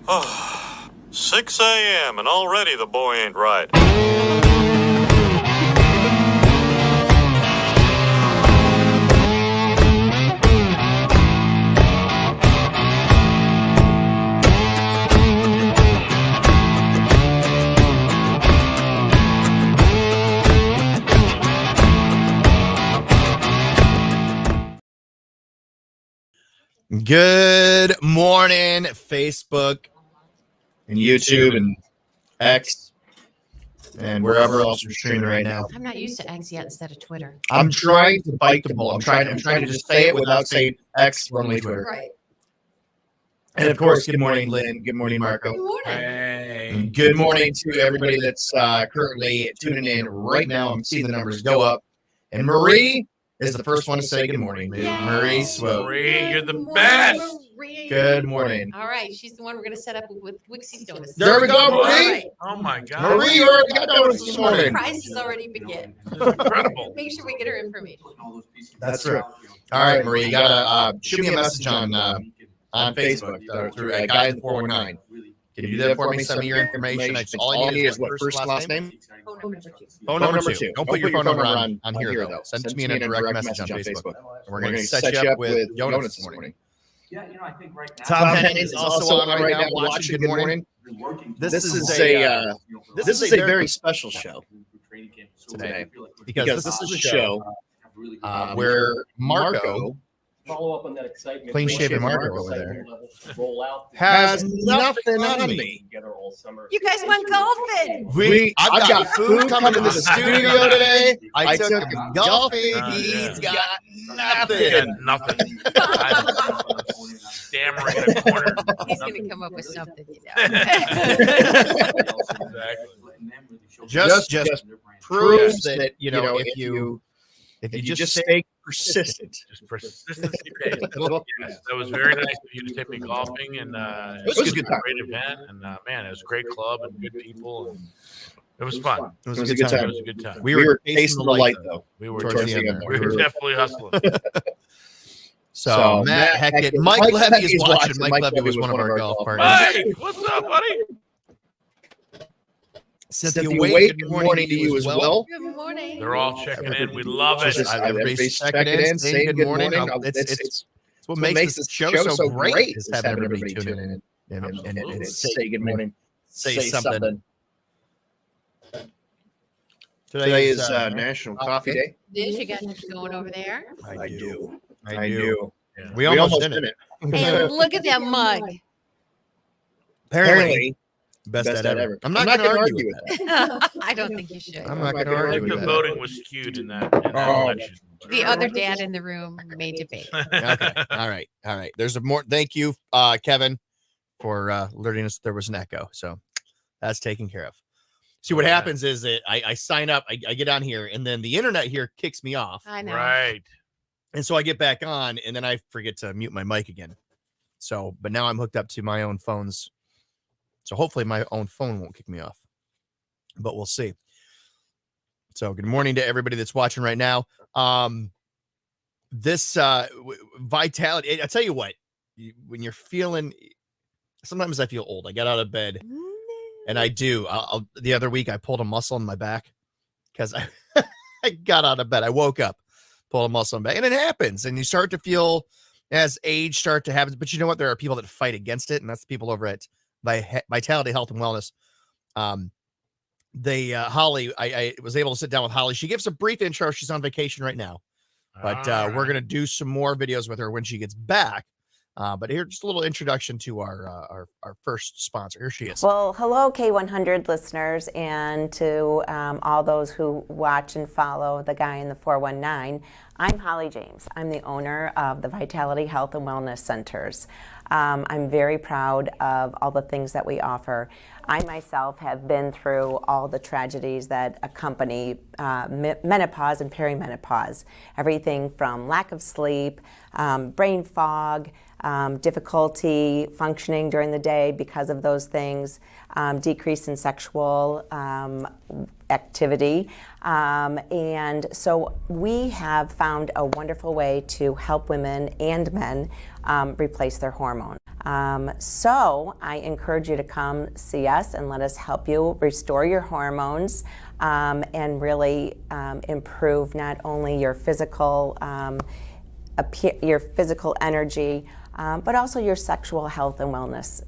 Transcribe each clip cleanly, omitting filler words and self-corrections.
6 a.m. and already the boy ain't right. Good morning, Facebook and YouTube and X and wherever else you're streaming right now. I'm not used to X yet instead of Twitter. I'm trying to bite the bullet. I'm trying to just say it without saying X, formerly Twitter. Right. And of course, good morning, Lynn. Good morning, Marco. Good morning. Hey. And good morning to everybody that's currently tuning in right now. I'm seeing the numbers go up. And Marie is the first one to say good morning. Yay. Marie Swope. Marie, you're the Good morning, best. Marie. Good morning. All right, she's the one we're going to set up with Wixie's Donuts. There we go, All Marie. right. Oh my God. Marie, you already got donuts this The morning. prizes already begin. Incredible. Make sure we get her information. That's true. All right, Marie, you gotta shoot me a message on Facebook through Guy in the 419. Can you do that for me? Send me your information. All I need is what, first and last name? Phone number 2. Phone number 2. Don't put your phone number on here though. Send it to me in a direct message on Facebook. And we're gonna set you up with donuts this morning. Yeah, I think right now. Tom Henning is also on right now watching. Good morning. This is a very special show today because this is a show where Marco, Follow up on that excitement. clean shaven Marco over there, Roll out. has nothing on me. Together all summer. You guys went golfing. I've got food coming to the studio today. I took him golfing. He's got nothing. Nothing. I'm stammering in a corner. He's going to come up with something, Just proves that if you just stay persistent. Just persistence. Yes, that was very nice of you to take me golfing, and it was a good time. great event, and man, it was a great club and good people, and it was fun. It was a good time. It was a good time. We were tasting the light though. We were towards the end there. we were definitely hustling. So Matt Hackett, Mike Levy is watching. Mike Levy was one of our golf partners. Mike, what's up, buddy? Cynthia Wade, good morning to you as well. Good morning. They're all checking in. We love it. Everybody's checking in, saying good morning. It's what makes this show so great is having everybody tune in and say good morning, say something. Today is National Coffee Day. Did you guys going over there? I do. Yeah. We almost did it. Hey, look at that mug. Apparently, best ad ever. I'm not going to argue with that. I don't think you should. I'm not going to I argue think with the that. voting was skewed in that election. The other dad in the room may debate. Okay. All right. There's a more. Thank you, Kevin, for alerting us that there was an echo. So that's taken care of. See, what happens is that I sign up, I get on here, and then the internet here kicks me off. I know. Right. And so I get back on, and then I forget to mute my mic again. So, but now I'm hooked up to my own phones. So hopefully my own phone won't kick me off. But we'll see. So good morning to everybody that's watching right now. This vitality, I tell you what, when you're feeling, sometimes I feel old. I got out of bed, and I do. The other week, I pulled a muscle in my back because I got out of bed. I woke up, pulled a muscle in my back, and it happens. And you start to feel as age start to happen. But you know what? There are people that fight against it, and that's the people over at Vitality Health and Wellness. Holly, I was able to sit down with Holly. She gives a brief intro. She's on vacation right now, but we're going to do some more videos with her when she gets back. But here's just a little introduction to our first sponsor. Here she is. Well, hello, K100 listeners, and to all those who watch and follow the Guy in the 419. I'm Holly James. I'm the owner of the Vitality Health and Wellness Centers. I'm very proud of all the things that we offer. I myself have been through all the tragedies that accompany menopause and perimenopause. Everything from lack of sleep, brain fog, difficulty functioning during the day because of those things, decrease in sexual activity. And so we have found a wonderful way to help women and men replace their hormone. So I encourage you to come see us and let us help you restore your hormones and really improve not only your physical energy, but also your sexual health and wellness.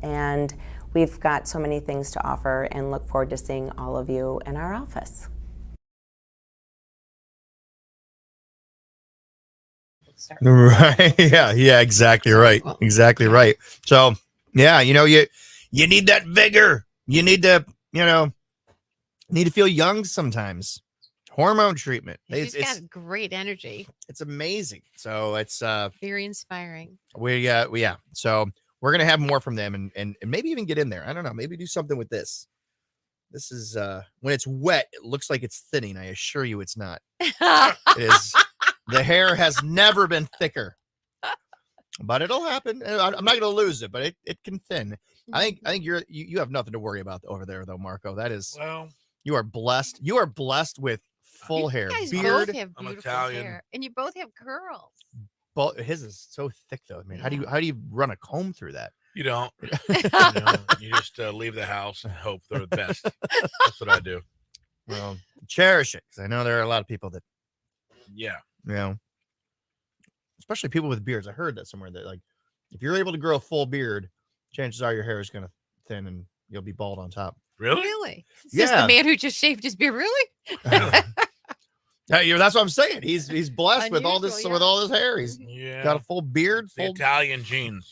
And we've got so many things to offer and look forward to seeing all of you in our office. Right. Yeah, exactly right. Exactly right. So, yeah, you need that vigor. You need to, need to feel young sometimes. Hormone treatment. She's got great energy. It's amazing. So it's Very inspiring. yeah. So we're gonna have more from them and maybe even get in there. I don't know. Maybe do something with this. This is when it's wet, it looks like it's thinning. I assure you, it's not. It is. The hair has never been thicker, but it'll happen. I'm not going to lose it, but it can thin. I think you have nothing to worry about over there, though, Marco. That is, Well, you are blessed. You are blessed with full hair, You guys beard. both have I'm beautiful Italian. hair, and you both have curls. His is so thick, though. I mean, how do you run a comb through that? you don't. You just leave the house and hope they're the best. That's what I do. Well, cherish it because I know there are a lot of people that, Yeah. especially people with beards. I heard that somewhere that like if you're able to grow a full beard, chances are your hair is going to thin and you'll be bald on top. Really? Really? Is this Yeah. the man who just shaved his beard? Really? That's what I'm saying. He's blessed with all this Unusual, with all his hair. He's Yeah. got a full beard. The Italian genes.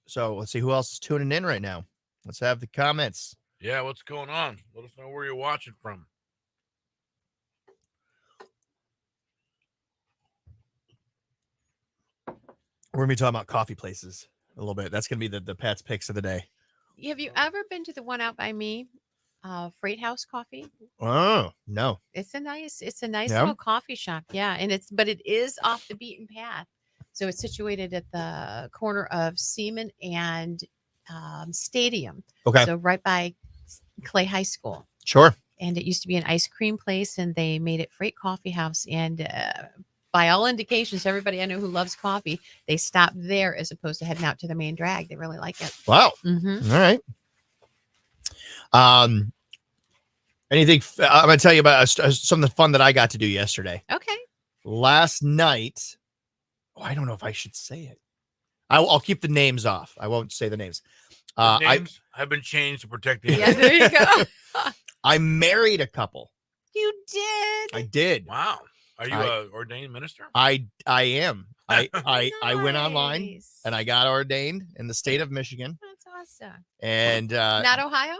So let's see who else is tuning in right now. Let's have the comments. Yeah, what's going on? Let us know where you're watching from. We're gonna be talking about coffee places a little bit. That's gonna be the Pat's picks of the day. Have you ever been to the one out by me, Freight House Coffee? Oh no. It's a nice Yeah. little coffee shop. Yeah, and it is off the beaten path. So it's situated at the corner of Seaman and Stadium. Okay. So right by Clay High School. Sure. And it used to be an ice cream place, and they made it Freight Coffee House. And by all indications, everybody I know who loves coffee, they stop there as opposed to heading out to the main drag. They really like it. Wow. Mm-hmm. All right. Anything? I'm gonna tell you about something fun that I got to do yesterday. Okay. Last night. Oh, I don't know if I should say it. I'll keep the names off. I won't say the names. The names have been changed to protect the Yeah, there you go. I married a couple. You did. I did. Wow. Are you an ordained minister? I am. I went online Nice. and I got ordained in the state of Michigan. That's awesome. And Not Ohio?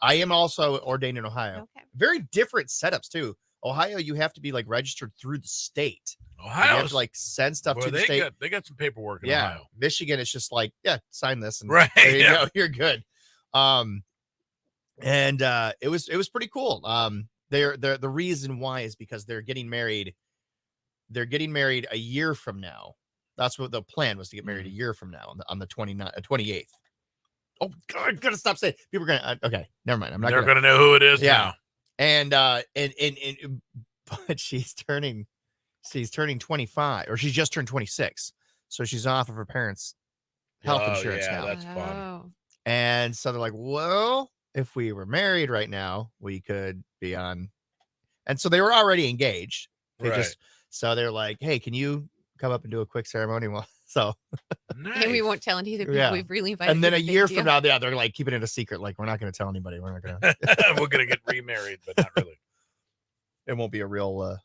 I am also ordained in Ohio. Okay. Very different setups too. Ohio, you have to be like registered through the state. You Ohio. have to like send stuff to the state. They got some paperwork in Yeah. Ohio. Michigan, it's just like, yeah, sign this and Right, there you yeah. go. You're good. And it was pretty cool. They're the reason why is because they're getting married. They're getting married a year from now. That's what the plan was, to get married a year from now on the 28th. Oh, God, I'm gonna stop saying. People are gonna. Okay, never mind. I'm not. They're gonna know who it is Yeah. now. And but she's turning 25, or she's just turned 26, so she's off of her parents' health insurance yeah, now. that's fun. Oh. And so they're like, well, if we were married right now, we could be on. And so they were already engaged. So they're like, hey, can you come up and do a quick ceremony? Well, so. And we won't tell either people Yeah. we've really invited. And then to a the big year deal. from now, yeah, they're like keeping it a secret. Like, we're not going to tell anybody. We're not going to. We're gonna get remarried, but not really. It won't be a real.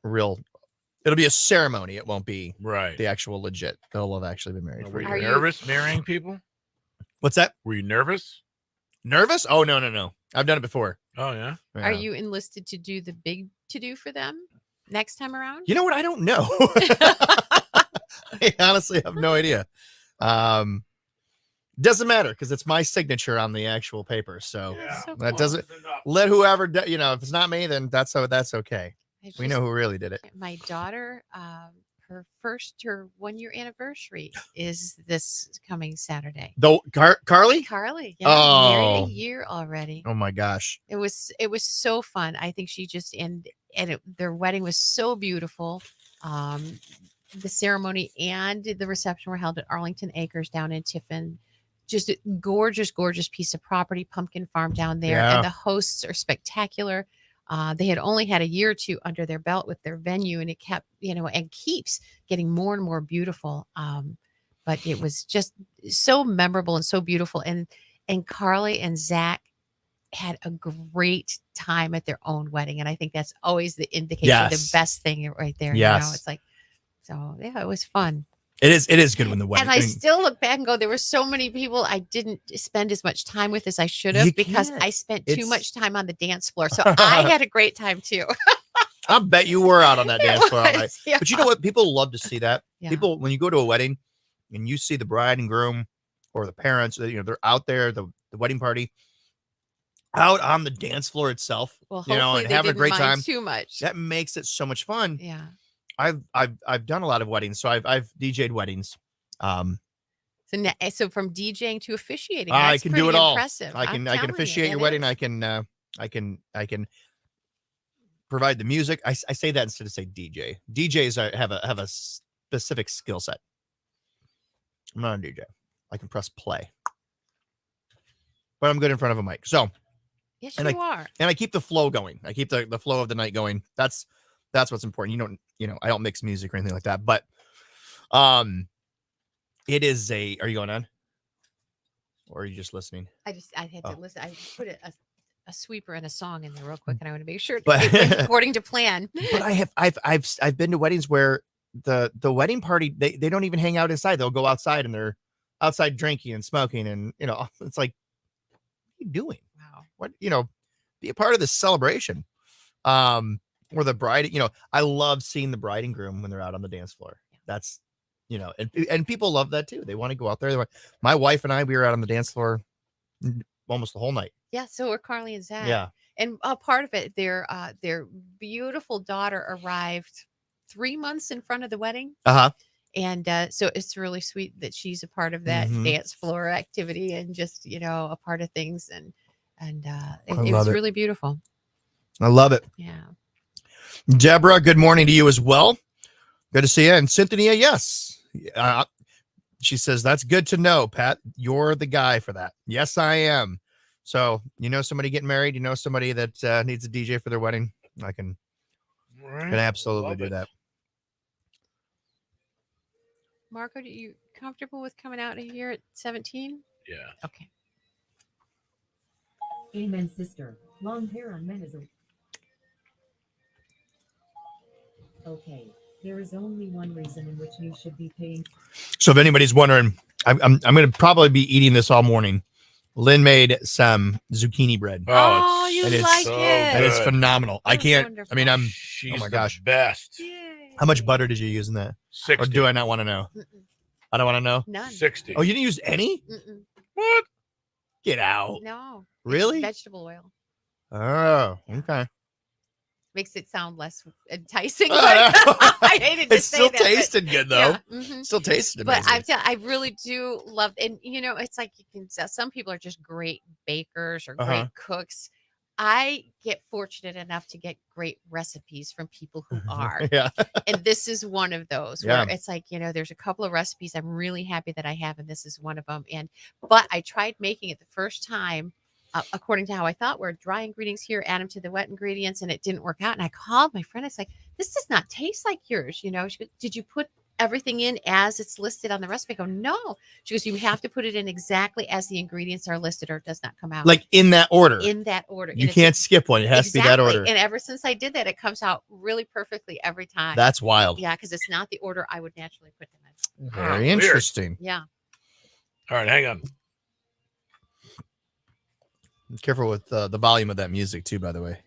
It'll be a ceremony. It won't be Right. the actual legit. They'll have actually been married. Were For a you Are year. you- nervous marrying people? What's that? Were you nervous? Nervous? Oh, no. I've done it before. Oh yeah. Yeah. Are you enlisted to do the big to do for them next time around? You know what? I don't know. I honestly have no idea. Doesn't matter because it's my signature on the actual paper. So Yeah. So that cool. doesn't let whoever, if it's not me, then that's okay. It's We just- know who really did it. My daughter, her 1-year anniversary is this coming Saturday. Though Carly? Carly, yeah, married Oh. a year already. Oh my gosh. It was so fun. I think she just their wedding was so beautiful. The ceremony and the reception were held at Arlington Acres down in Tiffin. Just a gorgeous, gorgeous piece of property, pumpkin farm down there. Yeah. And the hosts are spectacular. They had only had a year or two under their belt with their venue, and it kept, and keeps getting more and more beautiful. But it was just so memorable and so beautiful. And Carly and Zach had a great time at their own wedding. And I think that's always the indication, the best thing right there. Yes. It's like, so yeah, it was fun. It is good when the wedding. And I still look back and go, there were so many people I didn't spend as much time with as I should have, because I spent too much time on the dance floor. So I had a great time too. I bet you were out on that dance floor all night. Yeah. But you know what? People love to see that. Yeah. People, when you go to a wedding and you see the bride and groom or the parents, they're out there, the wedding party, out on the dance floor itself, Well, and having a great time. Too much. That makes it so much fun. Yeah. I've done a lot of weddings, so I've DJ'd weddings. So from DJing to officiating, I that's can do it pretty all. impressive. I can officiate your wedding. I can provide the music. I say that instead of say DJ. DJs have a specific skill set. I'm not a DJ. I can press play, but I'm good in front of a mic. So yes, and you are. And I keep the flow going. I keep the flow of the night going. That's what's important. I don't mix music or anything like that, but it is are you going on? Or are you just listening? I had to listen. I put a sweeper and a song in there real quick, and I want to make sure But- it went according to plan. But I've been to weddings where the wedding party, they don't even hang out inside. They'll go outside and they're outside drinking and smoking, and it's like, what are you doing? Wow. What, be a part of this celebration. Or the bride, I love seeing the bride and groom when they're out on the dance floor. That's, and people love that too. They want to go out there. My wife and I, we were out on the dance floor almost the whole night. Yeah, so are Carly and Zach. Yeah. And part of it, their beautiful daughter arrived 3 months in front of the wedding. Uh-huh. And so it's really sweet that she's a part of that Mhm. dance floor activity and just, a part of things. And it love was it. really beautiful. I love it. Yeah. Deborah, good morning to you as well. Good to see you. And Cynthia, yes. She says, that's good to know, Pat. You're the guy for that. Yes, I am. So, somebody getting married, somebody that needs a DJ for their wedding. I can absolutely do that. Marco, are you comfortable with coming out here at 17? Yeah. Okay. Amen, sister. Long hair on men is a... Okay, there is only one reason in which you should be paying. So if anybody's wondering, I'm going to probably be eating this all morning. Lynn made some zucchini bread. Oh, you and it's like so it. And it's good. phenomenal. I That's can't, wonderful. I mean, She's oh my the gosh. best. Yay. How much butter did you use in that? 60. Or do I not want to know? Mm-mm. I don't want to know. None. 60. Oh, you didn't use any? Mm-mm. What? Get out. No. Really? Vegetable oil. Oh, okay. Makes it sound less enticing. Oh, But no. I hated to It say still that, but- tasted good though. Yeah, mhm. Still tasted But amazing. I really do love, and it's like you can tell some people are just great bakers or Uh-huh. great cooks. I get fortunate enough to get great recipes from people who are, Yeah. and this is one of those Yeah. where it's like, there's a couple of recipes I'm really happy that I have, and this is one of them. But I tried making it the first time. According to how I thought, were dry ingredients here, add them to the wet ingredients, and it didn't work out. And I called my friend. I was like, "This does not taste like yours." She goes, "Did you put everything in as it's listed on the recipe?" I go, "No." She goes, "You have to put it in exactly as the ingredients are listed, or it does not come out Like in that order. in that order." You can't skip one. It has to be that order. And ever since I did that, it comes out really perfectly every time. That's wild. Yeah, because it's not the order I would naturally put them in. Very Weird. interesting. Yeah. All right, hang on. Careful with the volume of that music too, by the way.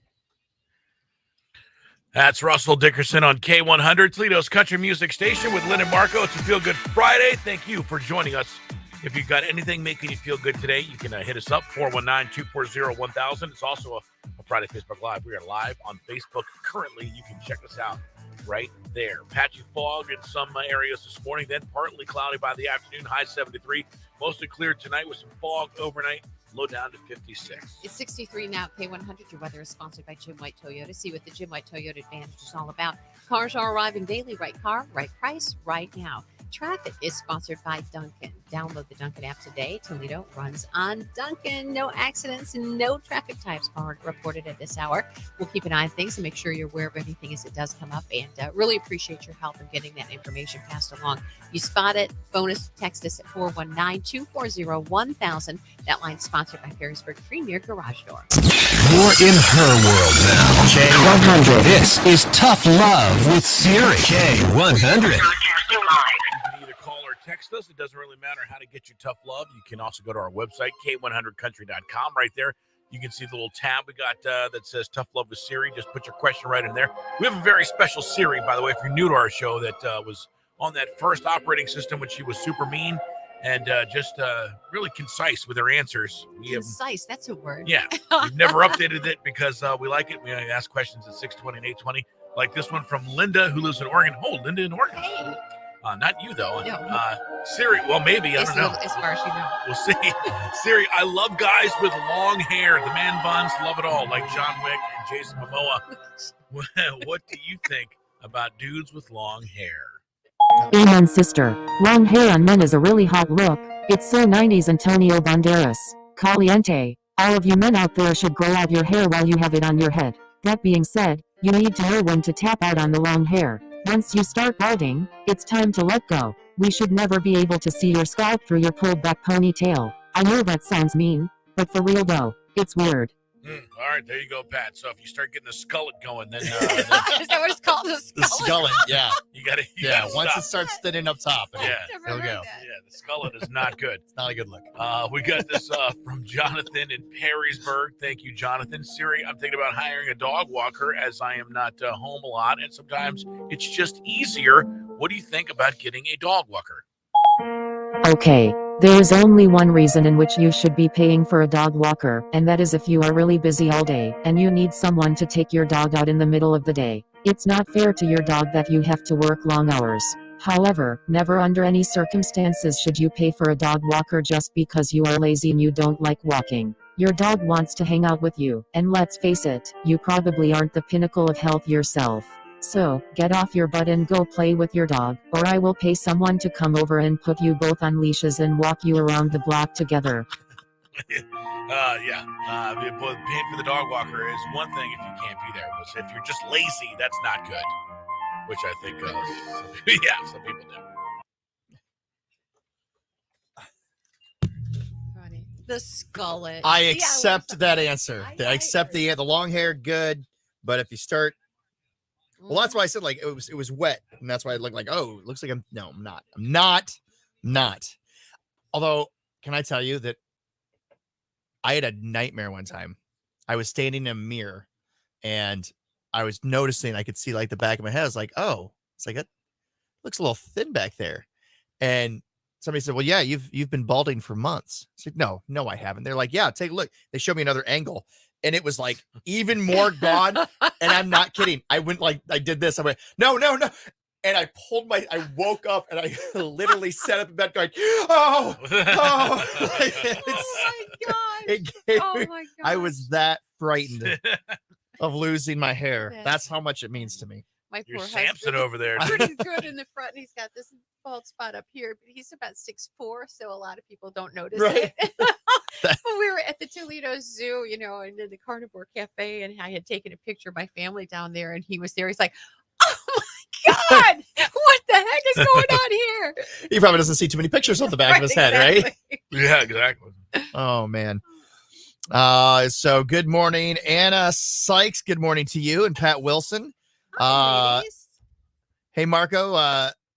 That's Russell Dickerson on K100, Toledo's country music station with Lynn and Marco. It's a Feel Good Friday. Thank you for joining us. If you've got anything making you feel good today, you can hit us up, 419-240-1000. It's also a Friday Facebook Live. We are live on Facebook currently. You can check us out right there. Patchy fog in some areas this morning, then partly cloudy by the afternoon, high 73. Mostly clear tonight with some fog overnight, low down to 56. It's 63 now at K100. Your weather is sponsored by Jim White Toyota. See what the Jim White Toyota Advantage is all about. Cars are arriving daily. Right car, right price, right now. Traffic is sponsored by Duncan. Download the Duncan app today. Toledo runs on Duncan. No accidents and no traffic types are reported at this hour. We'll keep an eye on things and make sure you're aware of anything as it does come up. And really appreciate your help in getting that information passed along. You spot it, phone us, text us at 419-240-1000. That line's sponsored by Ferrisburg Premier Garage Door. You're in her world now. K100. This is Tough Love with Siri. K100. You can either call or text us. It doesn't really matter how to get you tough love. You can also go to our website, k100country.com. Right there, you can see the little tab we got that says Tough Love with Siri. Just put your question right in there. We have a very special Siri, by the way, if you're new to our show, that was on that first operating system when she was super mean and just really concise with her answers. Concise, that's a word. Yeah, we've never updated it because we like it. We ask questions at 620 and 820. Like this one from Linda, who lives in Oregon. Oh, Linda in Oregon. Hey. Not you, though. No. Siri, well, maybe. I don't know. As far as you know. We'll see. Siri, I love guys with long hair. The man buns, love it all, like John Wick and Jason Momoa. What do you think about dudes with long hair? Amen, sister. Long hair on men is a really hot look. It's so 90s Antonio Banderas. Caliente. All of you men out there should grow out your hair while you have it on your head. That being said, you need to know when to tap out on the long hair. Once you start balding, it's time to let go. We should never be able to see your scalp through your pulled back ponytail. I know that sounds mean, but for real though, it's weird. All right, there you go, Pat. So if you start getting the skullet going, then Is that what it's called? The skullet, yeah. you got to Once stop. it starts thinning up top, Yeah. it'll go. Yeah, the skullet is not good. It's not a good look. We got this from Jonathan in Perrysburg. Thank you, Jonathan. Siri, I'm thinking about hiring a dog walker as I am not home a lot, and sometimes it's just easier. What do you think about getting a dog walker? Okay, there is only one reason in which you should be paying for a dog walker, and that is if you are really busy all day, and you need someone to take your dog out in the middle of the day. It's not fair to your dog that you have to work long hours. However, never under any circumstances should you pay for a dog walker just because you are lazy and you don't like walking. Your dog wants to hang out with you, and let's face it, you probably aren't the pinnacle of health yourself. So, get off your butt and go play with your dog, or I will pay someone to come over and put you both on leashes and walk you around the block together. Paying for the dog walker is one thing if you can't be there. But if you're just lazy, that's not good. Which I think, some people do. Funny. The skullet. I See, accept that answer. I accept the long hair, good. But if you start, well, that's why I said like it was wet, and that's why I looked like, oh, it looks like I'm not. Although, can I tell you that I had a nightmare one time. I was standing in a mirror, and I was noticing I could see like the back of my head. I was like, oh, it's like it looks a little thin back there. And somebody said, well, yeah, you've been balding for months. I said, no, I haven't. They're like, yeah, take a look. They showed me another angle, and it was like even more gone. And I'm not kidding. I went like I did this. I went, no. And I woke up and I literally sat up in bed going, oh. Oh my God. I was that frightened of losing my hair. That's how much it means to me. My You're poor Samson husband. over there. Pretty good in the front, and he's got this bald spot up here, but he's about 6'4", so a lot of people don't notice Right. it. But we were at the Toledo Zoo, and in the Carnivore Cafe, and I had taken a picture of my family down there, and he was there. He's like, oh my God, what the heck is going on here? He probably doesn't see too many pictures on the back of his head, right? Exactly. Yeah, exactly. Oh man. So good morning, Anna Sykes. Good morning to you and Pat Wilson. Hi, ladies. Hey Marco,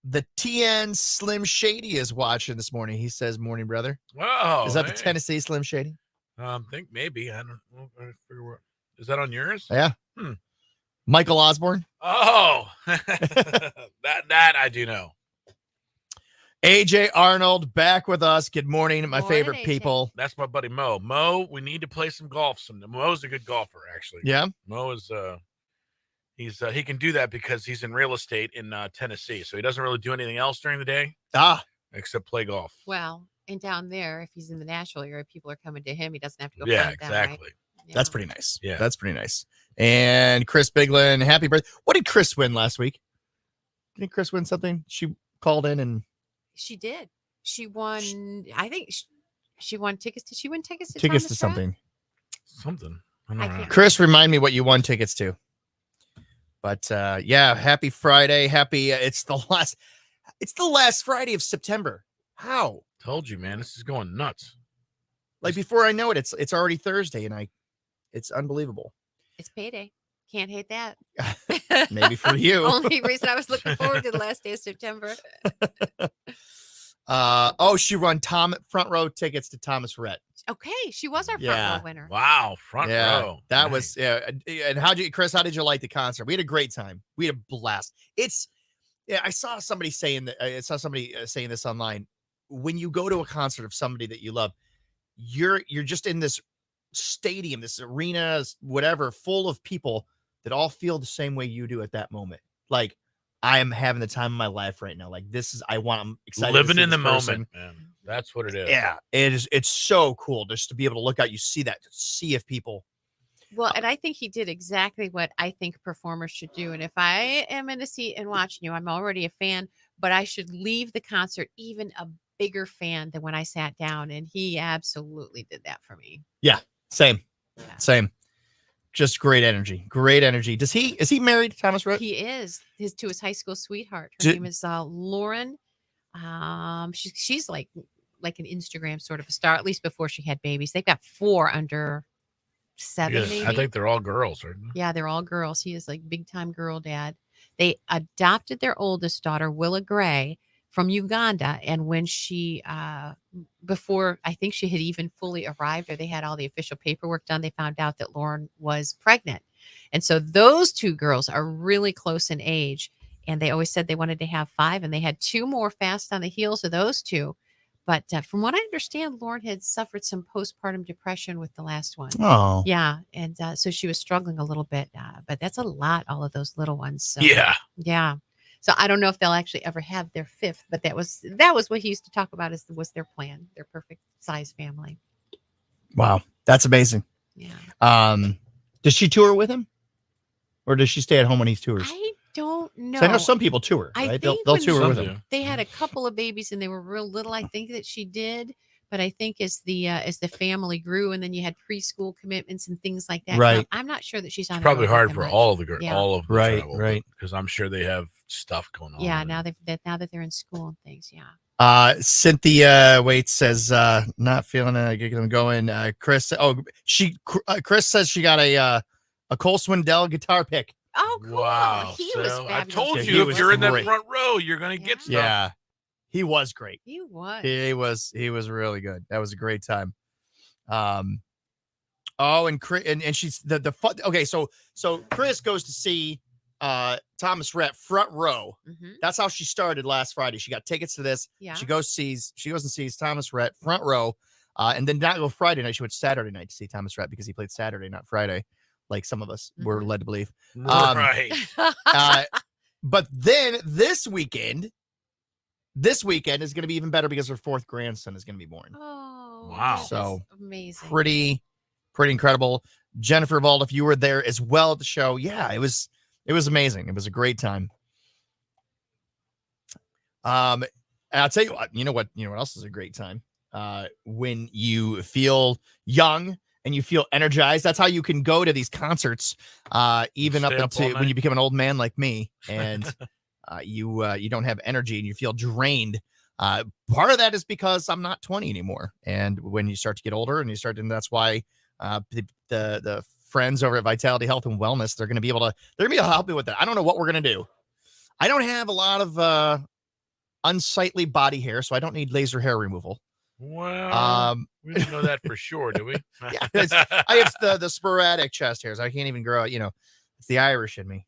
the TN Slim Shady is watching this morning. He says, morning, brother. Wow. Is that the Tennessee Slim Shady? Think maybe. I don't know. I figure what. Is that on yours? Yeah. Michael Osborne. Oh, that I do know. AJ Arnold back with us. Good morning, my Morning, favorite AJ. people. That's my buddy Mo. Mo, we need to play some golf. Mo's a good golfer, actually. Yeah. Mo is He can do that because he's in real estate in Tennessee, so he doesn't really do anything else during the day except play golf. Well, and down there, if he's in the Nashville area, people are coming to him. He doesn't have to go Yeah, find them, exactly. right? Yeah. That's pretty nice. Yeah. That's pretty nice. And Chris Biglin, happy birthday. What did Chris win last week? Did Chris win something? She called in and She did. She won. I think she won tickets. Did she win tickets to tickets Thomas to Rhett? Something. I I don't know. can't- Chris, remind me what you won tickets to. But yeah, happy Friday. Happy it's the last Friday of September. How? Told you, man. This is going nuts. Like before I know it, it's already Thursday and it's unbelievable. It's payday. Can't hate that. Maybe for you. Only reason I was looking forward to the last day of September. She won front row tickets to Thomas Rhett. Okay, she was our front Yeah. row winner. Wow, front row. That Nice. was and Chris, how did you like the concert? We had a great time. We had a blast. I saw somebody saying saying this online. When you go to a concert of somebody that you love, you're just in this stadium, this arena, whatever, full of people that all feel the same way you do at that moment. Like, I am having the time of my life right now. Like, I'm excited. Living to see in the this person. moment, man. That's what it is. Yeah, it is. It's so cool just to be able to look out. You see that, see if people. Well, and I think he did exactly what I think performers should do. And if I am in a seat and watching you, I'm already a fan, but I should leave the concert even a bigger fan than when I sat down. And he absolutely did that for me. Yeah, same. Yeah. Same. Just great energy. Great energy. Is he married, Thomas Rhett? He is to his high school sweetheart. Her Did- name is Lauren. She's like an Instagram sort of a star, at least before she had babies. They've got 4 under 7, Yeah, maybe. I think they're all girls, aren't they? Yeah, they're all girls. He is like big time girl dad. They adopted their oldest daughter, Willa Gray, from Uganda. And when she, before I think she had even fully arrived or they had all the official paperwork done, they found out that Lauren was pregnant. And so those 2 girls are really close in age. And they always said they wanted to have 5, and they had 2 more fast on the heels of those 2. But from what I understand, Lauren had suffered some postpartum depression with the last one. Oh, Yeah. And so she was struggling a little bit, but that's a lot, all of those little ones. So, Yeah. yeah. So I don't know if they'll actually ever have their 5th, but that was what he used to talk about was their plan, their perfect size family. wow, that's amazing. Yeah. Does she tour with him, or does she stay at home when he tours? I don't know. 'Cause I know some people tour. I Right? think They'll when tour Some with do. him. they had a couple of babies and they were real little. I think that she did, but I think as the family grew and then you had preschool commitments and things like that. Right. I'm not sure that she's It's on. the probably road with hard them for much. all of the Yeah. all of the Right, travel, right. because I'm sure they have stuff going on. Yeah. and- Now that they're in school and things. Yeah. Cynthia Waits says not feeling get them going. Chris, Chris says she got a Cole Swindell guitar pick. Oh, cool. Wow. He so was I fabulous. told Yeah, he you, if was you're in that great. front row, you're gonna get Yeah. stuff. Yeah, he was great. He was. He was really good. That was a great time. And Chris, and she's the fun. Okay, so Chris goes to see Thomas Rhett front row. Mhm. That's how she started last Friday. She got tickets to this. Yeah. She goes and sees Thomas Rhett front row, and then not go Friday night. She went Saturday night to see Thomas Rhett because he played Saturday, not Friday, like some of us were Mhm. led to believe. Right. But then this weekend is going to be even better because her 4th grandson is going to be born. Oh, Wow. that is So, amazing. Pretty incredible. Jennifer Vault, if you were there as well at the show, yeah, it was amazing. It was a great time. And I'll tell you what, you know what else is a great time? When you feel young and you feel energized. That's how you can go to these concerts, even up Stay up all until when night. you become an old man like me, and you don't have energy and you feel drained. Part of that is because I'm not 20 anymore, and when you start to get older, and that's why the friends over at Vitality Health and Wellness, they're going to be able to help me with that. I don't know what we're going to do. I don't have a lot of unsightly body hair, so I don't need laser hair removal. Well, we didn't know that for sure, do we? Yeah, I have the sporadic chest hairs. I can't even grow out. It's the Irish in me.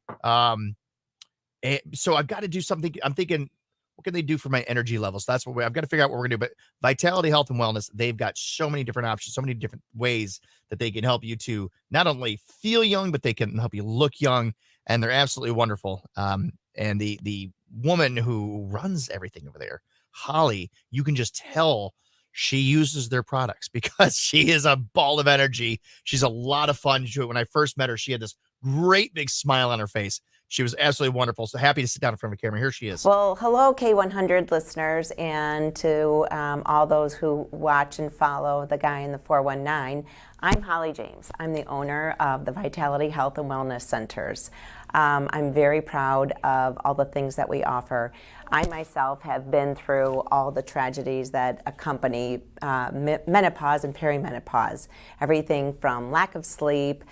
So I've got to do something. I'm thinking, what can they do for my energy levels? That's what I've got to figure out what we're gonna do. But Vitality Health and Wellness, they've got so many different options, so many different ways that they can help you to not only feel young, but they can help you look young. and they're absolutely wonderful. And the woman who runs everything over there, Holly, you can just tell she uses their products because she is a ball of energy. She's a lot of fun to do it. When I first met her, she had this great big smile on her face. She was absolutely wonderful. So happy to sit down in front of a camera. Here she is. Well, hello, K100 listeners, and to all those who watch and follow the guy in the 419. I'm Holly James. I'm the owner of the Vitality Health and Wellness Centers. I'm very proud of all the things that we offer. I myself have been through all the tragedies that accompany menopause and perimenopause. Everything from lack of sleep,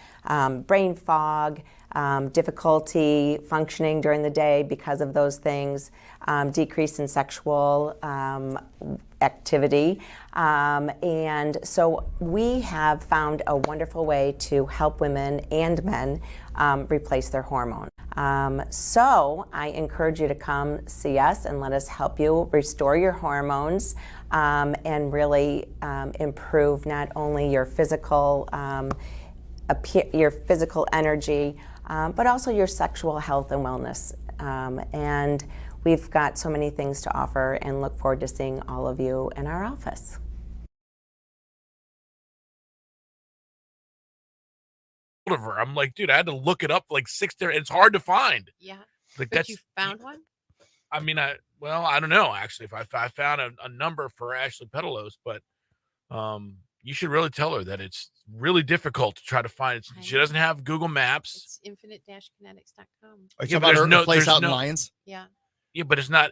brain fog, difficulty functioning during the day because of those things, decrease in sexual activity. And so we have found a wonderful way to help women and men replace their hormone. So I encourage you to come see us and let us help you restore your hormones and really improve not only your physical energy, but also your sexual health and wellness. And we've got so many things to offer and look forward to seeing all of you in our office. Of her. I'm like, dude, I had to look it up like 6 there. It's hard to find. Yeah. Like But that's you found one? I mean, I don't know actually if I found a number for Ashley Petalos, but you should really tell her that it's really difficult to try to find it. I She know. doesn't have Google Maps. It's infinite-kinetics.com. Are you Yeah, talking but about there's her place there's out in Lions? Yeah. Yeah, but it's not.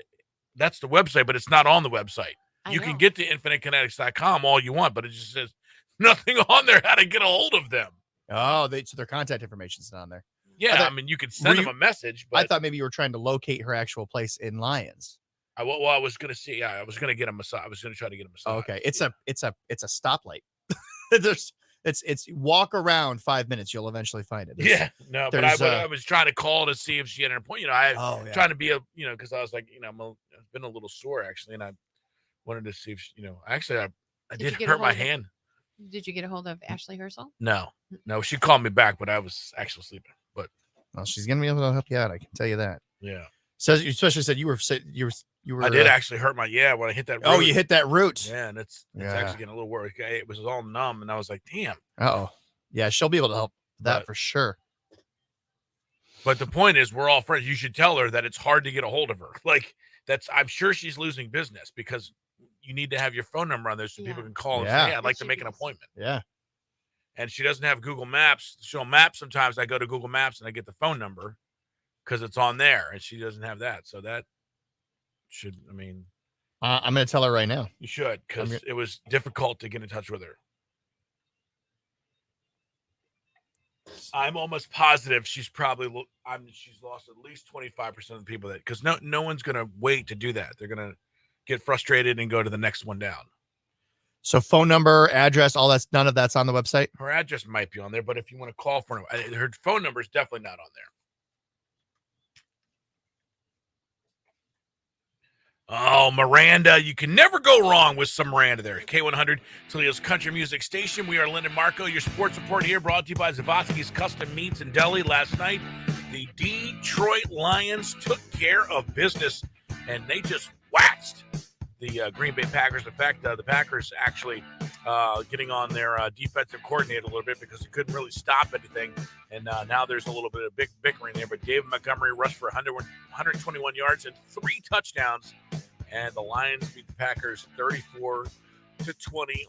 That's the website, but it's not on the website. I You know. can get to infinitekinetics.com all you want, but it just says nothing on there how to get a hold of them. Oh, so their contact information's not on there. Yeah, thought- I mean, you could send were them a message, but I thought maybe you were trying to locate her actual place in Lions. I was going to see. Yeah, I was going to get a massage. I was going to try to get a massage. Oh, okay. It's yeah. a stoplight. it's walk around 5 minutes. You'll eventually find it. Yeah, no, but there's, I was trying to call to see if she had an appointment. Oh, yeah. Trying to be because I was like, I've been a little sore actually, and I wanted to see if actually I Did did you get a hurt my hold of- hand. Did you get a hold of Ashley Herschel? No, she called me back, but I was actually sleeping. But Well, she's gonna be able to help you out. I can tell you that. yeah, Says you especially said you were. I did actually hurt my when I hit that. Oh, root. you hit that root. Yeah, and it's Yeah. actually getting a little worse. It was all numb, and I was like, damn. Oh, yeah. She'll be able to help that But- for sure. But the point is, we're all friends. You should tell her that it's hard to get a hold of her. Like I'm sure she's losing business because you need to have your phone number on there so people Yeah. can call and Yeah. say, hey, I'd like to She make an is. appointment. Yeah. And she doesn't have Google Maps. She'll map sometimes. I go to Google Maps and I get the phone number because it's on there, and she doesn't have that. So that should, I'm gonna tell her right now. you should, because it was difficult to get in touch with her. I'm almost positive she's she's lost at least 25% of the people because no one's gonna wait to do that. They're gonna get frustrated and go to the next one down. So phone number, address, all that's none of that's on the website. Her address might be on there, but if you want to call for her phone number is definitely not on there. Oh, Miranda. You can never go wrong with some Miranda there. K100, Toledo's country music station. We are Lyndon Marco, your sports report here, brought to you by Zavosky's Custom Meats in Deli. Last night, the Detroit Lions took care of business, and they just waxed the Green Bay Packers. In fact, the Packers actually getting on their defensive coordinator a little bit because he couldn't really stop anything. And now there's a little bit of big bickering there. But David Montgomery rushed for 121 yards and 3 touchdowns. And the Lions beat the Packers 34-20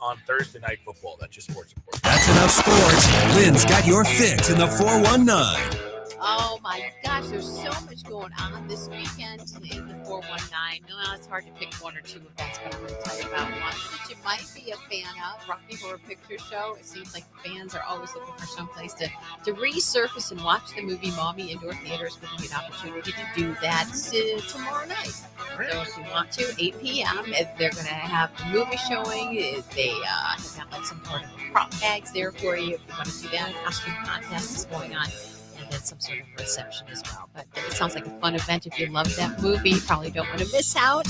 on Thursday Night Football. That's your sports report. That's enough sports. Lynn's got your fix in the 419. Oh my gosh, there's so much going on this weekend in the 419. No, it's hard to pick one or two events, but I'm going to tell you about one that you might be a fan of. Rocky Horror Picture Show. It seems like fans are always looking for some place to resurface and watch the movie Mommy. Indoor theaters giving you an opportunity to do that tomorrow night. So if you want to, 8 p.m., they're going to have the movie showing. They have got like some sort of prop bags there for you if you want to do that. Costume contest is going on. And then some sort of reception as well. But it sounds like a fun event. If you love that movie, you probably don't want to miss out.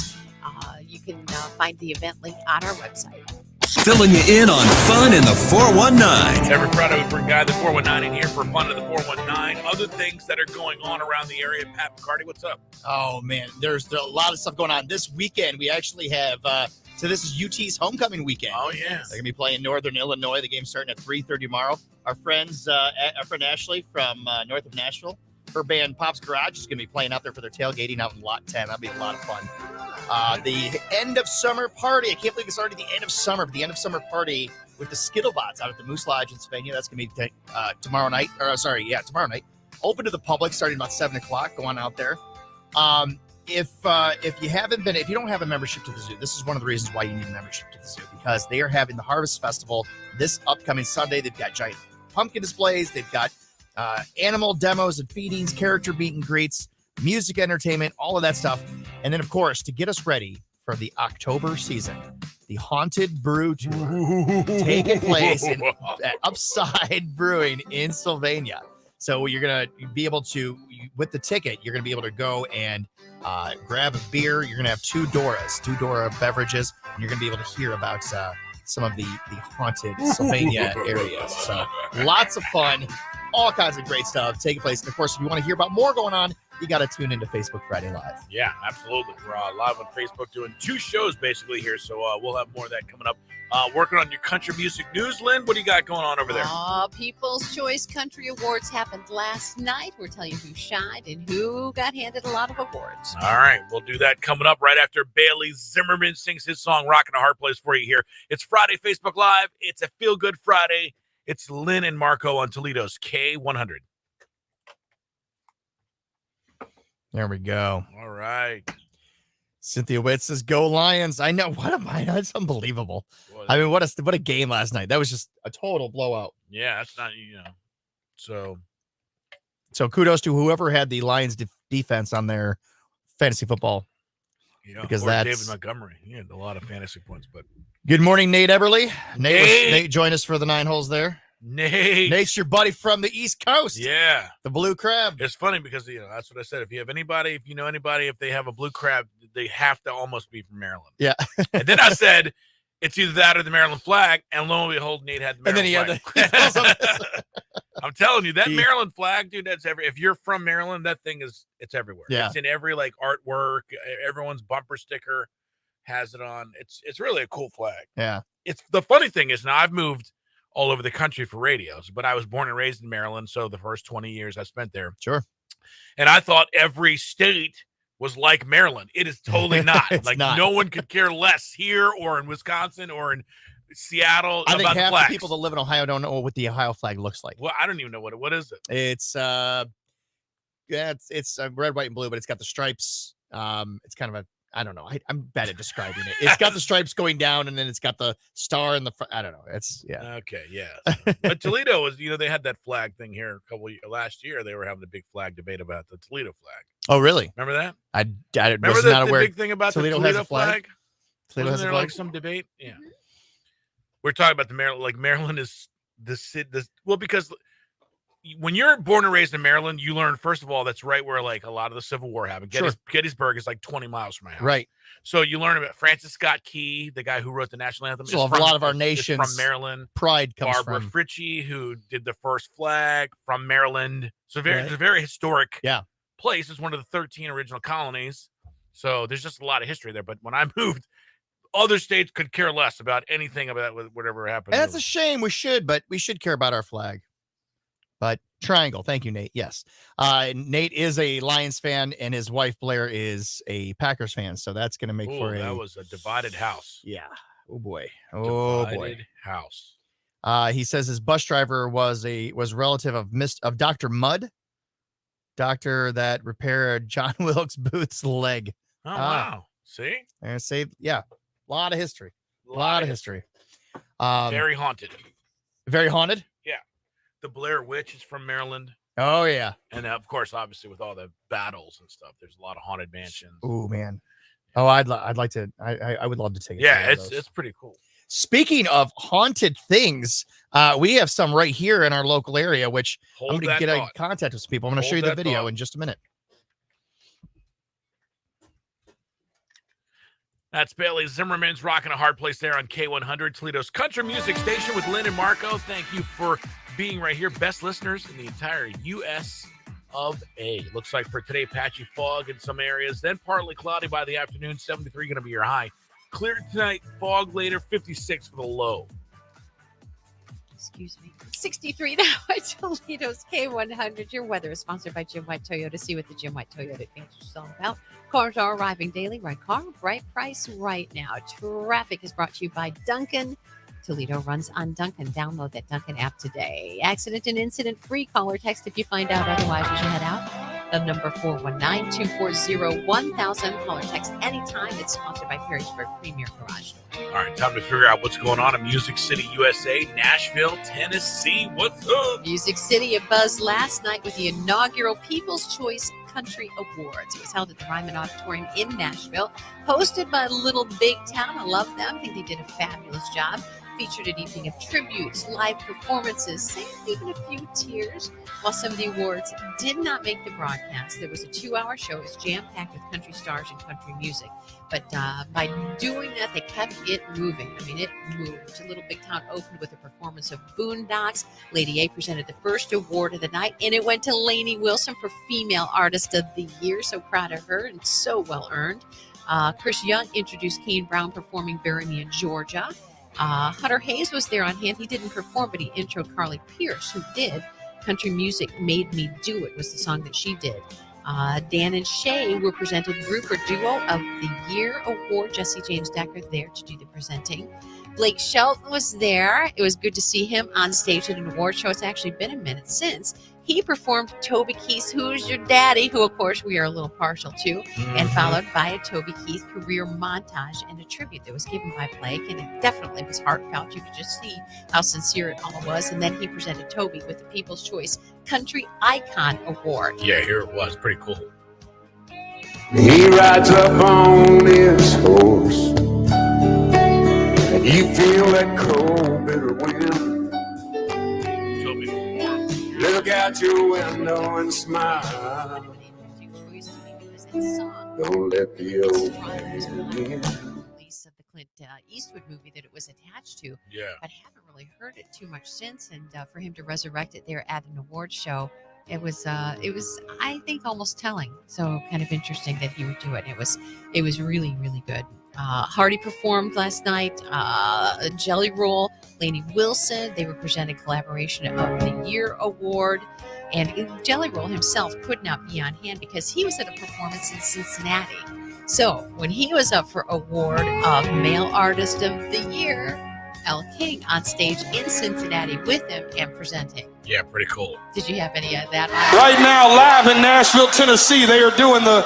You can find the event link on our website. filling you in on fun in the 419. Every Friday, we bring Guy the 419 in here for fun in the 419. Other things that are going on around the area. Pat McCarty, what's up? Oh, man, there's a lot of stuff going on. This weekend, we actually have, so this is UT's homecoming weekend. Oh, yeah. They're going to be playing Northern Illinois. The game's starting at 3:30 tomorrow. Our friend Ashley from north of Nashville, her band Pop's Garage is going to be playing out there for their tailgating out in Lot 10. That'll be a lot of fun. The end of summer party. I can't believe it's already the end of summer, but the end of summer party with the Skittlebots out at the Moose Lodge in Sylvania. That's going to be tomorrow night. Tomorrow night. Open to the public starting about 7 o'clock. Go on out there. If you don't have a membership to the zoo, this is one of the reasons why you need a membership to the zoo, because they are having the Harvest Festival this upcoming Sunday. They've got giant pumpkin displays. They've got animal demos and feedings, character meet and greets, music entertainment, all of that stuff. And then, of course, to get us ready for the October season, the Haunted Brew Tour taking place at Upside Brewing in Sylvania. So you're going to be able to, with the ticket, you're going to be able to go and grab a beer. You're going to have two Dora beverages, and you're going to be able to hear about some of the haunted Sylvania areas. So lots of fun, all kinds of great stuff taking place. And, of course, if you want to hear about more going on, you got to tune into Facebook Friday Live. Yeah, absolutely. We're live on Facebook doing 2 shows basically here, so we'll have more of that coming up. Working on your country music news, Lynn. What do you got going on over there? People's Choice Country Awards happened last night. We're telling you who shined and who got handed a lot of awards. All right, we'll do that coming up right after Bailey Zimmerman sings his song "Rockin' a Hard Place" for you here. It's Friday Facebook Live. It's a Feel Good Friday. It's Lynn and Marco on Toledo's K100. There we go. All right. Cynthia Witt says, "Go Lions!" I know. What am I? That's unbelievable. I mean, what a game last night. That was just a total blowout. Yeah, that's not So kudos to whoever had the Lions defense on their fantasy football. Because that's David Montgomery. He had a lot of fantasy points. But good morning, Nate Everly. Nate joined us for the 9 holes there. Nate's your buddy from the East Coast. Yeah. The Blue Crab. It's funny because, that's what I said. If you know anybody, if they have a Blue Crab, they have to almost be from Maryland. Yeah. And then I said, it's either that or the Maryland flag. And lo and behold, Nate had the Maryland flag. I'm telling you, that Maryland flag, dude, that's if you're from Maryland, that thing it's everywhere. Yeah. It's in every artwork. Everyone's bumper sticker has it on. It's really a cool flag. Yeah. It's the funny thing is now I've moved all over the country for radios, but I was born and raised in Maryland, so the first 20 years I spent there. Sure. And I thought every state was like Maryland. It is totally not. No one could care less here or in Wisconsin or in Seattle. I think about half the the people that live in Ohio don't know what the Ohio flag looks like. Well, I don't even know what is it. It's it's red, white, and blue, but it's got the stripes. It's kind of I don't know. I'm bad at describing it. It's got the stripes going down, and then it's got the star in the front. I don't know. Okay, yeah. But Toledo was, they had that flag thing here last year. They were having a big flag debate about the Toledo flag. Oh, really? Remember that? I remember was not aware. The big thing about Toledo the Toledo flag? Toledo Wasn't has there a flag? some debate? Yeah. We're talking about the Maryland. Maryland is the city. Because when you're born and raised in Maryland, you learn, first of all, that's right where a lot of the Civil War happened. Gettysburg is 20 miles from my house. Right. So you learn about Francis Scott Key, the guy who wrote the national anthem. So a lot of our nation's from Maryland. Pride comes Barbara from Fritchie, who did the first flag from Maryland. So it's a very historic place. It's one of the 13 original colonies. So there's just a lot of history there. But when I moved, other states could care less about anything about whatever happened. And that's a shame. We should care about our flag. But triangle. Thank you, Nate. Yes. Nate is a Lions fan, and his wife, Blair, is a Packers fan. So that's going to make that was a divided house. Yeah. Oh, boy. Oh, divided house. He says his bus driver was relative of Dr. Mudd, doctor that repaired John Wilkes Booth's leg. Oh, wow. See? And say, yeah, a lot of history. A lot of history. Very haunted. Very haunted? Yeah. The Blair Witch is from Maryland. Oh, yeah. And of course, obviously, with all the battles and stuff, there's a lot of haunted mansions. Oh, man. Oh, I'd like to. I would love to take it. Yeah, it's pretty cool. Speaking of haunted things, we have some right here in our local area, which I'm going to get in contact with some people. I'm going to show you the video in just a minute. That's Bailey Zimmerman's rocking a hard place there on K100, Toledo's country music station with Lynn and Marco. Thank you for being right here. Best listeners in the entire U.S. of A. Looks like for today, patchy fog in some areas, then partly cloudy by the afternoon, 73 going to be your high. Clear tonight, fog later, 56 for the low. Excuse me. 63 now at Toledo's K100. Your weather is sponsored by Jim White Toyota. See what the Jim White Toyota Advantage is all about. Cars are arriving daily. Right car, right price, right now. Traffic is brought to you by Duncan. Toledo runs on Duncan. Download that Duncan app today. Accident and incident free. Call or text if you find out otherwise as you head out. The number 419-240-1000. Call or text anytime. It's sponsored by Perrysburg Premier Garage. All right, time to figure out what's going on in Music City, USA, Nashville, Tennessee. What's up? Music City abuzz last night with the inaugural People's Choice Country Awards. It was held at the Ryman Auditorium in Nashville, hosted by Little Big Town. I love them. I think they did a fabulous job. Featured an evening of tributes, live performances, saved even a few tears. While some of the awards did not make the broadcast, there was a 2-hour show. It was jam-packed with country stars and country music. But by doing that, they kept it moving. I mean, it moved. Little Big Town opened with a performance of Boondocks. Lady A presented the first award of the night, and it went to Lainey Wilson for Female Artist of the Year. So proud of her and so well earned. Chris Young introduced Kane Brown performing Bury Me in Georgia. Hunter Hayes was there on hand. He didn't perform, but he introed Carly Pierce, who did. Country Music Made Me Do It was the song that she did. Dan and Shay were presented Group or Duo of the Year Award. Jesse James Decker there to do the presenting. Blake Shelton was there. It was good to see him on stage at an award show. It's actually been a minute since. He performed Toby Keith's Who's Your Daddy, who, of course, we are a little partial to, and followed by a Toby Keith career montage and a tribute that was given by Blake, and it definitely was heartfelt. You could just see how sincere it all was. And then he presented Toby with the People's Choice Country Icon Award. Yeah, here it was. Pretty cool. He rides up on his horse, and you feel that cold, bitter wind. Look out your window and smile. Don't let the old man in. Release of the Clint Eastwood movie that it was attached to. Yeah. But haven't really heard it too much since. And for him to resurrect it there at an award show, it was I think almost telling. So kind of interesting that he would do it. It was really, really good. Hardy performed last night. Jelly Roll, Lainey Wilson, they were presented Collaboration of the Year Award. And Jelly Roll himself could not be on hand because he was at a performance in Cincinnati. So when he was up for award of Male Artist of the Year, Elle King on stage in Cincinnati with him and presenting. Yeah, pretty cool. Did you have any of that? Right now, live in Nashville, Tennessee, they are doing the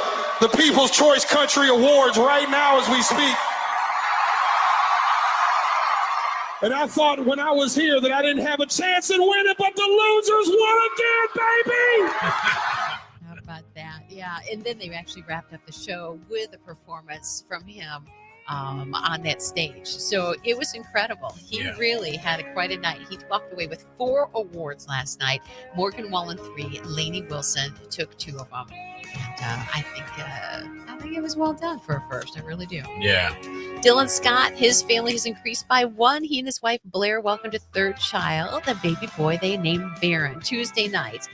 People's Choice Country Awards right now as we speak. And I thought when I was here that I didn't have a chance in winning, but the losers won again, baby! How about that? Yeah, and then they actually wrapped up the show with a performance from him on that stage. So it was incredible. He really had quite a night. He walked away with 4 awards last night. Morgan Wallen 3, Lainey Wilson took 2 of them. And I think it was well done for a first. I really do. Yeah. Dylan Scott, his family has increased by 1. He and his wife Blair welcomed a 3rd child, a baby boy they named Barron, Tuesday night.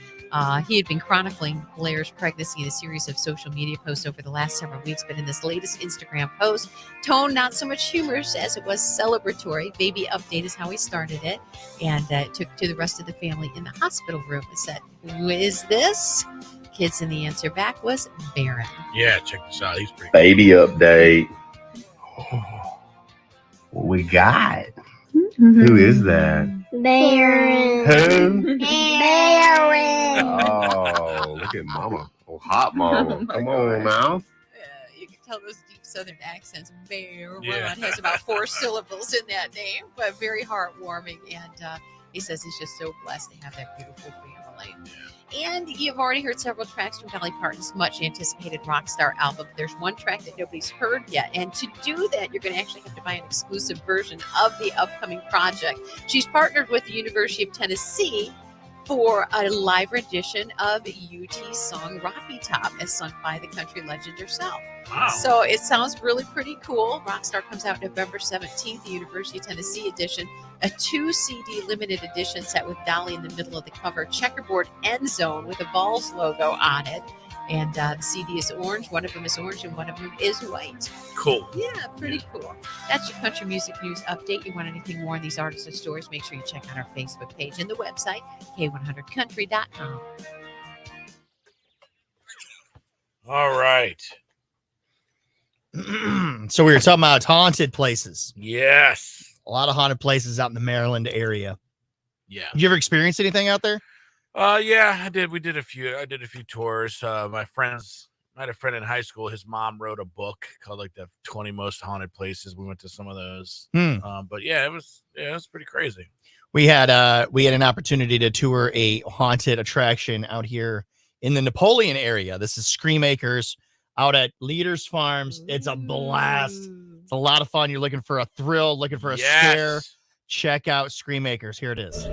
He had been chronicling Blair's pregnancy in a series of social media posts over the last several weeks, but in this latest Instagram post, tone not so much humorous as it was celebratory. Baby update is how he started it, and took to the rest of the family in the hospital room and said, "Who is this?" Kids, and the answer back was Barron. Yeah, check this out. He's pretty Baby update. What we got? Who is that? Barron. Who? Barron. Oh, look at Mama. Oh, hot Mama. Come on now. You can tell those deep Southern accents. Barron Yeah. has about 4 syllables in that name, but very heartwarming. And he says he's just so blessed to have that beautiful family. And you've already heard several tracks from Dolly Parton's much anticipated Rockstar album. There's one track that nobody's heard yet. And to do that, you're going to actually have to buy an exclusive version of the upcoming project. She's partnered with the University of Tennessee for a live rendition of UT's song Rocky Top, as sung by the country legend herself. Wow. So it sounds really pretty cool. Rockstar comes out November 17th, the University of Tennessee edition, a 2-CD limited edition set with Dolly in the middle of the cover, checkerboard end zone with a Balls logo on it. And the CD is orange. One of them is orange and one of them is white. Cool. Yeah, pretty cool. That's your country music news update. You want anything more on these artists or stories, make sure you check out our Facebook page and the website, k100country.com. All right. So we were talking about haunted places. Yes. A lot of haunted places out in the Maryland area. Yeah. Did you ever experience anything out there? Yeah, I did. I did a few tours. I had a friend in high school. His mom wrote a book called like the 20 most haunted places. We went to some of those. But yeah, it was pretty crazy. We had an opportunity to tour a haunted attraction out here in the Napoleon area. This is Scream Acres out at Leaders Farms. It's a blast. It's a lot of fun. You're looking for a thrill, looking for a scare. Check out Scream Acres. Here it is.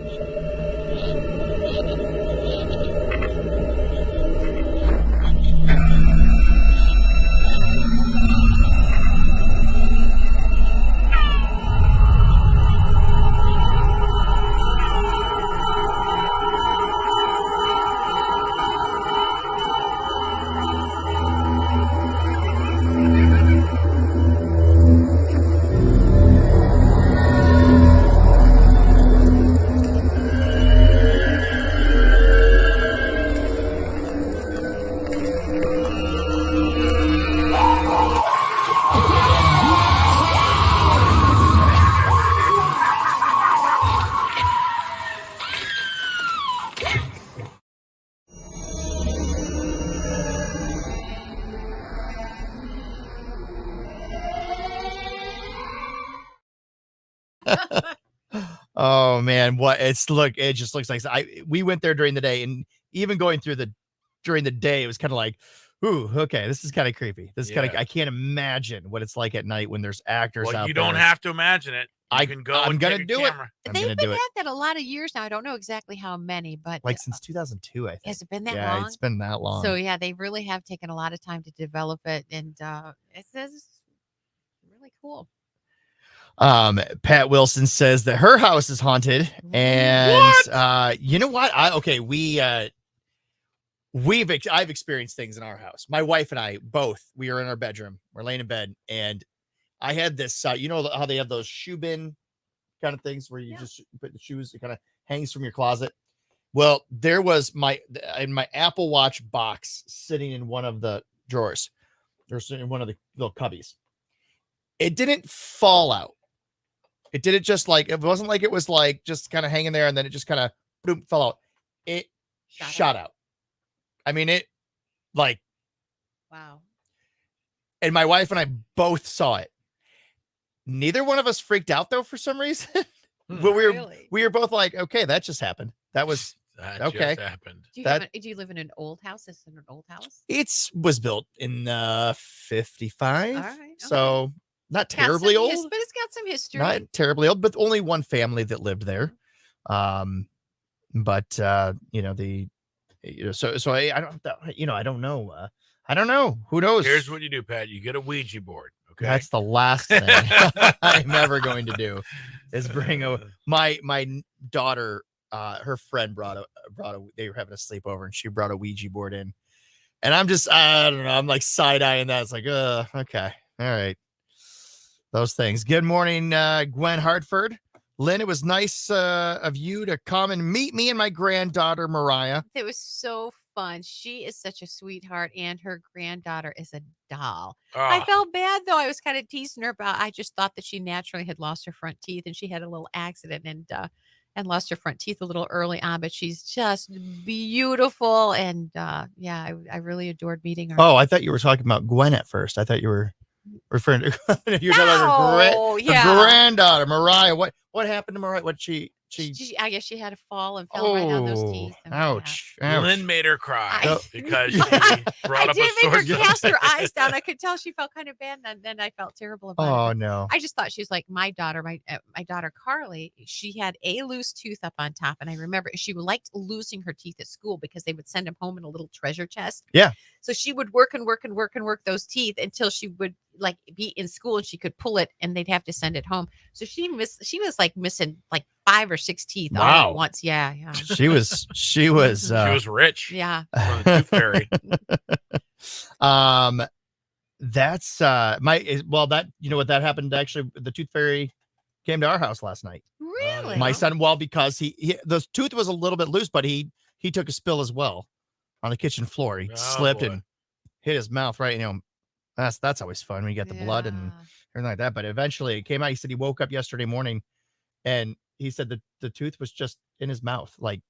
Oh man, it just looks like we went there during the day, and even going through during the day, it was kind of like, ooh, okay, this is kind of creepy. This is kind of, I can't imagine what it's like at night when there's actors out there. You don't have to imagine it. You can go. I'm gonna do it. They've been at that a lot of years now. I don't know exactly how many, but like since 2002, I think. Has it been that long? Yeah, it's been that long. So yeah, they really have taken a lot of time to develop it, and it's really cool. Pat Wilson says that her house is haunted, and you know what? I've experienced things in our house. My wife and I both. We are in our bedroom. We're laying in bed, and I had this. You know how they have those shoe bin kind of things where you just put the shoes. It kind of hangs from your closet. Well, there was my Apple Watch box sitting in one of the drawers. There's in one of the little cubbies. It didn't fall out. It didn't just it wasn't like it was like just kind of hanging there and then it just kind of boom fell out. It shot out. I mean, wow. And my wife and I both saw it. Neither one of us freaked out though for some reason. But we were both like, okay, that just happened. That was okay. Just happened. Do you live in an old house? Is it an old house? It was built in 55. All right. Okay. So not terribly old, but it's got some history. Not terribly old, but only one family that lived there. But so I don't know. I don't know. Who knows? Here's what you do, Pat. You get a Ouija board. Okay. That's the last thing I'm ever going to do is bring my daughter, her friend brought they were having a sleepover and she brought a Ouija board in. And I don't know. I'm like side-eyeing that. It's like, okay. All right. Those things. Good morning, Gwen Hartford. Lynn, it was nice of you to come and meet me and my granddaughter, Mariah. It was so fun. She is such a sweetheart, and her granddaughter is a doll. I felt bad, though. I was kind of teasing her about, I just thought that she naturally had lost her front teeth, and she had a little accident and lost her front teeth a little early on, but she's just beautiful. And I really adored meeting her. Oh, I thought you were talking about Gwen at first. I thought you were referring to her granddaughter, Mariah. What happened to Mariah? I guess she had a fall and fell right on those teeth. And, ouch. Lynn made her cry I- because she brought I up did a make her sore cast her eyes down. I could tell she felt kind of bad, and then I felt terrible about it. Oh, But no. I just thought she was like my daughter. My daughter Carly. She had a loose tooth up on top, and I remember she liked losing her teeth at school because they would send them home in a little treasure chest. Yeah. So she would work and work and work and work those teeth until she would like be in school and she could pull it, and they'd have to send it home. So she was like missing like 5 or 6 teeth all Wow. at once. Yeah. She was she was rich. Yeah. From the Tooth Fairy. That's that you know what that happened actually. The Tooth Fairy came to our house last night. Really? My son, because he the tooth was a little bit loose, but he took a spill as well on the kitchen floor. He slipped and hit his mouth right. That's always fun when you get the blood and everything like that. But eventually it came out. He said he woke up yesterday morning and he said that the tooth was just in his mouth, like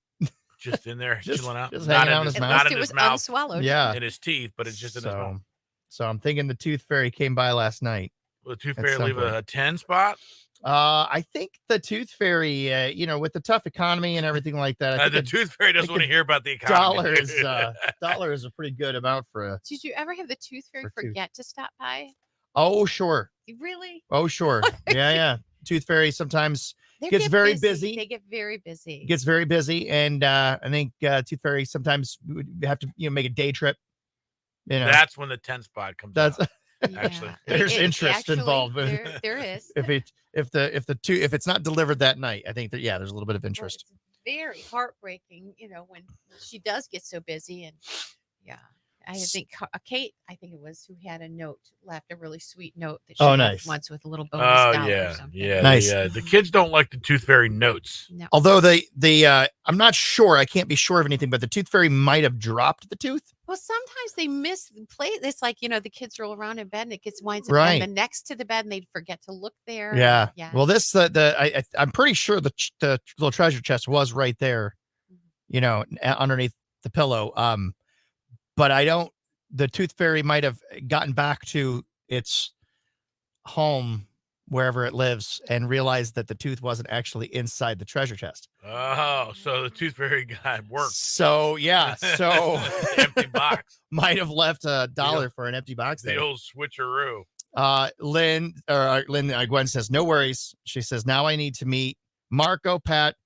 just in there, chilling out. Just hanging out in his mouth. Not in it his was mouth. unswallowed. Yeah. In his teeth, but it's just in his mouth. So I'm thinking the Tooth Fairy came by last night. Will the Tooth at Fairy some leave point. a 10 spot? I think the Tooth Fairy, with the tough economy and everything like that, I think The Tooth Fairy doesn't want to hear about the economy. dollar is a pretty good amount for a. Did you ever have the Tooth Fairy forget to stop by? Oh, sure. Really? Oh, sure. Yeah. Tooth Fairy sometimes They gets get very busy. They get very busy. Gets very busy, and I think Tooth Fairy sometimes would have to make a day trip. That's when the 10 spot comes out. Actually, there's interest involved. There is. If it's not delivered that night, I think that there's a little bit of interest. Well, it's very heartbreaking, when she does get so busy, and I think Kate, it was, who had a note left, a really sweet note that she left nice. once with a little bonus dollar or something. Yeah, nice. The kids don't like the Tooth Fairy notes. No. Although I'm not sure. I can't be sure of anything, but the Tooth Fairy might have dropped the tooth. Well, sometimes they misplay. It's like the kids roll around in bed and it winds up Right. the next to the bed, and they forget to look there. Yeah. Yeah. Well, this I'm pretty sure the little treasure chest was right there, underneath the pillow. But the Tooth Fairy might have gotten back to its home wherever it lives and realized that the tooth wasn't actually inside the treasure chest. Oh, so the Tooth Fairy got worked. So Empty box. Might have left $1 for an empty box The there. old switcheroo. Lynn Gwen says, no worries. She says, now I need to meet Marco, Pat,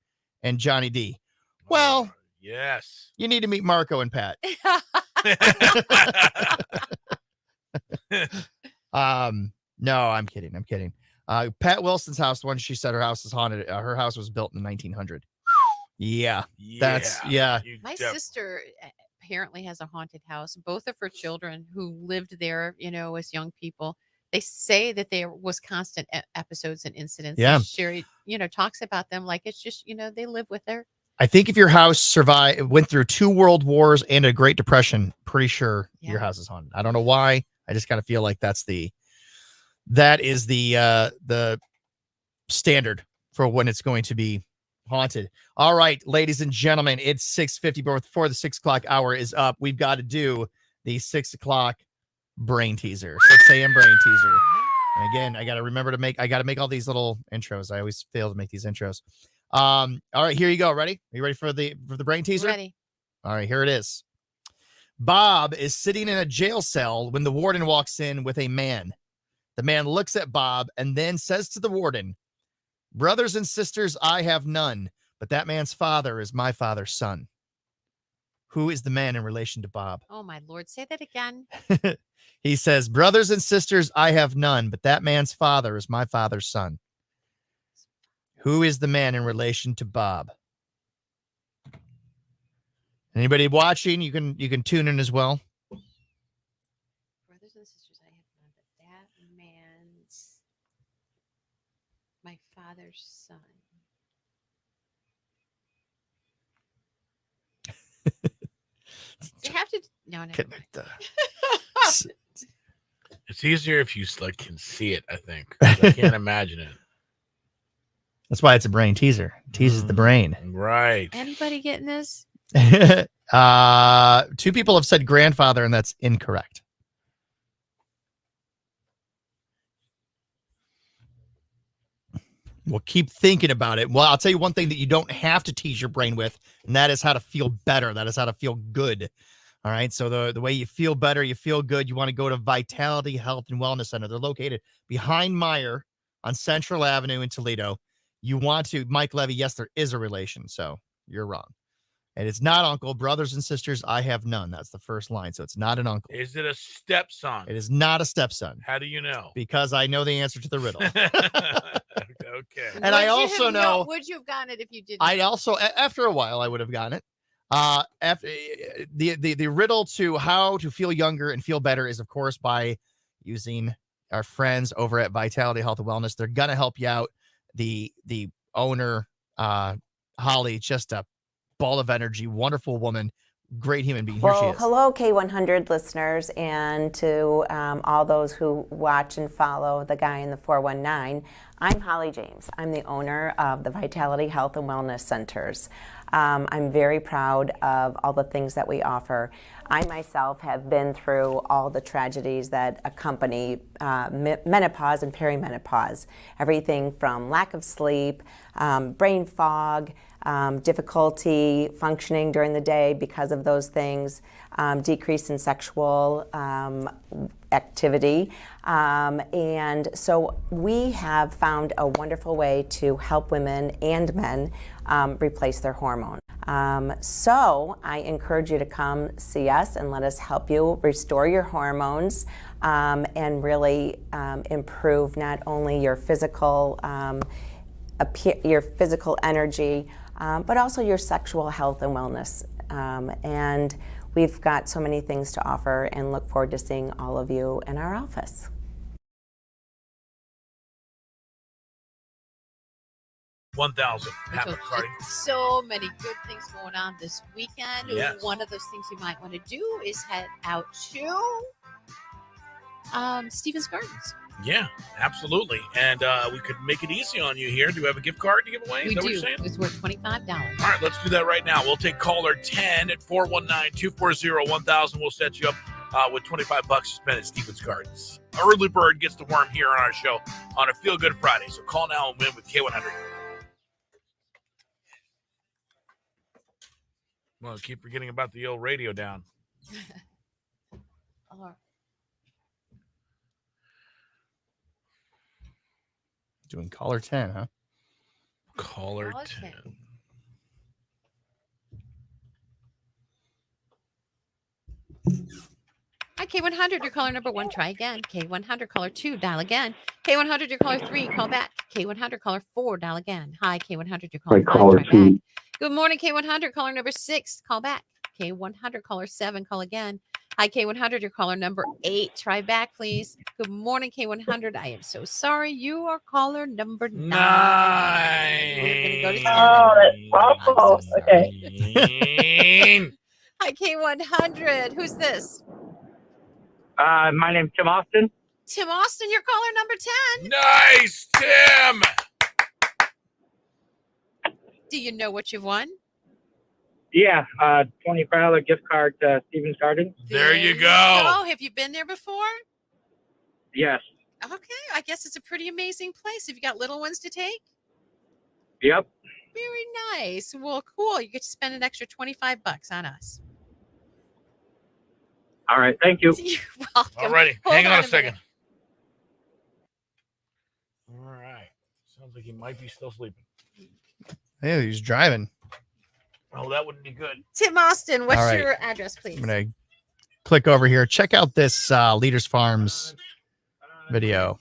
and Johnny D. Well, yes. You need to meet Marco and Pat. No, I'm kidding. Pat Wilson's house, the one she said her house is haunted. Her house was built in 1900. Yeah. My sister apparently has a haunted house. Both of her children who lived there, as young people, they say that there was constant episodes and incidents. Yeah. And Sherry, talks about them like it's just, they live with her. I think if your house went through 2 world wars and a Great Depression, pretty sure your house is haunted. I don't know why. I just kind of feel like that is the standard for when it's going to be haunted. All right, ladies and gentlemen, it's 6:50 before the 6 o'clock hour is up. We've got to do the 6 o'clock brain teaser, 6 a.m. brain teaser. And again, I got to make all these little intros. I always fail to make these intros. All right, here you go. Ready? Are you ready for the brain teaser? Ready. All right, here it is. Bob is sitting in a jail cell when the warden walks in with a man. The man looks at Bob and then says to the warden, brothers and sisters, I have none, but that man's father is my father's son. Who is the man in relation to Bob? Oh, my Lord. Say that again. He says, brothers and sisters, I have none, but that man's father is my father's son. Who is the man in relation to Bob? Anybody watching, you can tune in as well. Brothers and sisters, I have none, but that man's my father's son. You have to. No. It's easier if you can see it. I think I can't imagine it. That's why it's a brain teaser. It teases the brain. Right. Anybody getting this? 2 people have said grandfather, and that's incorrect. Well, keep thinking about it. Well, I'll tell you one thing that you don't have to tease your brain with, and that is how to feel better. That is how to feel good. All right. So the way you feel better, you feel good, you want to go to Vitality Health and Wellness Center. They're located behind Meyer on Central Avenue in Toledo. You want to, Mike Levy, yes, there is a relation. So you're wrong. And it's not uncle. Brothers and sisters, I have none. That's the first line. So it's not an uncle. Is it a stepson? It is not a stepson. How do you know? Because I know the answer to the riddle. Okay. And I also know. Would you have gotten it if you didn't? I also, after a while, I would have gotten it. After the riddle to how to feel younger and feel better is, of course, by using our friends over at Vitality Health and Wellness. They're gonna help you out. The owner, Holly, just a ball of energy, wonderful woman, great human being. Here she is. Hello, K100 listeners, and to all those who watch and follow the guy in the 419. I'm Holly James. I'm the owner of the Vitality Health and Wellness Centers. I'm very proud of all the things that we offer. I myself have been through all the tragedies that accompany menopause and perimenopause. Everything from lack of sleep, brain fog, difficulty functioning during the day because of those things, decrease in sexual activity. And so we have found a wonderful way to help women and men replace their hormone. So I encourage you to come see us and let us help you restore your hormones and really improve not only your physical energy, but also your sexual health and wellness. And we've got so many things to offer and look forward to seeing all of you in our office. So many good things going on this weekend. Yes. One of those things you might want to do is head out to Stevens Gardens. Yeah, absolutely. And we could make it easy on you here. Do we have a gift card to give away? We Is that do. what you're saying? It's worth $25. All right, let's do that right now. We'll take caller 10 at 419-240-1000. We'll set you up with $25 to spend at Stevens Gardens. Early bird gets the worm here on our show on a Feel Good Friday. So call now and win with K100. Well, keep forgetting about the old radio down. Doing caller 10, huh? Caller 10. Hi, K100, your caller number 1, try again. K100, caller 2, dial again. K100, your caller 3, call back. K100, caller 4, dial again. Hi, K100, your caller 5, try back. Good morning, K100, caller number 6, call back. K100, caller 7, call again. Hi, K100, your caller number 8, try back, please. Good morning, K100. I am so sorry. You are caller number 9. We're going to go to 7. Oh, that's awful. So okay. Hi, K100. Who's this? My name's Tim Austin. Tim Austin, your caller number 10. Nice, Tim. Do you know what you've won? Yeah, $25 gift card to Stevens Gardens. There you go. Oh, have you been there before? Yes. Okay, I guess it's a pretty amazing place. Have you got little ones to take? Yep. Very nice. Well, cool. You get to spend an extra $25 on us. All right. Thank you. You're welcome. All righty. Hold Hang on a minute. second. All right. Sounds like he might be still sleeping. Yeah, he's driving. Oh, that wouldn't be good. Tim Austin, what's All right. your address, please? I'm going to click over here. Check out this Leaders Farms video.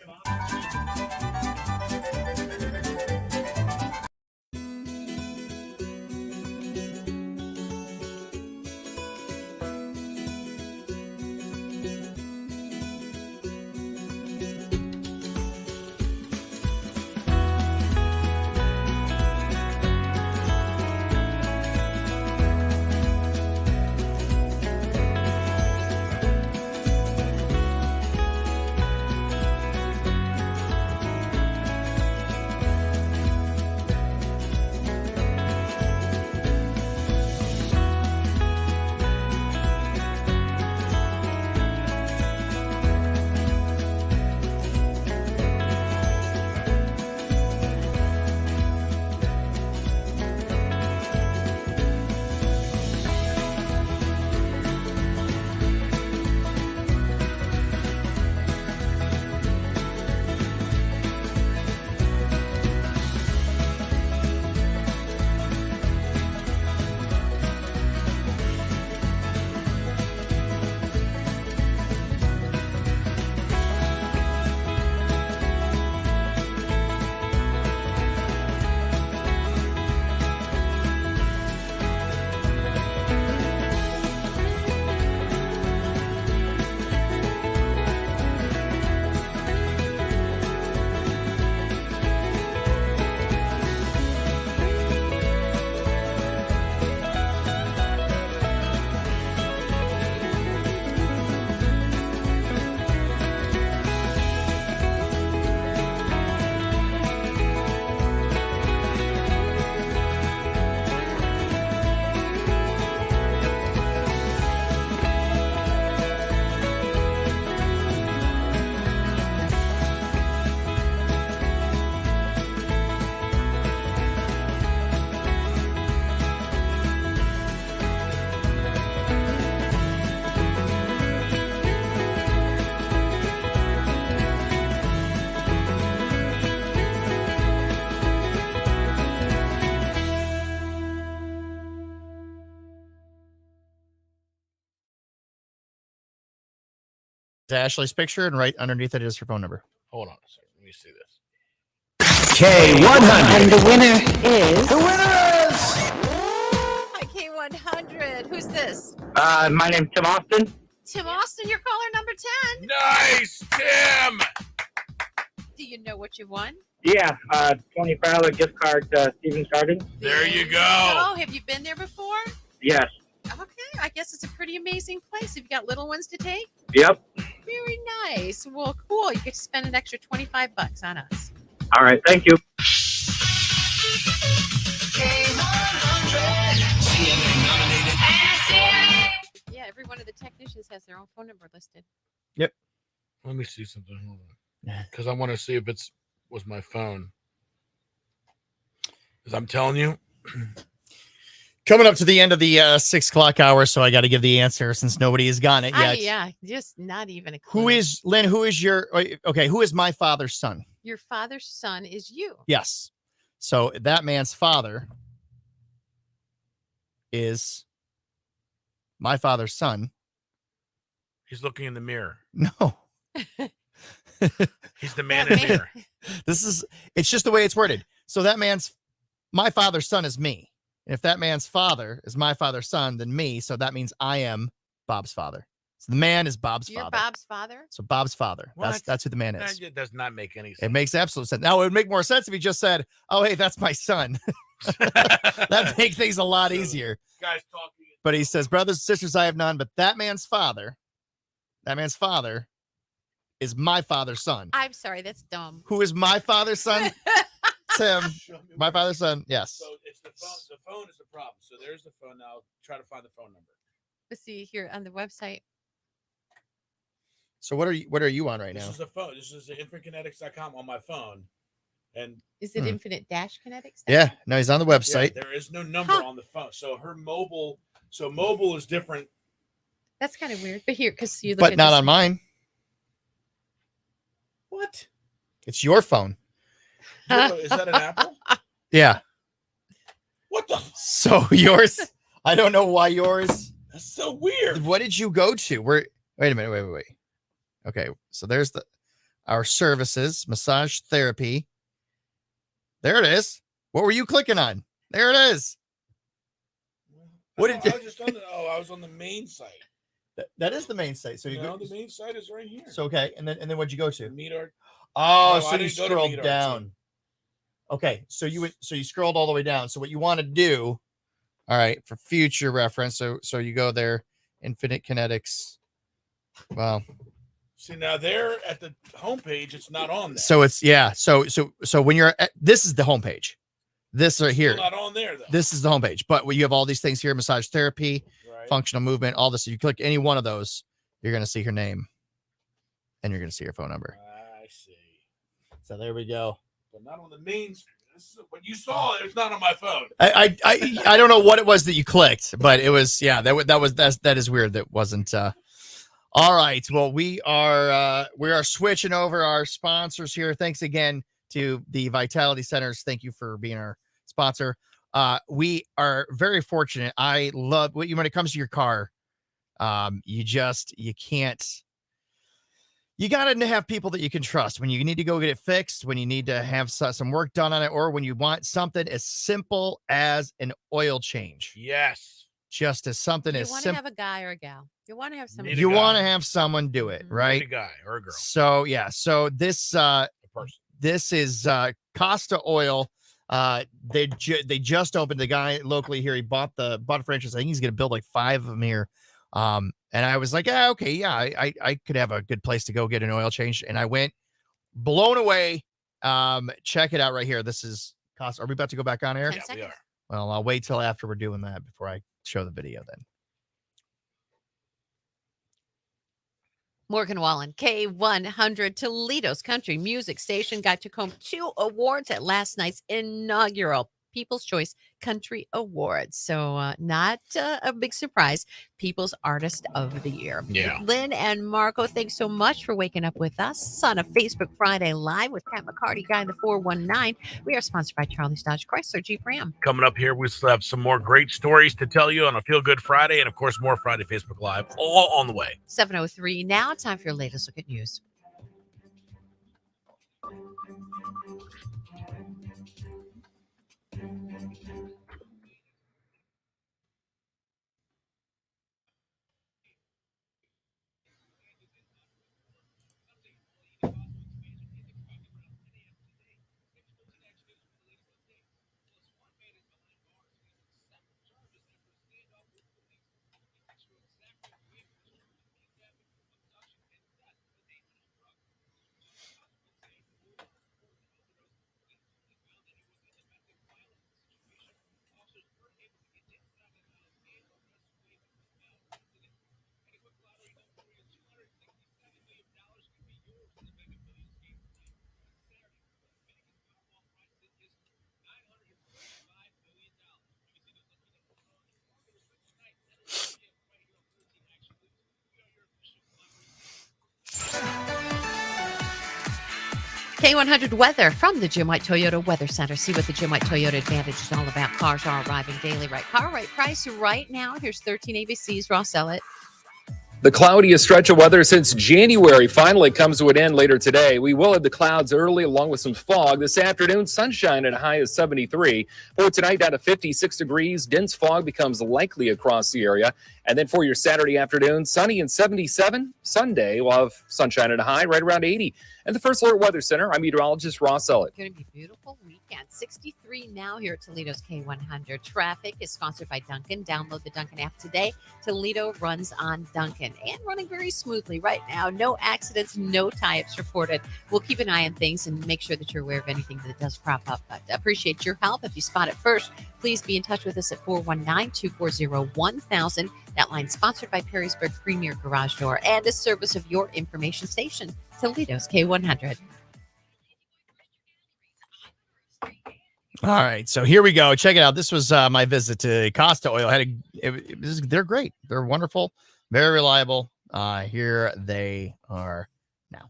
to Ashley's picture, and right underneath it is her phone number. Hold on a second. Let me see this. K100. And the winner is. Hi, K100. Who's this? My name's Tim Austin. Tim Austin, your caller number 10. Nice, Tim. Do you know what you won? Yeah, $25 gift card to Stevens Garden. There you go. Oh, have you been there before? Yes. Okay, I guess it's a pretty amazing place. Have you got little ones to take? Yep. Very nice. Well, cool. You get to spend an extra $25 on us. All right. Thank you. Yeah, every one of the technicians has their own phone number listed. Yep. Let me see something. Hold on. Because I want to see if was my phone. Because I'm telling you. Coming up to the end of the 6 o'clock hour, so I got to give the answer since nobody has gotten it yet. Yeah, just not even a clue. Who is Lynn? Who is who is my father's son? Your father's son is you. Yes. So that man's father is my father's son. He's looking in the mirror. No. He's the man in the mirror. It's just the way it's worded. So my father's son is me. And if that man's father is my father's son, then me. So that means I am Bob's father. So the man is Bob's You're father. Bob's father? So Bob's father. What? That's who the man is. That does not make any sense. It makes absolute sense. Now it would make more sense if he just said, "Oh, hey, that's my son." That'd make things a lot easier. Guys talking. But he says, "Brothers and sisters, I have none, but that man's father is my father's son." I'm sorry, that's dumb. Who is my father's son? Tim. My father's son. Yes. So it's the phone. The phone is the problem. So there's the phone. Now try to find the phone number. Let's see here on the website. So what are you on right This now? is the phone. This is the infinitekinetics.com on my phone. And is it infinite-kinetics? Yeah, no, he's on the website. Yeah, there is no number on the phone. So her mobile, mobile is different. That's kind of weird. But here, because you look But at not this- on mine. What? It's your phone. Is that an Apple? Yeah. What the? So yours, I don't know why yours. That's so weird. What did you go to? Wait a minute. Wait. Okay, so there's our services, massage therapy. There it is. What were you clicking on? There it is. What did I was on the main site. that is the main site. So you go. The main site is right here. So okay, and then what'd you go to? Meet our. Oh, No, so I you didn't go to scrolled Meet Our down. Team. Okay, so you scrolled all the way down. So what you want to do, all right, for future reference. So you go there, Infinite Kinetics. Wow. See, now there at the homepage, it's not on there. So it's So when you're this is the homepage. This right here. Still not on there though. This is the homepage. But you have all these things here: massage therapy, Right. functional movement, all this. So you click any one of those, you're gonna see her name, and you're gonna see her phone number. I see. So there we go. But not on the main. This is what you saw. It's not on my phone. I don't know what it was that you clicked, but it was that is weird. That wasn't. All right. Well, we are switching over our sponsors here. Thanks again to the Vitality Centers. Thank you for being our sponsor. We are very fortunate. I love when it comes to your car. You can't. You got to have people that you can trust when you need to go get it fixed, when you need to have some work done on it, or when you want something as simple as an oil change. Yes. Just as something You as want to simple. have a guy or a gal. You want to have somebody. You want to have someone do it, right? Need a guy or a girl. So yeah. So this this is Costa Oil. They just opened. The guy locally here, he bought a franchise. I think he's going to build like 5 of them here. And I was like, okay, I could have a good place to go get an oil change. And I went blown away. Check it out right here. This is Costa. Are we about to go back on air? Yeah, we are. Well, I'll wait till after we're doing that before I show the video then. Morgan Wallen, K100, Toledo's country music station, got to comb 2 awards at last night's inaugural People's Choice Country Awards. So not a big surprise. People's Artist of the Year. Yeah. Lynn and Marco, thanks so much for waking up with us on a Facebook Friday Live with Pat McCarty, Guy in the 419. We are sponsored by Charlie's Dodge Chrysler Jeep Ram. Coming up here, we still have some more great stories to tell you on a Feel Good Friday, and of course, more Friday Facebook Live, all on the way. 7:03 now. Time for your latest look at news. K100 weather from the Jim White Toyota Weather Center. See what the Jim White Toyota Advantage is all about. Cars are arriving daily. Right car, right price right now. Here's 13 ABCs. Ross, sell it. The cloudiest stretch of weather since January finally comes to an end later today. We will have the clouds early along with some fog. This afternoon, sunshine at a high of 73. For tonight, down to 56 degrees. Dense fog becomes likely across the area. And then for your Saturday afternoon, sunny and 77. Sunday, we'll have sunshine at a high right around 80. And the First Alert Weather Center, I'm meteorologist Ross Ellett. Going to be a beautiful weekend. 63 now here at Toledo's K100. Traffic is sponsored by Dunkin'. Download the Dunkin' app today. Toledo runs on Dunkin' and running very smoothly right now. No accidents, no tie-ups reported. We'll keep an eye on things and make sure that you're aware of anything that does crop up. But appreciate your help. If you spot it first, please be in touch with us at 419-240-1000. That line sponsored by Perrysburg Premier Garage Door and a service of your information station, Toledo's K100. All right, so here we go. Check it out. This was my visit to Costa Oil. They're great. They're wonderful, very reliable. Here they are now.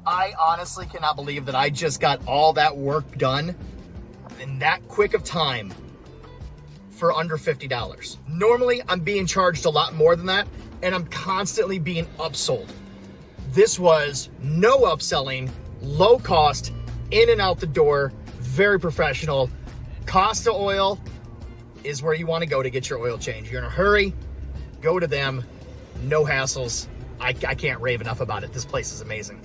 I honestly cannot believe that I just got all that work done in that quick of time for under $50. Normally, I'm being charged a lot more than that, and I'm constantly being upsold. This was no upselling, low cost, in and out the door, very professional. Costa Oil is where you want to go to get your oil change. You're in a hurry, go to them, no hassles. I can't rave enough about it. This place is amazing.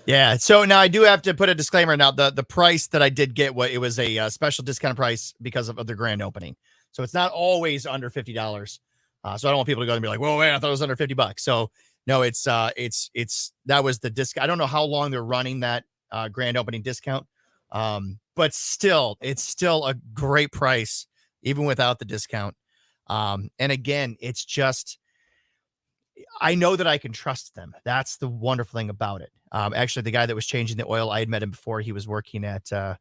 Yeah, so now I do have to put a disclaimer. Now, the price that I did get, it was a special discount price because of the grand opening. So it's not always under $50. So I don't want people to go and be like, "Whoa, wait, I thought it was under $50." So no, it's that was the discount. I don't know how long they're running that grand opening discount, but still, it's still a great price even without the discount. And again, it's just, I know that I can trust them. That's the wonderful thing about it. Actually, the guy that was changing the oil, I had met him before. He was working at a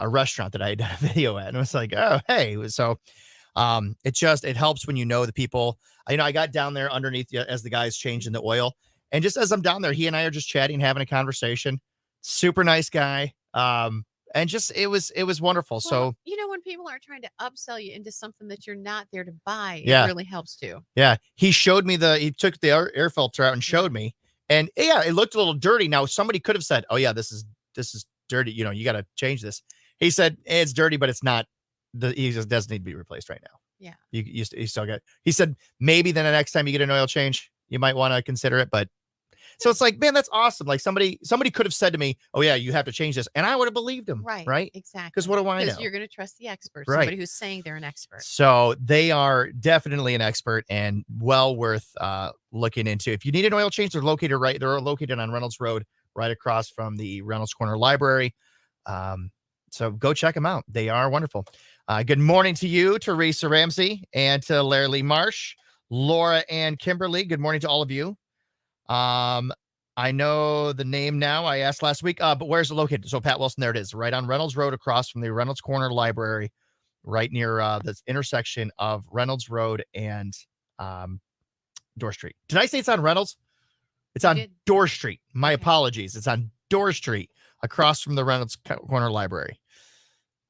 restaurant that I had done a video at, and I was like, "Oh, hey!" So it helps when you know the people. I got down there underneath as the guy's changing the oil, and just as I'm down there, he and I are just chatting, having a conversation. Super nice guy. And just it was wonderful. Well, So when people are trying to upsell you into something that you're not there to buy, Yeah. it really helps too. yeah, he showed me he took the air filter out and showed me, and yeah, it looked a little dirty. Now somebody could have said, "Oh yeah, this is dirty. You got to change this." He said, "It's dirty, but it's not. He just doesn't need to be replaced right now. Yeah. You still got." He said maybe then the next time you get an oil change, you might want to consider it, but So it's like, man, that's awesome. Like somebody could have said to me, "Oh yeah, you have to change this," and I would have believed him. Right. Exactly. Because what do I know? Because you're going to trust the expert, Right. somebody who's saying they're an expert. So they are definitely an expert and well worth looking into. If you need an oil change, they're located on Reynolds Road, right across from the Reynolds Corner Library. So go check them out. They are wonderful. Good morning to you, Teresa Ramsey, and to Larry Lee Marsh, Laura and Kimberly. Good morning to all of you. I know the name now. I asked last week, but where's it located? So Pat Wilson, there it is, right on Reynolds Road across from the Reynolds Corner Library, right near the intersection of Reynolds Road and Dorr Street. Did I say it's on Reynolds? It's on Dorr Street. My apologies. It's on Dorr Street across from the Reynolds Corner Library.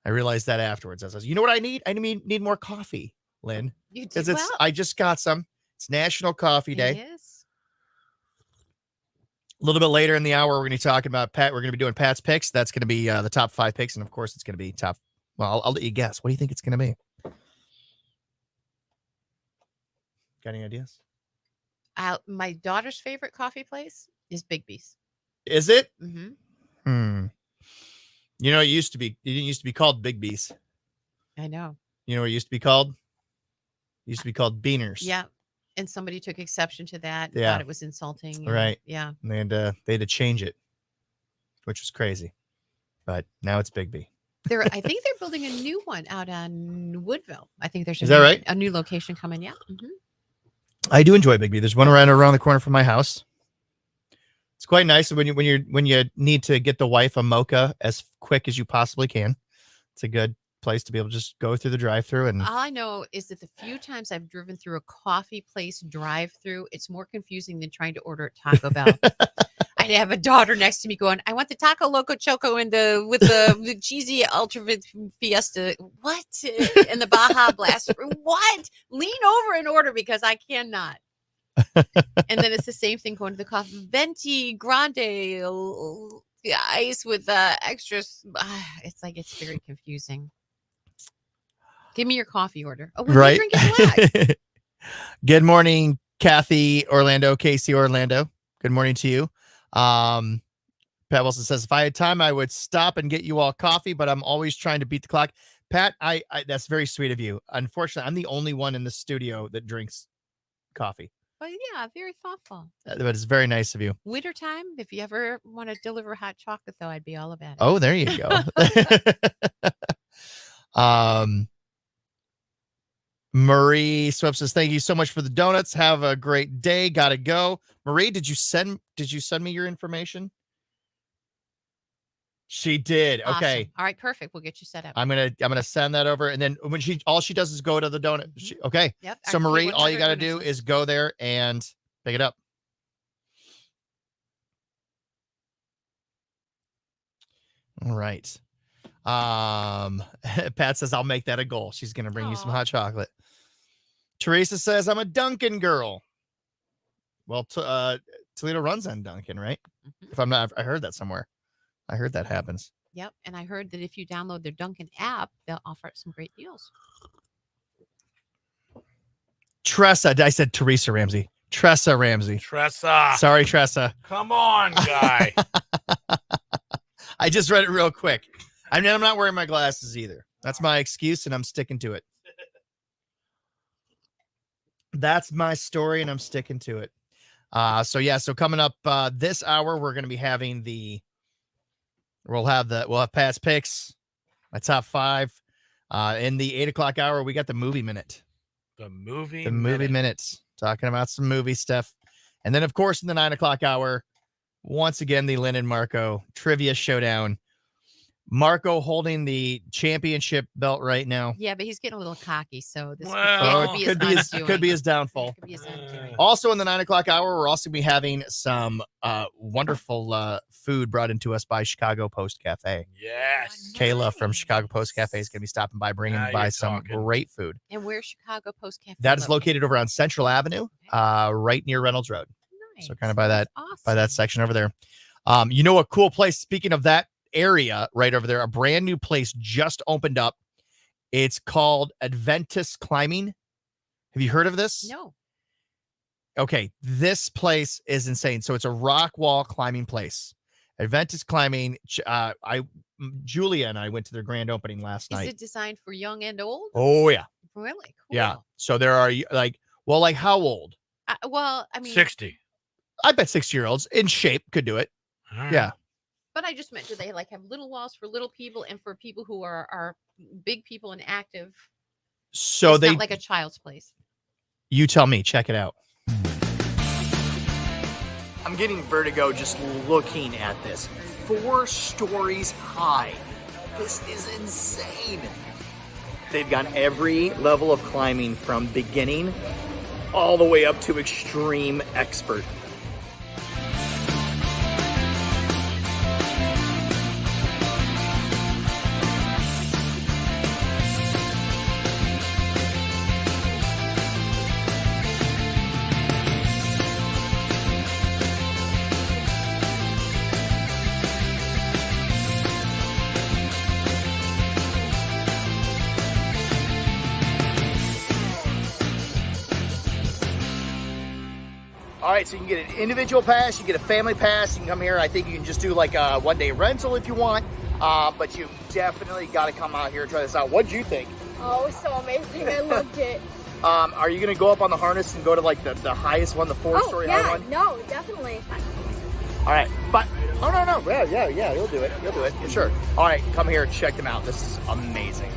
I realized that afterwards. I was, you know what I need? I need more coffee, Lynn. You did Because well. I just got some. It's National Coffee Day. It is. A little bit later in the hour, we're going to be talking about Pat. We're going to be doing Pat's picks. That's going to be the top 5 picks. And of course, it's going to be top. Well, I'll let you guess. What do you think it's going to be? Got any ideas? My daughter's favorite coffee place is Big B's. Is it? Mm-hmm. You know, it didn't used to be called Big B's. I know. You know what it used to be called? It used to be called Beaners. Yeah. And somebody took exception to that. Yeah. Thought it was insulting. Right. Yeah. And they had to change it, which was crazy. But now it's Big B. I think they're building a new one out on Woodville. I think there's Is that right? A new location coming. Yeah. Mm-hmm. I do enjoy Big B. There's one around the corner from my house. It's quite nice when you need to get the wife a mocha as quick as you possibly can. It's a good place to be able to just go through the drive-through. And all I know is that the few times I've driven through a coffee place drive-through, it's more confusing than trying to order at Taco Bell. I have a daughter next to me going, "I want the Taco Loco Choco with the cheesy ultra fiesta." What? And the Baja Blast. What? Lean over and order because I cannot. And then it's the same thing going to the coffee venti grande ice with extras. It's like it's very confusing. Give me your coffee order. Oh, we're right. drinking black. Good morning, Casey Orlando. Good morning to you. Pat Wilson says, if I had time, I would stop and get you all coffee, but I'm always trying to beat the clock. Pat, I that's very sweet of you. Unfortunately, I'm the only one in the studio that drinks coffee. But yeah, very thoughtful. But it's very nice of you. Wintertime, if you ever want to deliver hot chocolate, though, I'd be all about it. Oh, there you go. Marie Swep says, thank you so much for the donuts. Have a great day. Gotta go. Marie, did you send me your information? She did. Awesome. Okay. All right, perfect. We'll get you set up. I'm gonna send that over, and then when all she does is go to the donut. Okay. Yep. So Marie, all you got to do donuts. is go there and pick it up. All right. Pat says I'll make that a goal. She's gonna bring you some hot chocolate. Teresa says I'm a Dunkin' girl. Well, Toledo runs on Dunkin', right? Mm-hmm. If I'm not, I heard that somewhere. I heard that happens. Yep. And I heard that if you download their Dunkin' app, they'll offer some great deals. Tressa, I said Teresa Ramsey. Tressa Ramsey. Tressa. Sorry, Tressa. Come on, guy. I just read it real quick. I'm not wearing my glasses either. That's my excuse, and I'm sticking to it. That's my story, and I'm sticking to it. So coming up this hour, we're going to be having we'll have Pat's picks, my top 5. In the 8:00 hour, we got the movie minute. The movie minutes, talking about some movie stuff. And then, of course, in the 9:00 hour, once again, the Lynn and Marco trivia showdown. Marco holding the championship belt right now. Yeah, but he's getting a little cocky, so this could be his downfall. Also, in the 9:00 hour, we're also going to be having some wonderful food brought into us by Chicago Post Cafe. Yes. Kayla from Chicago Post Cafe is going to be stopping by, bringing by some great food. And where's Chicago Post Cafe? That is located over on Central Avenue, right near Reynolds Road. Nice. So kind of by that section over there. You know, a cool place. Speaking of that area right over there, a brand new place just opened up. It's called Adventist Climbing. Have you heard of this? No. Okay, this place is insane. So it's a rock wall climbing place. Adventus Climbing. Julia and I went to their grand opening last Is night. it designed for young and old? Oh yeah, Really? Cool. yeah. So there are like how old? Well, I mean, 60. I bet 6-year-olds in shape could do it. Yeah. But I just meant, do they like have little walls for little people and for people who are big people and active? So it's they not like a child's place. You tell me. Check it out. I'm getting vertigo just looking at this. 4 stories high. This is insane. They've got every level of climbing from beginning all the way up to extreme expert. All right, so you can get an individual pass, you get a family pass, you can come here. I think you can just do like a 1-day rental if you want, but you definitely got to come out here and try this out. What'd you think? Oh, it was so amazing. I loved it. Are you going to go up on the harness and go to like the highest one, the 4-story high one? No, definitely. All right, but, oh, no. Yeah, you'll do it. You'll do it, for sure. All right, come here and check them out. This is amazing.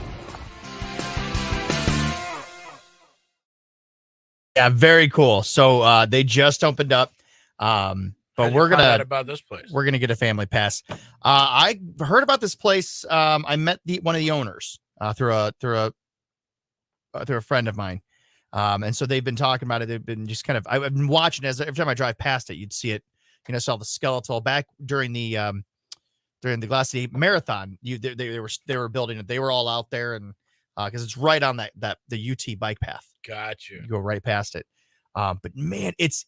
Yeah, very cool. So they just opened up, but we're gonna about this place. We're gonna get a family pass. I heard about this place. I met one of the owners through a friend of mine, and so they've been talking about it. They've been just kind of. I've been watching as every time I drive past it, you'd see it. Saw the skeletal back during the Glass City Marathon. They were building it. They were all out there and. Because it's right on the UT bike path. Gotcha. You go right past it. But man, it's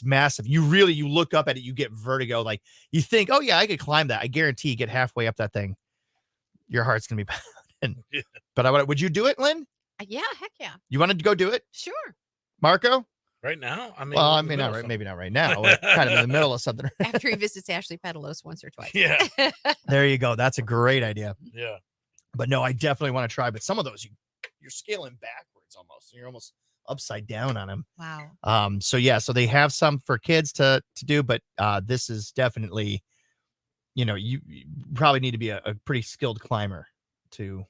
massive. You look up at it, you get vertigo. Like you think, oh yeah, I could climb that. I guarantee you get halfway up that thing, your heart's gonna be pounding. Yeah. But would you do it, Lynn? Yeah, heck yeah. You wanted to go do it? Sure. Marco? Right now? I mean, well, I mean, not right, maybe not right now. We're kind of in the middle of something. After he visits Ashley Petalos once or twice. Yeah. There you go. That's a great idea. Yeah. But no, I definitely want to try. But some of those you're scaling backwards almost. You're almost upside down on them. Wow. So they have some for kids to do, but this is definitely, you probably need to be a pretty skilled climber to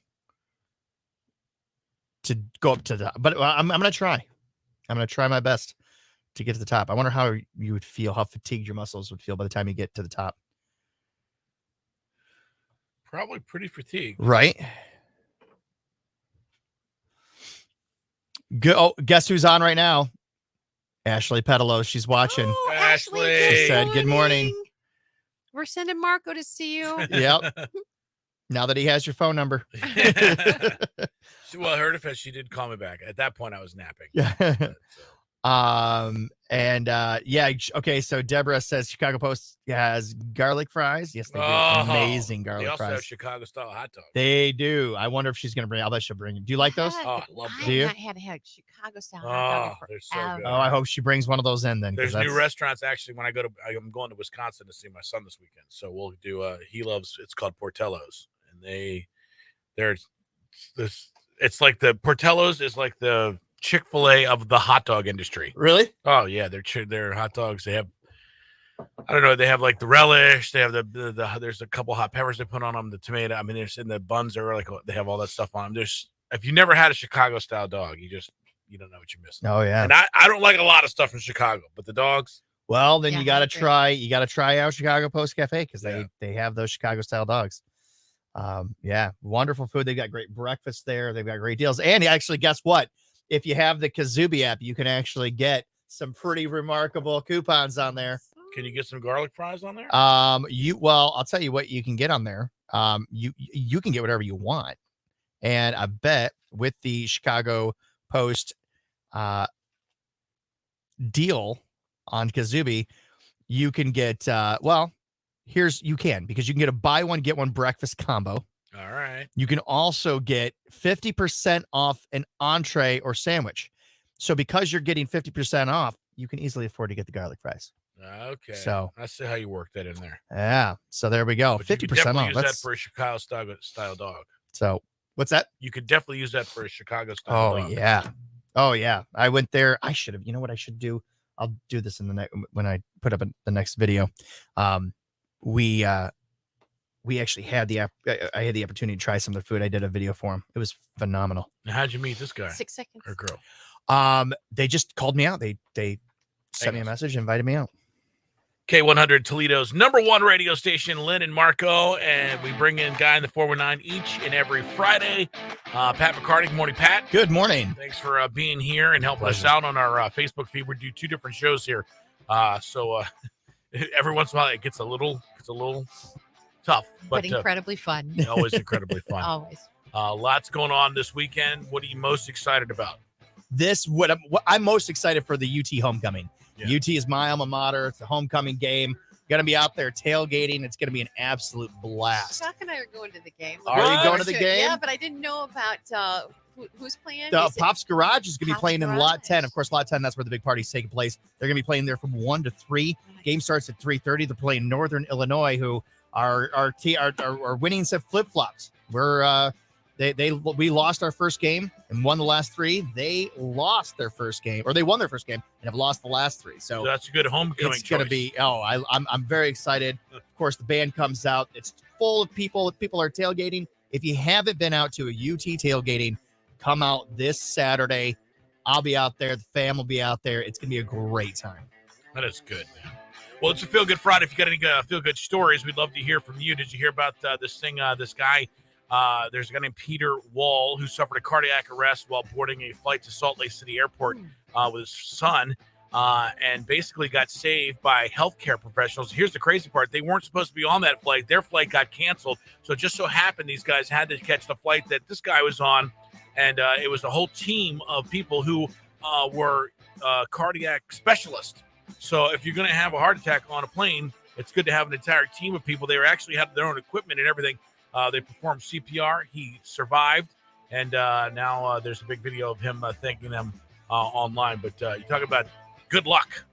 go up to the. But I'm gonna try. I'm gonna try my best to get to the top. I wonder how you would feel, how fatigued your muscles would feel by the time you get to the top. Probably pretty fatigued. Right. Good. Oh, guess who's on right now? Ashley Petalos. She's watching. Oh, Ashley. She said, "Good morning." We're sending Marco to see you. Yep. Now that he has your phone number. Well, her defense, she did call me back. At that point, I was napping. Yeah. Okay. So Deborah says Chicago Post has garlic fries. Yes, they do. Amazing garlic they also fries. have Chicago style hot dogs. They do. I wonder if she's gonna bring. I'll bet she'll bring. Do you like those? Oh, I love I Do you? have not had a Chicago style hot dog they're so forever. good. Oh, I hope she brings one of those in then. 'cause There's new that's- restaurants actually. When I'm going to Wisconsin to see my son this weekend, so we'll do. It's called Portello's, and it's like the Portello's is like the Chick-fil-A of the hot dog industry. Really? Oh yeah, they're hot dogs. They have, I don't know, they have like the relish. They have the there's a couple hot peppers they put on them. The tomato. I mean, there's in the buns are like they have all that stuff on them. If you never had a Chicago style dog, you don't know what you're missing. Oh yeah. And I don't like a lot of stuff from Chicago, but the dogs. Well, then Yeah, you gotta I agree. try. You gotta try out Chicago Post Cafe because Yeah. they have those Chicago style dogs. Yeah, wonderful food. They've got great breakfast there. They've got great deals. And actually, guess what? If you have the Kazubi app, you can actually get some pretty remarkable coupons on there. Can you get some garlic fries on there? I'll tell you what you can get on there. You can get whatever you want. And I bet with the Chicago Post deal on Kazubi, you can get because you can get a buy one get one breakfast combo. All right. You can also get 50% off an entree or sandwich. So because you're getting 50% off, you can easily afford to get the garlic fries. Okay. So I see how you work that in there. yeah. So there we go. But you could 50% definitely off. use that for a Chicago style dog. So what's that? You could definitely use that for a Chicago style Oh dog. yeah. Oh yeah. I went there. I should have. You know what I should do? I'll do this in the next when I put up the next video. We actually had I had the opportunity to try some of the food. I did a video for him. It was phenomenal. Now, how'd you meet this guy? 6 seconds. Or girl? They just called me out. They sent me a message, invited me out. K100 Toledo's #1 radio station, Lynn and Marco, and we bring in Guy in the 419 each and every Friday. Pat McCarty, good morning, Pat. Good morning. Thanks for being here and helping us out on our Facebook feed. We do 2 different shows here, so every once in a while it gets a little tough, but incredibly fun. Always incredibly fun. Always. Lots going on this weekend. What are you most excited about? What I'm most excited for the UT homecoming. Yeah. UT is my alma mater. It's a homecoming game. Gonna be out there tailgating. It's gonna be an absolute blast. Chuck and I are going to the game. Are you going to the game? Yeah, but I didn't know about who's playing. The Pops Garage is gonna be playing in Lot 10. Garage. Of course, Lot 10. That's where the big party's taking place. They're gonna be playing there from 1 to 3. Game starts at 3:30. They're playing Northern Illinois, who are winning some flip flops. We lost our first game and won the last 3. They lost their first game, or they won their first game and have lost the last 3. So that's a good homecoming. It's going to be. I'm very excited. Of course, the band comes out. It's full of people. People are tailgating. If you haven't been out to a UT tailgating, come out this Saturday. I'll be out there. The fam will be out there. It's going to be a great time. That is good, man. Well, it's a Feel Good Friday. If you got any Feel Good stories, we'd love to hear from you. Did you hear about this guy? There's a guy named Peter Wall who suffered a cardiac arrest while boarding a flight to Salt Lake City Airport with his son and basically got saved by healthcare professionals. Here's the crazy part. They weren't supposed to be on that flight. Their flight got canceled. So it just so happened these guys had to catch the flight that this guy was on. And it was a whole team of people who were cardiac specialists. So if you're going to have a heart attack on a plane, it's good to have an entire team of people. They actually had their own equipment and everything. They performed CPR. He survived, and now there's a big video of him thanking them online. But you talk about good luck,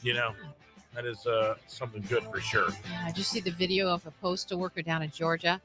that is something good for sure. Did you see the video of a postal worker down in Georgia?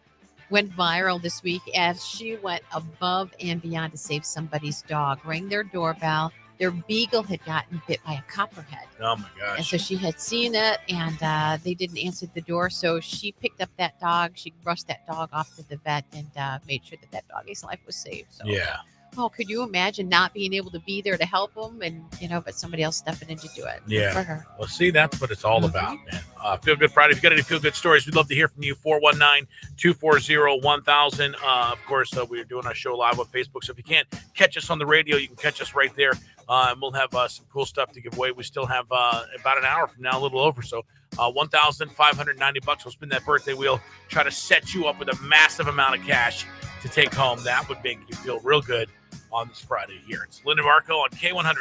Went viral this week as she went above and beyond to save somebody's dog, rang their doorbell. Their beagle had gotten bit by a copperhead. Oh, my gosh. And so she had seen it, and they didn't answer the door. So she picked up that dog. She rushed that dog off to the vet and made sure that doggy's life was saved. So, yeah. Oh, could you imagine not being able to be there to help them and, but somebody else stepping in to do it? Yeah. For her. Well, see, that's what it's all about, man. Feel Good Friday. If you got any Feel Good stories, we'd love to hear from you. 419-240-1000. Of course, we're doing our show live on Facebook. So if you can't catch us on the radio, you can catch us right there. And we'll have some cool stuff to give away. We still have about an hour from now, a little over. So $1,590. We'll spin that birthday wheel, try to set you up with a massive amount of cash to take home. That would make you feel real good on this Friday here. It's Lynn and Marco on K100.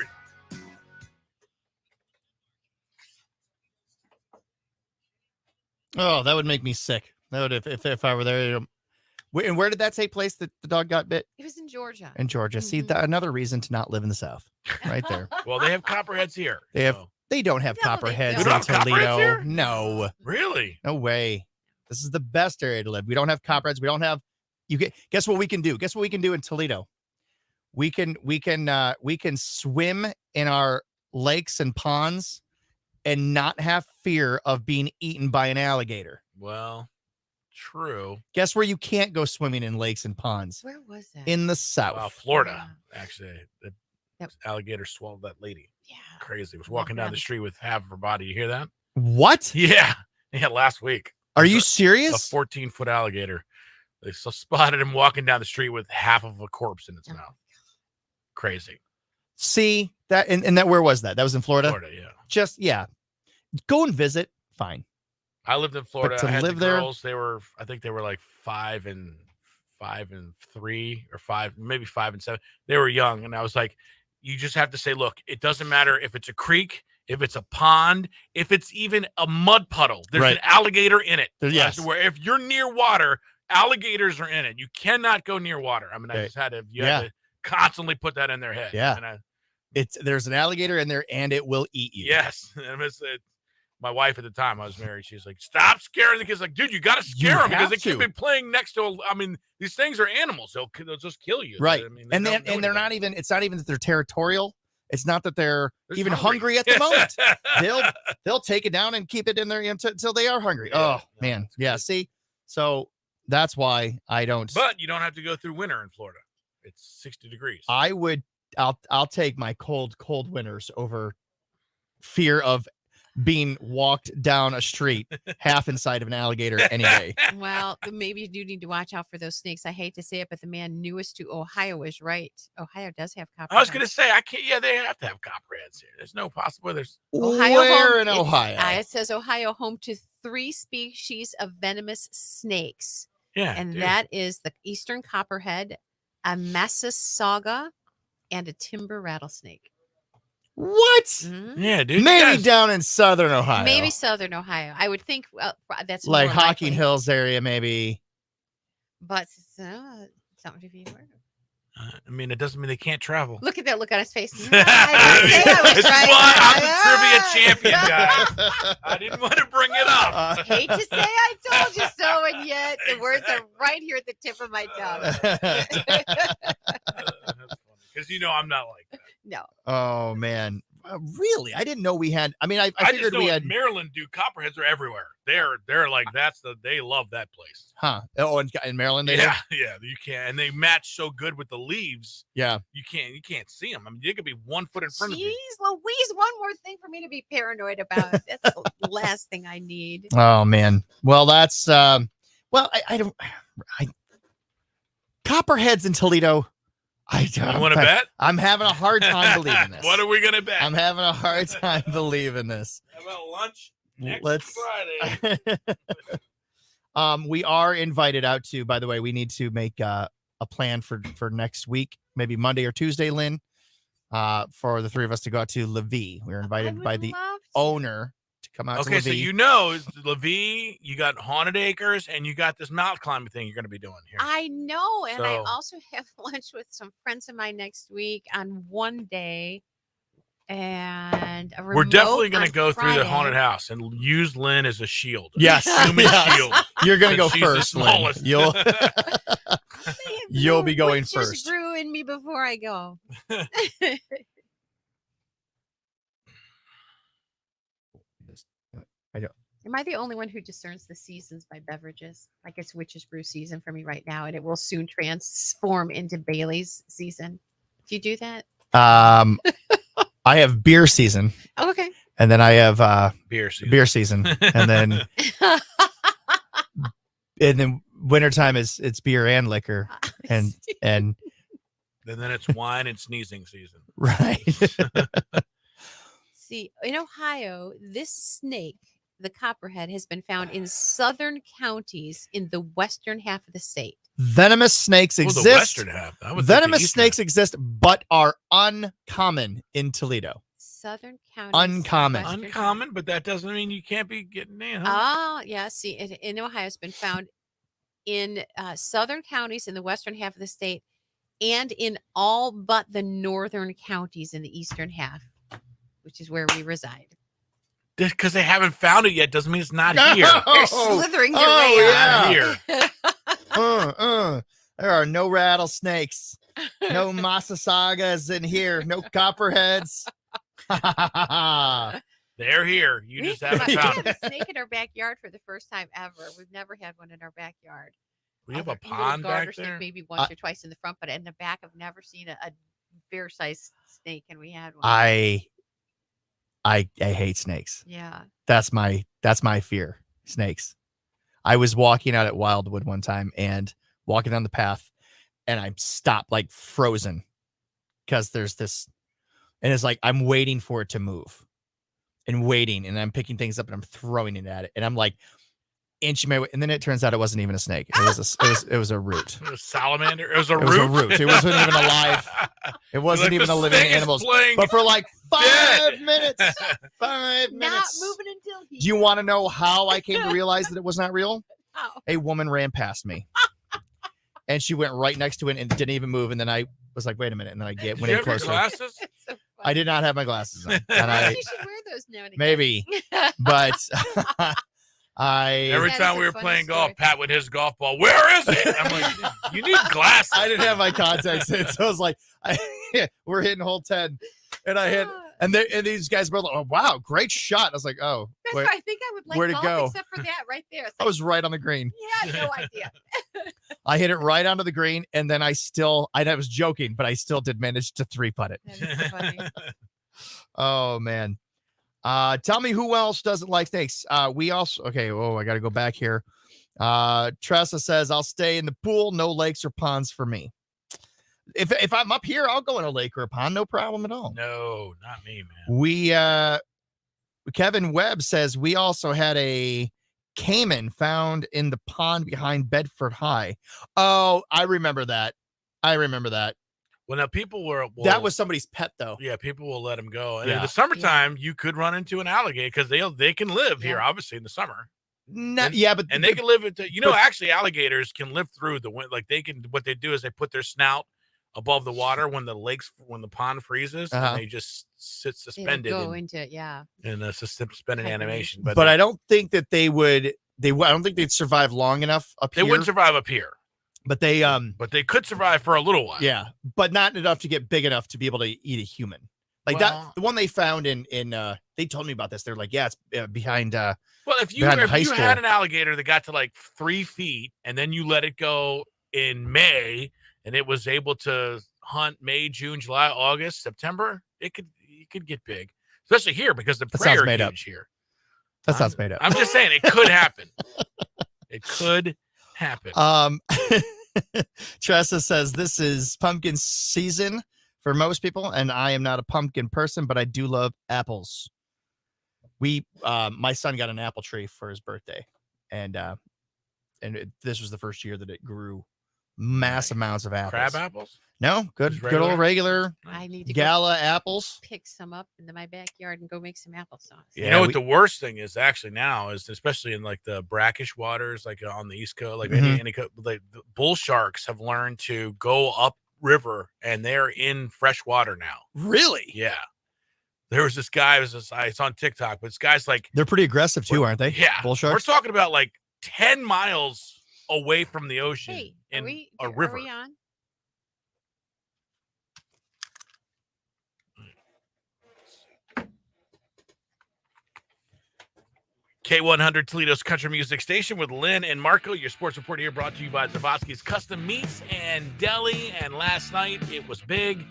Oh, that would make me sick. That would if I were there. And where did that take place that the dog got bit? It was in Georgia. In Georgia. See, another reason to not live in the South. Right there. Well, they have copperheads here. They don't have copperheads don't in have copperheads Toledo. here? No. Really? No way. This is the best area to live. We don't have copperheads. We don't have guess what we can do? Guess what we can do in Toledo? We can swim in our lakes and ponds and not have fear of being eaten by an alligator. Well, true. Guess where you can't go swimming in lakes and ponds? Where was that? In the South. Florida, actually. The alligator swallowed that lady. Yeah. Crazy. Was walking down the street with half of her body. You hear that? What? Yeah. Yeah, last week. Are you serious? A 14-foot alligator. They spotted him walking down the street with half of a corpse in its mouth. Crazy. See that, and that where was that? That was in Florida. Yeah. Go and visit. Fine. I lived in Florida. But to I had live the there, girls. I think they were like 5 and 3, or 5, maybe 5 and 7. They were young, and I was like, you just have to say, look, it doesn't matter if it's a creek, if it's a pond, if it's even a mud puddle. There's an alligator in it. Yes. Where if you're near water, alligators are in it. You cannot go near water. I mean, I just had to. You had to constantly put that in their head. Yeah. And there's an alligator in there and it will eat you. Yes. And my wife at the time I was married, she's like, stop scaring the kids. Like, dude, you got to scare them because they could be playing next to. I mean, these things are animals. They'll just kill you. Right. I mean, and they're not even. It's not even that they're territorial. It's not that they're even hungry at the moment. They'll take it down and keep it in there until they are hungry. Yeah, man. Yeah. See, so that's why I don't. But you don't have to go through winter in Florida. It's 60 degrees. I'll take my cold winters over fear of being walked down a street half inside of an alligator any day. Well, maybe you do need to watch out for those snakes. I hate to say it, but the man newest to Ohio is right. Ohio does have copperheads. I was going to say, I can't. Yeah, they have to have copperheads here. There's no possible. There's Where in Ohio? It says Ohio, home to 3 species of venomous snakes. Yeah, and dude. that is the eastern copperhead, a Massasauga, and a timber rattlesnake. What? Mm-hmm. Yeah, dude. Maybe down in southern Ohio. Maybe southern Ohio. I would think that's like more Hocking likely. Hills area, maybe. But something to be aware of. I mean, it doesn't mean they can't travel. Look at that look on his face. No, I didn't say I was This is right. why I'm the trivia champion, guys. I didn't want to bring it up. Hate to say I told you so, and yet the words are right here at the tip of my tongue. Because I'm not like that. No. Oh man, really? I didn't know we had. I mean, I I figured just know we in had. Maryland, dude, copperheads are everywhere. They're like they love that place. Huh? Oh, in Maryland, they Yeah, have? yeah, you can't, and they match so good with the leaves. Yeah. You can't see them. I mean, they could be 1 foot in front of you. Jeez Louise, one more thing for me to be paranoid about. That's the last thing I need. Oh man. Well, that's well, I don't. Copperheads in Toledo. I don't. You want to bet? I'm having a hard time believing this. What are we gonna bet? I'm having a hard time believing this. How about lunch next Let's. Friday? We are invited out to. By the way, we need to make a plan for next week, maybe Monday or Tuesday, Lynn, for the 3 of us to go out to Levee. We're invited by the owner to come out. Okay, to Levee. so Levee, you got Haunted Acres, and you got this mountain climbing thing you're going to be doing here. I know, and I So- also have lunch with some friends of mine next week on one day, and a We're definitely going to go through the haunted house and use Lynn as a shield. Yes, Human yes. shield. You're gonna Since go she's the first, Lynn. smallest. You'll be going Just first. grew in me before I go. I don't. Am I the only one who discerns the seasons by beverages? Like it's witch's brew season for me right now, and it will soon transform into Bailey's season. Do you do that? I have beer season. Oh, okay. And then I have beer season. And then wintertime it's beer and liquor. And And then it's wine and sneezing season. right. See, in Ohio, this snake, the copperhead, has been found in southern counties in the western half of the state. Venomous snakes Oh, exist. the western half. I would think the Venomous eastern snakes exist, but are uncommon in Toledo. Southern counties. Uncommon. western Uncommon, but that doesn't mean you can't be getting in. Oh, yeah. See, in Ohio, it's been found in southern counties in the western half of the state and in all but the northern counties in the eastern half, which is where we reside. Just because they haven't found it yet doesn't mean it's not here. They're slithering their way yeah. Here. There are no rattlesnakes, no Massasaugas in here, no copperheads. They're here. You just We haven't found have it. a snake in our backyard for the first time ever. We've never had one in our backyard. We have a Little pond garter back snake there. maybe once or twice in the front, but in the back, I've never seen a fair-sized snake, and we had one. I hate snakes. Yeah. That's my fear. Snakes. I was walking out at Wildwood one time and walking down the path, and I'm stopped like frozen because there's this, and it's like I'm waiting for it to move, and waiting, and I'm picking things up and I'm throwing it at it, and I'm like inching my way, and then it turns out it wasn't even a snake. It was a root. It was salamander. It was a It root. was a root. It wasn't even alive. It wasn't Like, even the a living snake is animal. playing But for like 5 dead. minutes, 5 Not minutes. moving until he. Do you want to know how I came to realize that it was not real? How? A woman ran past me, and she went right next to it and didn't even move. And then I was like, "Wait a minute!" And then I Did went you in have your closer. glasses? So I did not have my glasses on. And You should wear those now and again. maybe, but Every That time is we a were funny playing story. golf, Pat with his golf ball. Where is it? I'm like, you need glasses. I didn't have my contacts in, so I was like, we're hitting hole 10, and I hit, and these guys were like, "Oh wow, great shot!" I was like, "Oh, That's wait, why I think I would like where'd it golf go? except for that right there. It's I like, was right on the green." yeah, no idea. I hit it right onto the green, and then I was joking, but I still did manage to 3-putt it. That is funny. Oh man. Tell me who else doesn't like snakes. We also I gotta go back here. Tressa says, I'll stay in the pool, no lakes or ponds for me. If I'm up here, I'll go in a lake or a pond, no problem at all. No, not me, man. We Kevin Webb says we also had a caiman found in the pond behind Bedford High. Oh, I remember that. Well, now people That was somebody's pet, though. Yeah, people will let them go. And Yeah. in the summertime, you could run into an alligator because they can live here, obviously, in the summer. But they can live actually alligators can live through the winter. Like what they do is they put their snout above the water when the pond freezes, and they just sit suspended Go into it, yeah. in a suspended animation. But I don't think that they would. I don't think they'd survive long enough up They here. wouldn't survive up here. But they could survive for a little while. Yeah, but not enough to get big enough to be able to eat a human. Like that, the one they found in they told me about this. They're like, yeah, it's behind. Well, if you behind high school. had an alligator that got to like 3 feet, and then you let it go in May, and it was able to hunt May, June, July, August, September, it could get big, especially here because the prey are huge here. That sounds made up. I'm just saying it could happen. It could happen. Tressa says this is pumpkin season for most people, and I am not a pumpkin person, but I do love apples. My son got an apple tree for his birthday, and this was the first year that it grew mass amounts of apples. Crab apples? No, good Just old regular I need to gala apples. pick some up in my backyard and go make some applesauce. You know what the worst thing is actually now is, especially in like the brackish waters, like on the East Coast, like like the bull sharks have learned to go up river, and they're in fresh water now. Really? Yeah. There was this guy. It's on TikTok, but this guy's like, They're pretty aggressive too, aren't they? yeah, bull sharks. we're talking about like 10 miles away from the ocean Hey, in a are river. we on? K100 Toledo's country music station with Lynn and Marco. Your sports report here brought to you by Zavosky's Custom Meats and Deli. And last night it was big.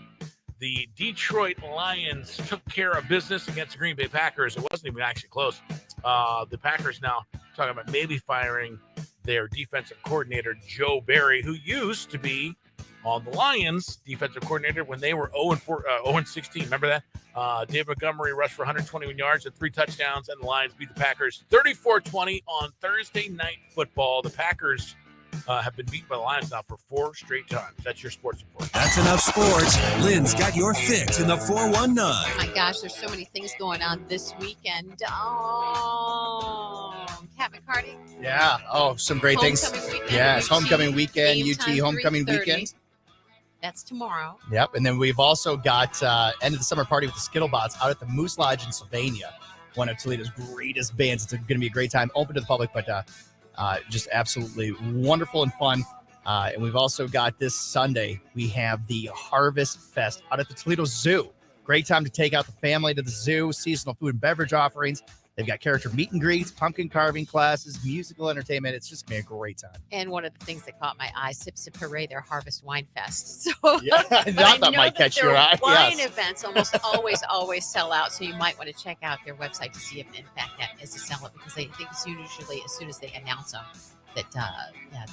The Detroit Lions took care of business against the Green Bay Packers. It wasn't even actually close. The Packers now talking about maybe firing their defensive coordinator, Joe Barry, who used to be on the Lions defensive coordinator when they were 0-16. Remember that? Dave Montgomery rushed for 121 yards and 3 touchdowns, and the Lions beat the Packers 34-20 on Thursday Night Football. The Packers have been beaten by the Lions now for 4 straight times. That's your sports report. That's enough sports. Lynn's got your fix in the 419. Oh my gosh, there's so many things going on this weekend. Oh, Cat McCarty. Yeah. Oh, some great things. Homecoming weekend, Yes, UT, homecoming weekend, game UT time, homecoming 3:30. weekend. That's tomorrow. Yep. And then we've also got end of the summer party with the Skittlebots out at the Moose Lodge in Sylvania. One of Toledo's greatest bands. It's going to be a great time, open to the public, but just absolutely wonderful and fun. And we've also got this Sunday, we have the Harvest Fest out at the Toledo Zoo. Great time to take out the family to the zoo, seasonal food and beverage offerings. They've got character meet and greets, pumpkin carving classes, musical entertainment. It's just going to be a great time. And one of the things that caught my eye, Sip Sip Hooray, their Harvest Wine Fest. So Yeah, but that I know might catch their your eye. Wine Yes. events almost always sell out. So you might want to check out their website to see if, in fact, that is a sell-out, because I think it's usually as soon as they announce them that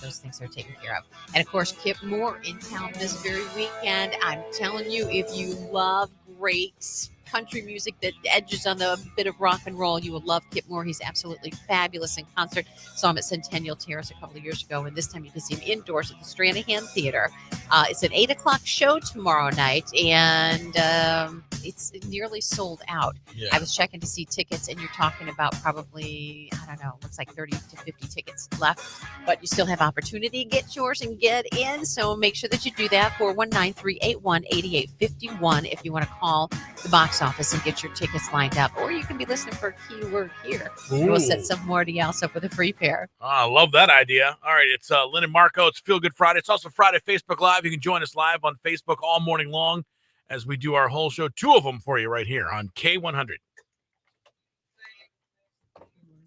those things are taken care of. And of course, Kip Moore in town this very weekend. I'm telling you, if you love great country music that edges on the bit of rock and roll, you will love Kip Moore. He's absolutely fabulous in concert. Saw him at Centennial Terrace a couple of years ago, and this time you can see him indoors at the Stranahan Theater. It's an 8 o'clock show tomorrow night, and it's nearly sold out. Yeah. I was checking to see tickets, and you're talking about probably, I don't know, looks like 30 to 50 tickets left, but you still have opportunity to get yours and get in. So make sure that you do that. 419-381-8851 if you want to call the box office and get your tickets lined up, or you can be listening for a keyword here. We'll set Ooh. somebody else up with a free pair. I love that idea. All right, it's Lynn and Marco. It's Feel Good Friday. It's also Friday Facebook Live. You can join us live on Facebook all morning long as we do our whole show. 2 of them for you right here on K100.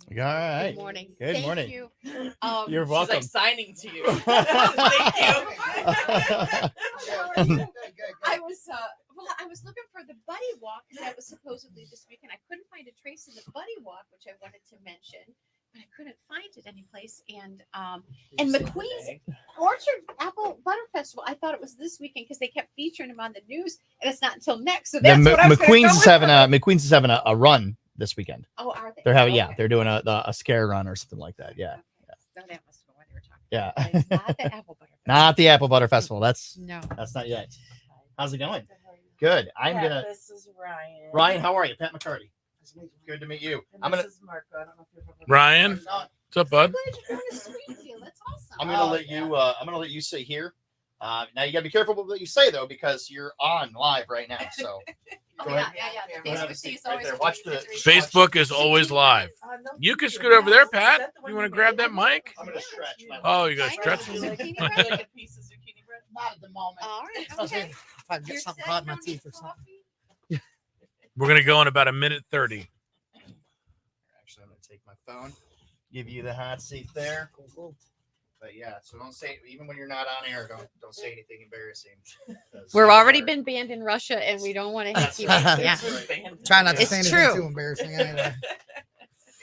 All right. Good morning. Good Thank morning. you. You're welcome. signing to you. Thank you. I was looking for the Buddy Walk because that was supposedly this weekend. I couldn't find a trace of the Buddy Walk, which I wanted to mention, but I couldn't find it anyplace. And McQueen's Orchard Apple Butter Festival. I thought it was this weekend because they kept featuring them on the news, and it's not until next. So that's what I was McQueen's is having a run this weekend. Oh, are they? They're having Okay. they're doing a scare run or something like that. Yeah. So that must have been what they were talking Yeah. about. It's not the Apple Butter. Not the Apple Butter Festival. That's not yet. How's it going? Good. This is Ryan. Ryan, how are you? Pat McCarty. Good to meet you. And this is Marco. I don't know if you've ever Ryan, what's up, bud? That's awesome. I'm gonna let you. I'm gonna let you sit here. Now you gotta be careful with what you say though, because you're on live right now. So go ahead. Yeah. Go have a Facebook seat is right always there. Watch the Facebook is always live. You can scoot over there, Pat. You want to grab that mic? I'm gonna stretch. Oh, you got to stretch? Not at the moment. All right. Okay. If I get something caught in my teeth or something. We're going to go in about 1:30. Actually, I'm gonna take my phone, give you the hot seat there. But yeah, so don't say, even when you're not on air, don't say anything embarrassing. We've already been banned in Russia, and we don't want to hit you. Yeah. Try not to It's say anything true. too embarrassing anyway. A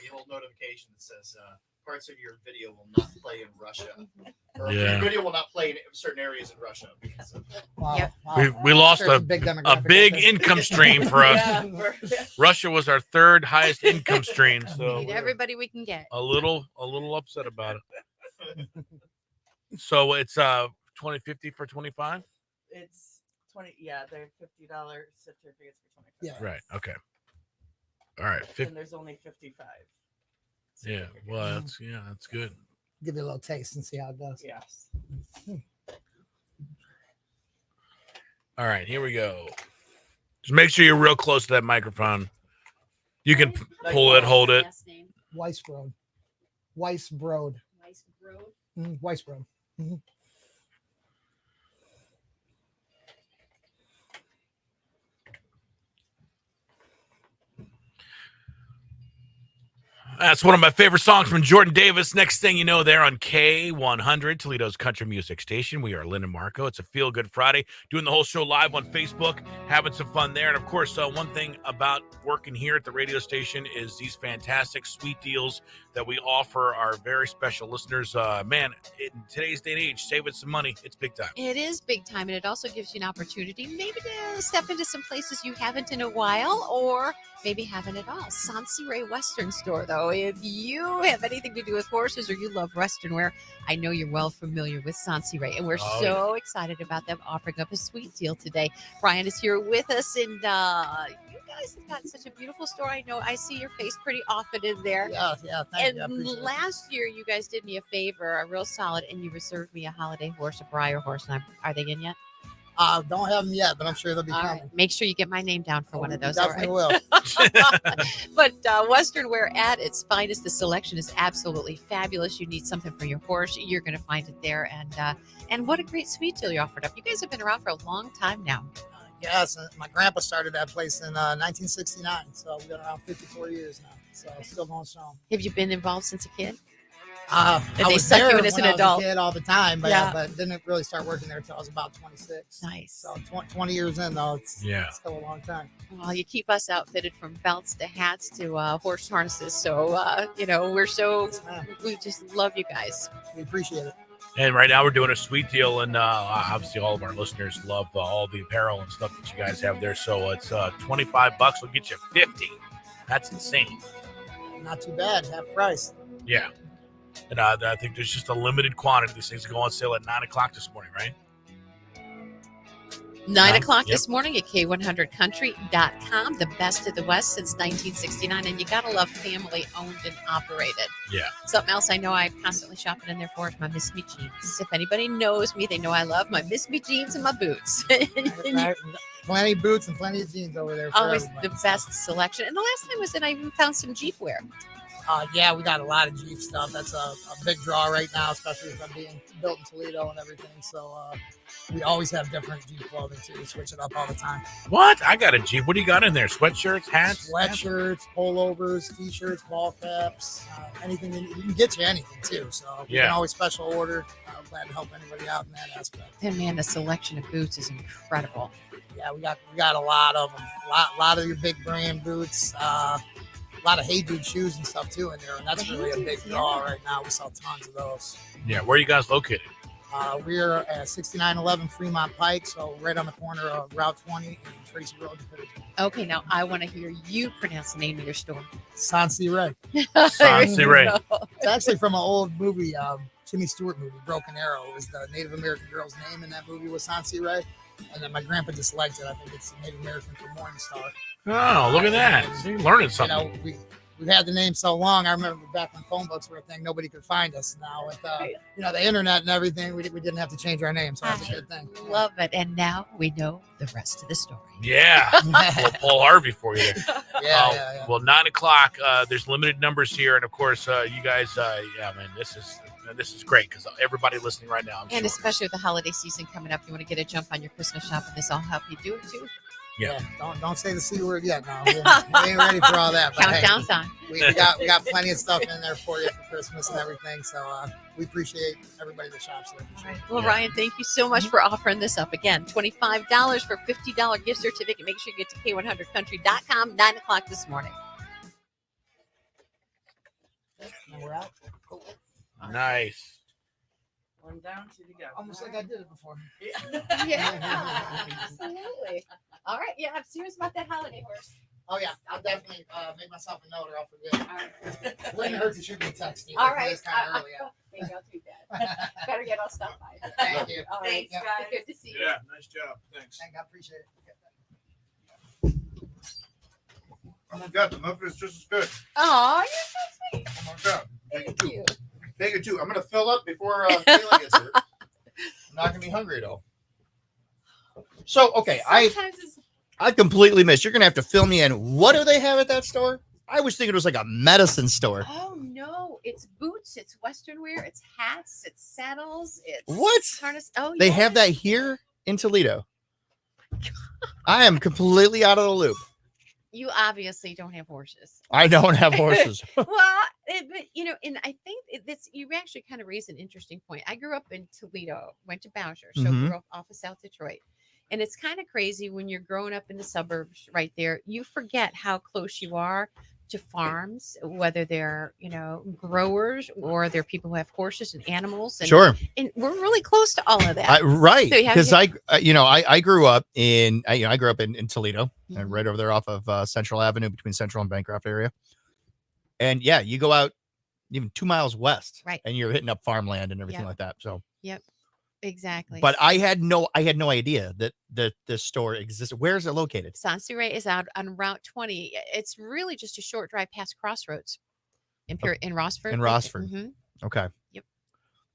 little notification that says parts of your video will not play in Russia. Or Yeah. your video will not play in certain areas in Russia because of Wow. We lost Sure, it's a big big demographic. income stream for us. Yeah. Russia was our 3rd highest income stream, so Need everybody we can get. a little upset about it. So it's $20.50 for 25. It's 20. Yeah, they're $50 certificates for 25. Yeah. Right. Okay. All right. And there's only 55. Yeah. Well, that's good. Give you a little taste and see how it does. Yes. All right. Here we go. Just make sure you're real close to that microphone. You can pull it, hold it. Weisbrod. Weisbrod. Weisbrod. Mhm. That's one of my favorite songs from Jordan Davis. Next thing you know, there on K100, Toledo's country music station. We are Lynn and Marco. It's a Feel Good Friday. Doing the whole show live on Facebook, having some fun there. And of course, one thing about working here at the radio station is these fantastic sweet deals that we offer our very special listeners. Man, in today's day and age, saving some money, it's big time. It is big time, and it also gives you an opportunity maybe to step into some places you haven't in a while, or maybe haven't at all. Sansi Western Store, though. If you have anything to do with horses or you love Western wear, I know you're well familiar with Sansi Ray, and we're so excited about them offering up a sweet deal today. Brian is here with us, and you guys have got such a beautiful store. I know I see your face pretty often in there. Yeah, thank you. I And appreciate it. last year, you guys did me a favor, a real solid, and you reserved me a holiday horse, a Briar horse. And are they in yet? Don't have them yet, but I'm sure they'll be All coming. right. Make sure you get my name down for one of those. Definitely all right? will. But Western wear at its finest. The selection is absolutely fabulous. You need something for your horse, you're going to find it there. And what a great sweet deal you offered up. You guys have been around for a long time now. Yes, my grandpa started that place in 1969, so we've been around 54 years now. So still going strong. Have you been involved since a kid? I they was suck you there in as when an I was adult? a kid all the time, but, Yeah. but didn't really start working there until I was about 26. Nice. So 20 years in, though, it's Yeah. still a long time. Well, you keep us outfitted from belts to hats to horse harnesses. So, we just love you guys. We appreciate it. And right now we're doing a sweet deal, and obviously all of our listeners love all the apparel and stuff that you guys have there. So it's $25. We'll get you 50. That's insane. Not too bad, half price. Yeah. And I think there's just a limited quantity. These things go on sale at 9 o'clock this morning, right? 9 o'clock this morning at K100country.com. The best of the West since 1969. And you got to love family owned and operated. Yeah. Something else I know I'm constantly shopping in there for is my Miss Me jeans. If anybody knows me, they know I love my Miss Me jeans and my boots. Plenty of boots and plenty of jeans over there. For Always everybody. the best selection. And the last thing was that I even found some Jeep wear. Yeah, we got a lot of Jeep stuff. That's a big draw right now, especially with them being built in Toledo and everything. So we always have different Jeep clothing too. We switch it up all the time. What? I got a Jeep. What do you got in there? Sweatshirts, hats? Sweatshirts, pullovers, t-shirts, ball caps, anything. You can get you anything too. So we can always special order. Glad to help anybody out in that aspect. And man, the selection of boots is incredible. Yeah, we got a lot of them. A lot of your big brand boots. A lot of Hey Dude shoes and stuff too in there, and that's really a big draw right now. We sell tons of those. Yeah, where are you guys located? We're at 6911 Fremont Pike, so right on the corner of Route 20 and Tracy Road. Okay, now I want to hear you pronounce the name of your store. Sansi Ray. Sansi Ray. It's actually from an old movie, Jimmy Stewart movie, Broken Arrow. It was the Native American girl's name in that movie was Sansi Ray. And then my grandpa just liked it. I think it's Native American for Morningstar. Oh, look at that. See, learning something. You know, we've had the name so long. I remember back when phone books were a thing, nobody could find us. Now with the internet and everything, we didn't have to change our name, so that's a good thing. Love it. And now we know the rest of the story. Yeah. We'll Paul Harvey for you. Yeah. Well, 9 o'clock, there's limited numbers here. And of course, you guys, man, this is great because everybody listening right now. And especially with the holiday season coming up, you want to get a jump on your Christmas shopping. This will help you do it too. Yeah. Don't say the C word yet. No, we ain't ready for all that. But Countdown's on. We got plenty of stuff in there for you for Christmas and everything. So we appreciate everybody that shops there. For sure. Right. Well, Ryan, thank you so much for offering this up again. $25 for $50 gift certificate. Make sure you get to K100country.com. 9 o'clock this morning. And we're out. Cool. Nice. One down, two to go. Almost like I did it before. Yeah, absolutely. All right. Yeah, I'm serious about that holiday horse. Oh yeah, I'll definitely make myself a note or I'll forget. All right. Wouldn't hurt to shoot me a text. All right. It's kind of early. Maybe I'll do that. Better get all stuff by. Thank you. All right. Thanks, guys. Good to see you. Yeah, nice job. Thanks. Thank you. I appreciate it. Oh my God, the muffin is just as good. Oh, you're so sweet. Oh my God. Thank you. Take it too. I'm gonna fill up before Kayla gets here. I'm not gonna be hungry though. So okay, I completely missed. You're gonna have to fill me in. What do they have at that store? I was thinking it was like a medicine store. Oh no, it's boots, it's Western wear, it's hats, it's saddles, it's What? harness. Oh, They yes. have that here in Toledo. I am completely out of the loop. You obviously don't have horses. I don't have horses. Well, but, and I think this you actually kind of raised an interesting point. I grew up in Toledo, went to Bowsher, so Mhm. grew up off of South Detroit. And it's kind of crazy when you're growing up in the suburbs right there, you forget how close you are to farms, whether they're, growers or they're people who have horses and animals. And, Sure. And we're really close to all of that. Right. So you have Because your- I grew up in Toledo, Mm-hmm. and right over there off of Central Avenue between Central and Bancroft area. And yeah, you go out even 2 miles west, Right. and you're hitting up farmland and everything Yep. like that. So, Yep. Exactly. but I had no idea that the store existed. Where is it located? Sansi is out on Route 20. It's really just a short drive past Crossroads in Rossford. In Rossford. Mhm. Okay. Yep.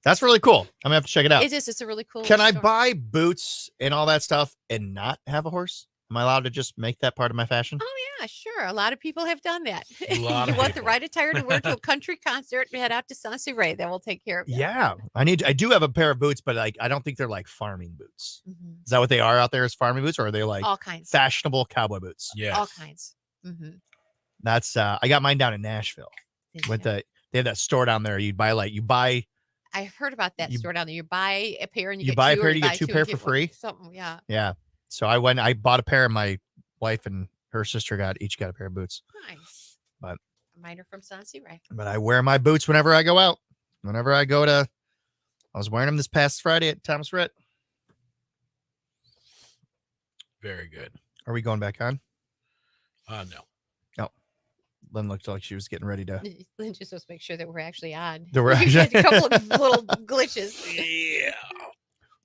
That's really cool. I'm gonna have to check it out. It is. It's a really cool. Can I store. buy boots and all that stuff and not have a horse? Am I allowed to just make that part of my fashion? Oh yeah, sure. A lot of people have done that. A lot You of want the people. right attire to wear to a country concert? Head out to Sansi Ray. That will take care of you. Yeah, I do have a pair of boots, but I don't think they're like farming boots. Is that what they are out there? Is farming boots, or are they like All kinds. fashionable cowboy boots? Yeah, all kinds. Mm-hmm. That's I got mine down in Nashville. They have that store down there. You buy I heard about that You- store down there. You buy a pair and you you get buy a two, pair, or you buy get two and pair for one. free. Something, yeah. Yeah. So I bought a pair, and my wife and her sister each got a pair of boots. Nice. But Mine are from Sansi Ray. But I wear my boots whenever I go out. Whenever I go to, I was wearing them this past Friday at Thomas Rhett. Very good. Are we going back on? No. Oh, Lynn looked like she was getting ready to. Lynn just wants to make sure that we're actually on. That we're We had actually- a couple of little glitches. Yeah.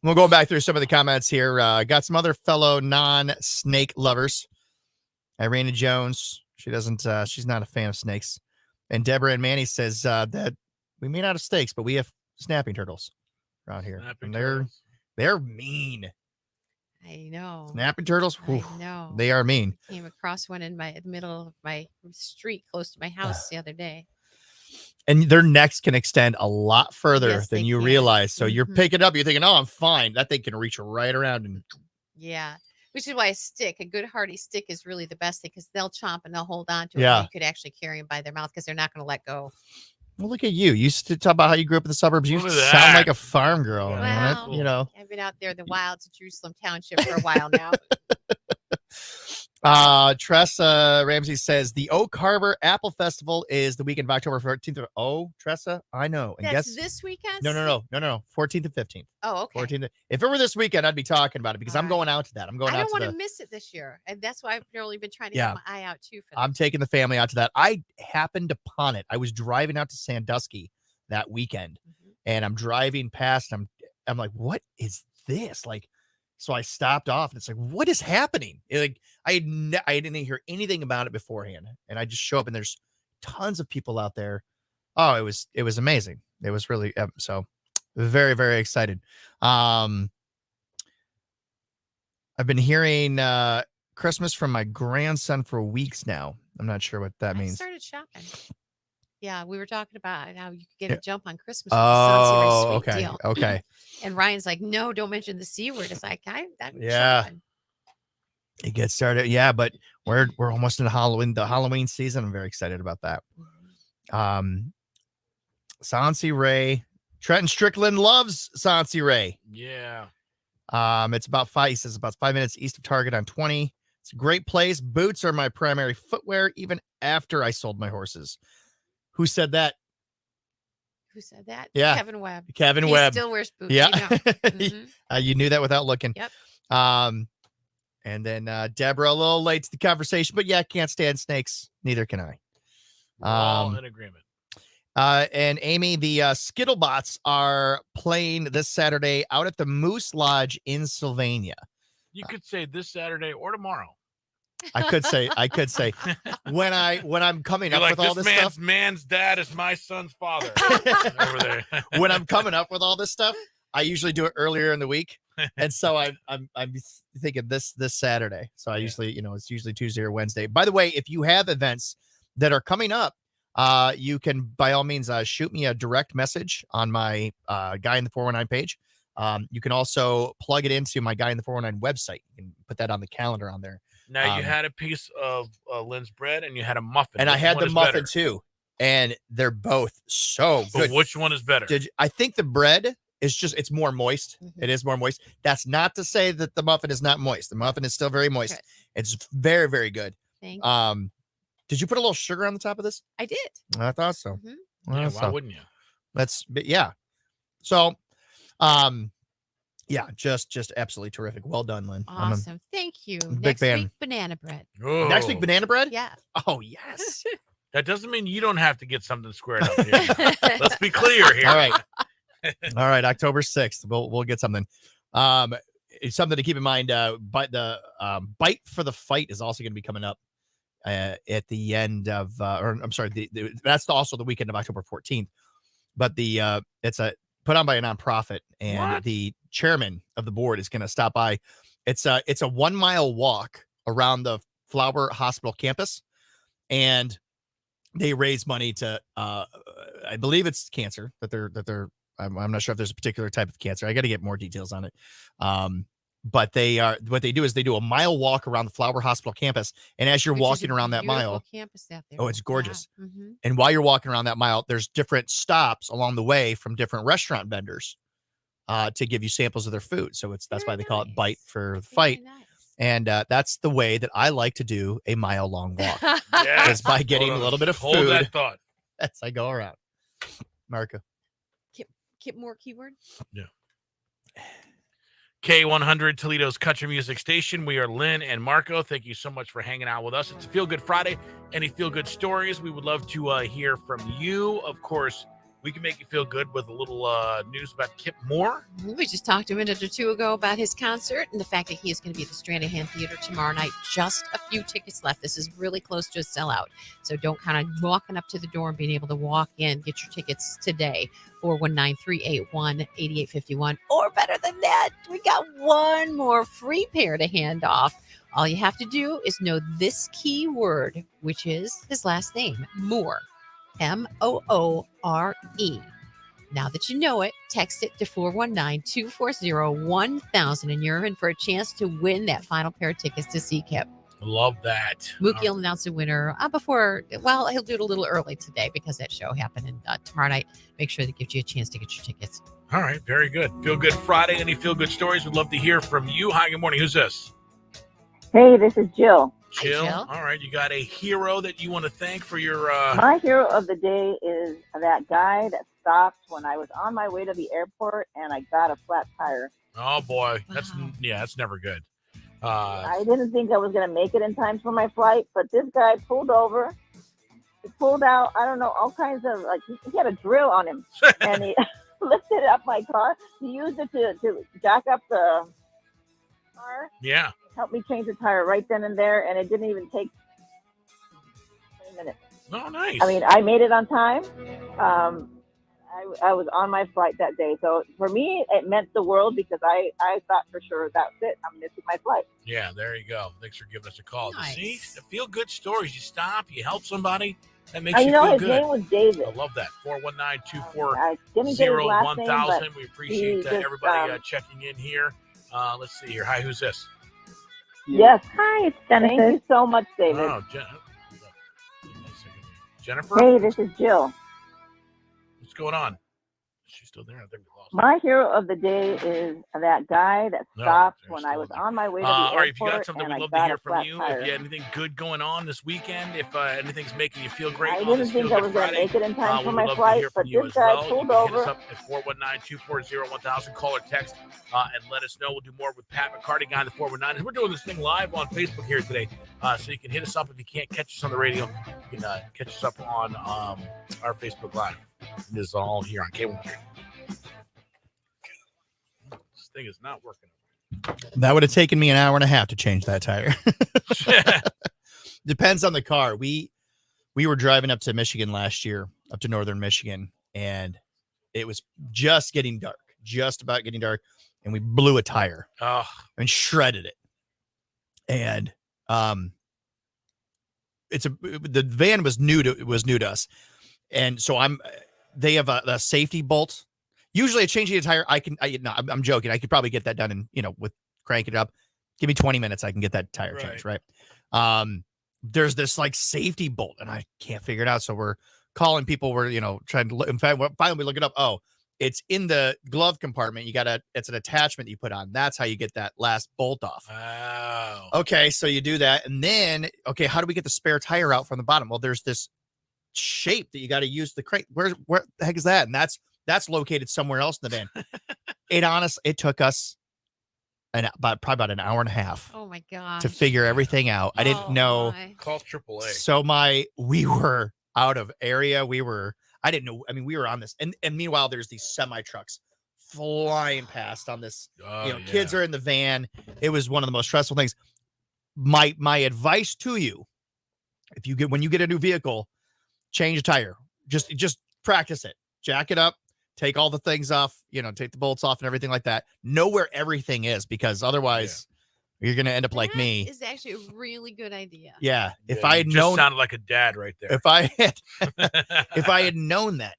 We'll go back through some of the comments here. Got some other fellow non-snake lovers. Irina Jones, she doesn't. She's not a fan of snakes. And Deborah and Manny says that we may not have snakes, but we have snapping turtles around here, and they're mean. I know. Snapping turtles. I know. They are mean. Came across one in the middle of my street close to my house the other day. And their necks can extend a lot further than you can. realize. So you're picking it up, you're thinking, oh, I'm fine. That thing can reach right around. And yeah. Which is why a good hearty stick is really the best thing, because they'll chomp and they'll hold on to it. Yeah. You could actually carry them by their mouth because they're not going to let go. Well, look at you. You used to talk about how you grew up in the suburbs. You sound like a farm girl. Man. You know. I've been out there in the wilds of Jerusalem Township for a while now. Tressa Ramsey says the Oak Harbor Apple Festival is the weekend of October 14th. Oh, Tressa, I know. And That's this weekend? No. 14th and 15th. Oh, okay. 14th. If it were this weekend, I'd be talking about it because I'm going out to that. I'm going I out don't to want to miss it this year. And that's why I've really been trying to Yeah. get my eye out too for that. I'm taking the family out to that. I happened upon it. I was driving out to Sandusky that weekend, and I'm driving past. I'm like, what is this? Like, so I stopped off, and it's like, what is happening? Like, I didn't hear anything about it beforehand, and I just show up, and there's tons of people out there. Oh, it was amazing. It was really so very, very excited. I've been hearing Christmas from my grandson for weeks now. I'm not sure what that means. I started shopping. Yeah, we were talking about how you could get a jump on Christmas. Oh, with the Sweet okay, deal. okay. And Ryan's like, no, don't mention the C word. It's like, Yeah. shopping. It gets started. Yeah, but we're almost in the Halloween season. I'm very excited about that. Sansi Ray. Trenton Strickland loves Sansi Ray. Yeah. It's about 5. He says about 5 minutes east of Target on 20. It's a great place. Boots are my primary footwear, even after I sold my horses. Who said that? Who said that? Yeah. Kevin Webb. Kevin He Webb. still wears boots. Yeah. I know. You knew that without looking. Yep. And then Deborah, a little late to the conversation, but yeah, can't stand snakes. Neither can I. We're all in agreement. And Amy, the Skittlebots are playing this Saturday out at the Moose Lodge in Sylvania. You could say this Saturday or tomorrow. I could say when I'm coming You're up like, with all this stuff. Man's dad is my son's father over there. When I'm coming up with all this stuff, I usually do it earlier in the week, and so I'm thinking this Saturday. So I usually, it's usually Tuesday or Wednesday. By the way, if you have events that are coming up, you can by all means shoot me a direct message on my Guy in the 419 page. You can also plug it into my Guy in the 419 website. You can put that on the calendar on there. Now, you had a piece of Lynn's bread and you had a muffin. And I Which had one the is muffin better? too. And they're both so But good. which one is better? I think the bread is it's more moist. It is more moist. That's not to say that the muffin is not moist. The muffin is still very moist. Good. It's very, very good. Thank you. Did you put a little sugar on the top of this? I did. I thought so. Yeah, why wouldn't you? Yeah. So, yeah, just absolutely terrific. Well done, Lynn. Awesome. Thank you. big Next fan. week, banana bread. Oh. Next week, banana bread? Yeah. Oh, yes. That doesn't mean you don't have to get something squared up here. Let's be clear here. All right. All right. October 6th. We'll get something. It's something to keep in mind. But the Bite for the Fight is also going to be coming up at the end of, that's also the weekend of October 14th. But it's put on by a nonprofit, and the chairman of the board is going to stop by. It's a 1 mile walk around the Flower Hospital campus, and they raise money to I believe it's cancer that they're I'm not sure if there's a particular type of cancer. I got to get more details on it. But what they do is they do a mile walk around the Flower Hospital campus, and as you're walking around that mile, campus out there. oh, it's gorgeous. Yeah. Mm-hmm. And while you're walking around that mile, there's different stops along the way from different restaurant vendors to give you samples of their food. So that's why they call it Bite for the Fight. Nice. And that's the way that I like to do a mile long walk. Yes. Is by getting a little bit of Hold food that thought. as I go around. Marco. Get more keyword. Yeah. K100, Toledo's country music station. We are Lynn and Marco. Thank you so much for hanging out with us. It's a Feel Good Friday. Any feel good stories? We would love to hear from you. Of course, we can make you feel good with a little news about Kip Moore. We just talked a minute or two ago about his concert and the fact that he is going to be at the Stranahan Theater tomorrow night. Just a few tickets left. This is really close to a sellout. So don't count on walking up to the door and being able to walk in. Get your tickets today. 419-381-8851. Or better than that, we got one more free pair to hand off. All you have to do is know this key word, which is his last name, Moore. Moore. Now that you know it, text it to 419-240-1000 and you're in for a chance to win that final pair of tickets to see Kip. Love that. Mookie will announce the winner before, well, he'll do it a little early today because that show happened. And tomorrow night, make sure that gives you a chance to get your tickets. All right, very good. Feel Good Friday. Any feel good stories? We'd love to hear from you. Hi, good morning. Who's this? Hey, this is Jill. Jill. All right, you got a hero that you want to thank for your... My hero of the day is that guy that stopped when I was on my way to the airport and I got a flat tire. Oh, boy. That's never good. I didn't think I was going to make it in time for my flight, but this guy pulled over. He pulled out, I don't know, all kinds of, like, he had a drill on him. And he lifted up my car. He used it to jack up the car. Yeah. Helped me change the tire right then and there, and it didn't even take 20 minutes. Oh, nice. I mean, I made it on time. I was on my flight that day. So for me, it meant the world because I thought for sure that's it. I'm missing my flight. Yeah, there you go. Thanks for giving us a call. Nice. See, the feel good stories. You stop, you help somebody. That makes You you know, feel his good. name was David. I love that. 419-240-1000. We appreciate everybody checking in here. Let's see here. Hi, who's this? Yes. Hi, it's Jennifer. Thank you so much, David. Oh, Jennifer? Hey, this is Jill. What's going on? She's still there? I think we lost her. My hero of the day is that guy that stopped when I was on my way to the airport. All right, if you got something, and we'd I love to got hear a from flat you. tire. If you had anything good going on this weekend, if anything's making you feel great, I on didn't this think Feel I Good was going to Friday, make it in time for we my would love to flight, hear but from you this as guy well. pulled You can hit us over. up at 419-240-1000. Call or text and let us know. We'll do more with Pat McCarty, guy in the 419. We're doing this thing live on Facebook here today, so you can hit us up if you can't catch us on the radio. You can catch us up on our Facebook Live. This is all here on K1. This thing is not working. That would have taken me an hour and a half to change that tire. Depends on the car. We were driving up to Michigan last year, up to northern Michigan, and it was just getting dark, just about getting dark, and we blew a tire and shredded it. And the van was new to us, and so they have a safety bolt. Usually, a changing a tire, I'm joking. I could probably get that done in, with cranking it up. Give me 20 minutes, I can get that tire changed, right? There's this like safety bolt, and I can't figure it out. So we're calling people. We're trying to. In fact, finally we look it up. Oh, it's in the glove compartment. It's an attachment you put on. That's how you get that last bolt off. Wow. Okay, so you do that, and then how do we get the spare tire out from the bottom? Well, there's this shape that you got to use the crank. Where the heck is that? And that's located somewhere else in the van. It took us probably about an hour and a half. Oh my gosh. To figure everything out. I didn't know. Call AAA. So we were out of area. I didn't know. I mean, we were on this, and meanwhile, there's these semi trucks flying past on this. Kids are in the van. It was one of the most stressful things. My advice to you, when you get a new vehicle, change a tire. Just practice it. Jack it up. Take all the things off, take the bolts off and everything like that. Know where everything is, because otherwise you're going to end up like me. It's actually a really good idea. Yeah. If I had just known, sounded like a dad right there. if I had known that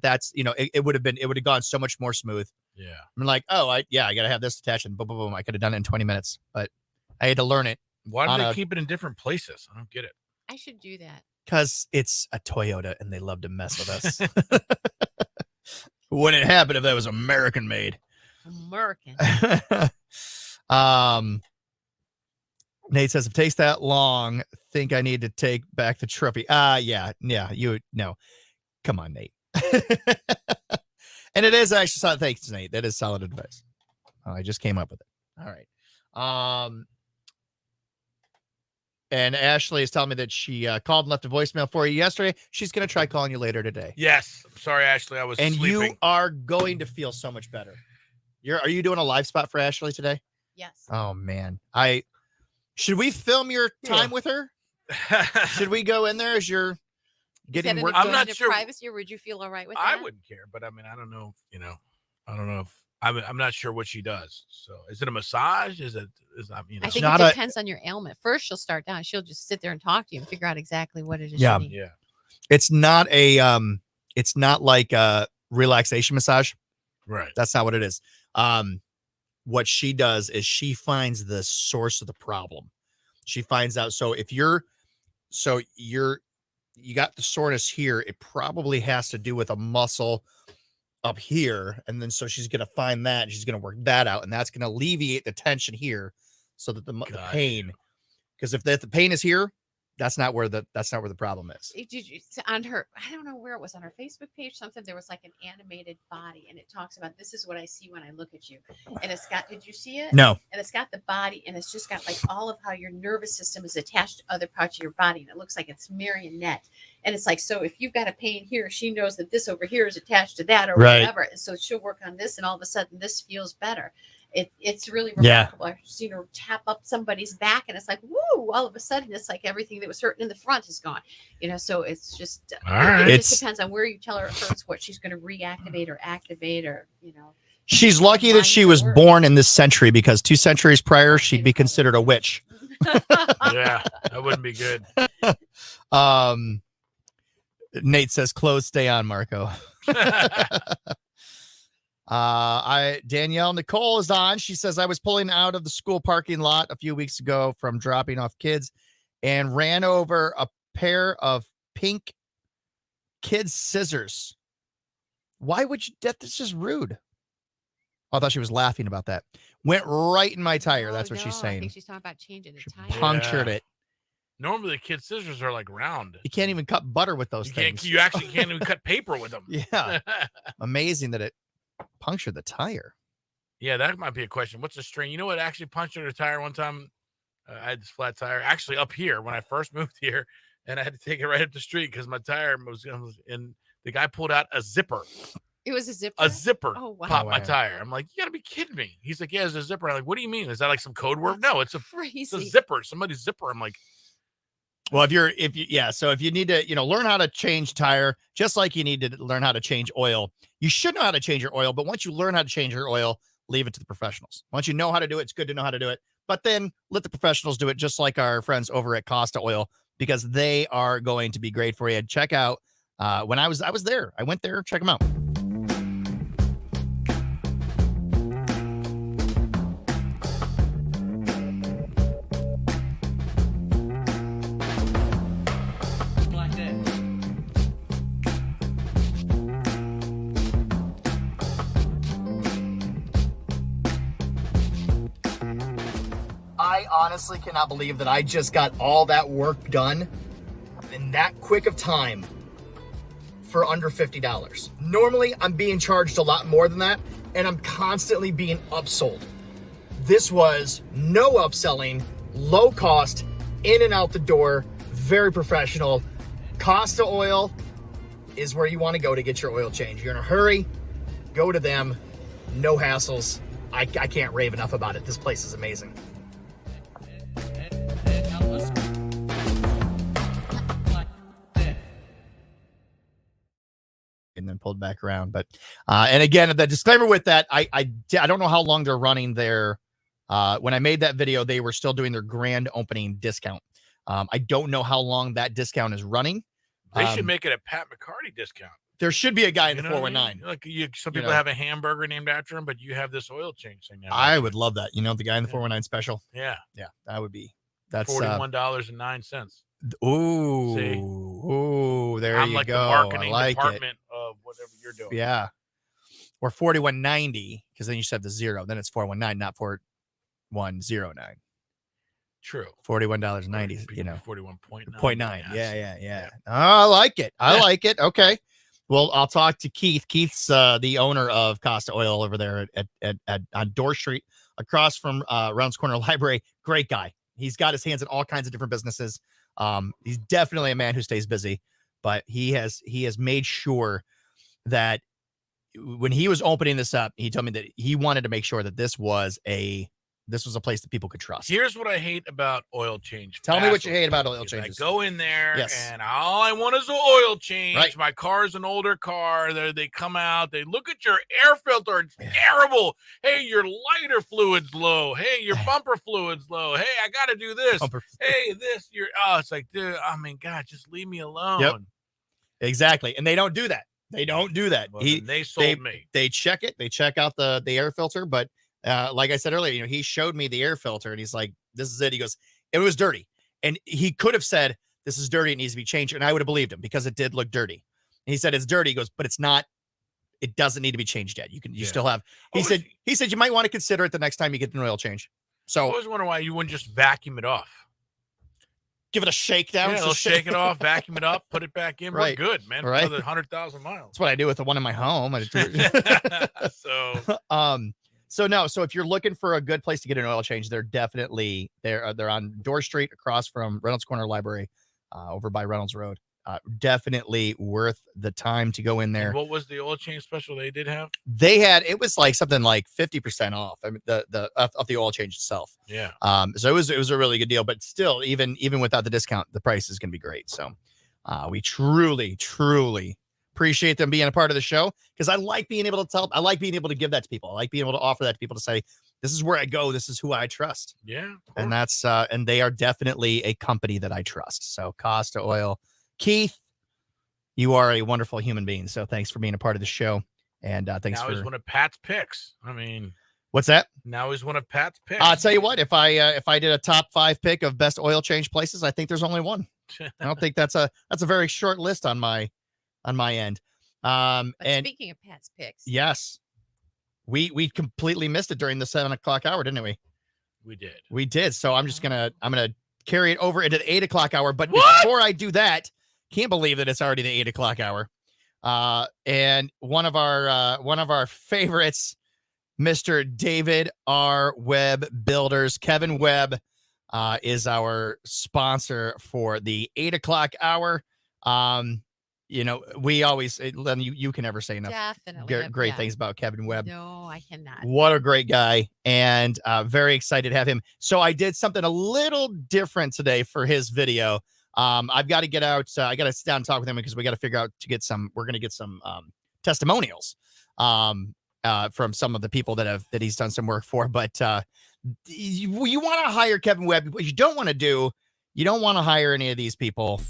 that's, it would have gone so much more smooth. Yeah. I'm like, I got to have this attached and boom, boom, boom. I could have done it in 20 minutes, but I had to learn it. Why do they keep it in different places? I don't get it. I should do that. Because it's a Toyota and they love to mess with us. Wouldn't happen if that was American made. American. Nate says, if it takes that long, think I need to take back the trophy. Yeah. Come on, Nate. And it is actually solid. Thanks, Nate. That is solid advice. I just came up with it. All right. And Ashley is telling me that she called and left a voicemail for you yesterday. She's going to try calling you later today. Yes. I'm sorry, Ashley. I was And sleeping. you are going to feel so much better. Are you doing a live spot for Ashley today? Yes. Oh, man. Should we film your time with her? Should we go in there as you're getting work done? I'm not sure. Privacy, or would you feel all right with that? I wouldn't care, but I mean, I don't know. I don't know if I'm not sure what she does. So, is it a massage? I think it depends on your ailment. First, she'll start down. She'll just sit there and talk to you and figure out exactly what it is. Yeah, you need. yeah. It's not it's not like a relaxation massage. Right. That's not what it is. What she does is she finds the source of the problem. She finds out. So if you got the soreness here, it probably has to do with a muscle up here. And then so she's going to find that and she's going to work that out. And that's going to alleviate the tension here so that the pain, because if the pain is here, that's not where the problem is. Did you on her? I don't know where it was on her Facebook page. Something there was like an animated body, and it talks about this is what I see when I look at you. And it's got. Did you see it? No. And it's got the body, and it's just got like all of how your nervous system is attached to other parts of your body, and it looks like it's marionette. And it's like, so if you've got a pain here, she knows that this over here is attached to that or whatever, and so she'll work on this, and all of a sudden this feels better. It's really remarkable. I've seen her tap up somebody's back, and it's like, woo! All of a sudden, it's like everything that was hurting in the front is gone. So it's just it just depends on where you tell her it hurts, what she's going to reactivate or activate, or She's lucky that she was born in this century, because 2 centuries prior, she'd be considered a witch. Yeah, that wouldn't be good. Nate says, "Clothes stay on, Marco." Danielle Nicole is on. She says, I was pulling out of the school parking lot a few weeks ago from dropping off kids and ran over a pair of pink kids' scissors. Why would you? That's just rude. I thought she was laughing about that. Went right in my tire. That's what she's saying. I think she's talking about changing the tire. Punctured it. Normally, the kids' scissors are like round. You can't even cut butter with those things. You actually can't even cut paper with them. Yeah. Amazing that it punctured the tire. Yeah, that might be a question. What's the strain? You know what actually punctured a tire one time? I had this flat tire actually up here when I first moved here, and I had to take it right up the street because my tire was, and the guy pulled out a zipper. It was a zipper? A zipper popped my Wow. tire. I'm like, you got to be kidding me. He's like, yeah, it's a zipper. I'm like, what do you mean? Is that like some code word? No, it's a zipper. Somebody's zipper. I'm like, well, so if you need to, learn how to change tire, just like you need to learn how to change oil. You should know how to change your oil, but once you learn how to change your oil, leave it to the professionals. Once you know how to do it, it's good to know how to do it. But then let the professionals do it, just like our friends over at Costa Oil, because they are going to be great for you. Check out when I was there. I went there, check them out. I honestly cannot believe that I just got all that work done in that quick of time for under $50. Normally, I'm being charged a lot more than that, and I'm constantly being upsold. This was no upselling, low cost, in and out the door, very professional. Costa Oil is where you want to go to get your oil change. You're in a hurry, go to them, no hassles. I can't rave enough about it. This place is amazing. And then pulled back around. But and again, the disclaimer with that, I don't know how long they're running their when I made that video, they were still doing their grand opening discount. I don't know how long that discount is running. they should make it a Pat McCarty discount. There should be a guy in the You know what I 419. mean? Like some people have a hamburger named after him, but you have this oil change thing now. I would love that. The guy in the 419 special. Yeah. Yeah, that would be. That's $41.09. Ooh. See? Ooh, there I'm you like go. the marketing I like department of whatever you're doing. Yeah. Or 4190, because then you should have the zero. Then it's 419, not 4109. True. $41.90, 41.9. Yeah. Oh, I like it. I like it. Okay. Well, I'll talk to Keith. Keith's the owner of Costa Oil over there at on Dorr Street, across from Rounds Corner Library. Great guy. He's got his hands in all kinds of different businesses. He's definitely a man who stays busy, but he has made sure that when he was opening this up, he told me that he wanted to make sure that this was a place that people could trust. Here's what I hate about oil change. Tell me what you hate about oil changes. I go in there Yes. and all I want is an oil change. Right. My car's an older car. They come out. They look at your air filter. It's terrible. Hey, your lighter fluid's low. Hey, your bumper fluid's low. Hey, I got to do this. Hey, this. It's like, dude, I mean, God, just leave me alone. Yep. Exactly. And they don't do that. They don't do that. Well, they sold me. They check it. They check out the air filter, but like I said earlier, he showed me the air filter and he's like, this is it. He goes, it was dirty. And he could have said, this is dirty. It needs to be changed. And I would have believed him because it did look dirty. And he said, it's dirty. He goes, but it's not, it doesn't need to be changed yet. You still have, he said, you might want to consider it the next time you get an oil change. So I always wonder why you wouldn't just vacuum it off. Give it a shakedown. Yeah, they'll shake it off, vacuum it up, put it back in. Right. We're good, man. Right. Another 100,000 miles. That's what I do with the one in my home. So if you're looking for a good place to get an oil change, they're definitely they're on Door Street across from Reynolds Corner Library, over by Reynolds Road. Definitely worth the time to go in there. And what was the oil change special they did have? It was like something like 50% off. I mean, of the oil change itself. Yeah. So it was a really good deal, but still, even without the discount, the price is going to be great. So, we truly appreciate them being a part of the show because I like being able to tell. I like being able to give that to people. I like being able to offer that to people to say, this is where I go. This is who I trust. Yeah. And that's and they are definitely a company that I trust. So Costa Oil. Keith, you are a wonderful human being. So thanks for being a part of the show. And thanks now for he's one of Pat's picks. I mean, what's that? Now he's one of Pat's picks. I'll tell you what, if I did a top 5 pick of best oil change places, I think there's only one. I don't think that's a very short list on my end. But and speaking of Pat's picks, yes, we completely missed it during the 7 o'clock hour, didn't we? We did. So I'm gonna carry it over into the 8 o'clock hour. But before I do that, can't believe that it's already the 8 o'clock hour. And one of our favorites, Mr. David R. Webb Builders, Kevin Webb, is our sponsor for the 8 o'clock hour. We always, Len, you can never say enough definitely great things about Kevin Webb. No, I cannot. What a great guy, and very excited to have him. So I did something a little different today for his video. I've got to get out. I got to sit down and talk with him because we got to figure out we're going to get some testimonials from some of the people that he's done some work for. But you want to hire Kevin Webb. What you don't want to hire any of these people.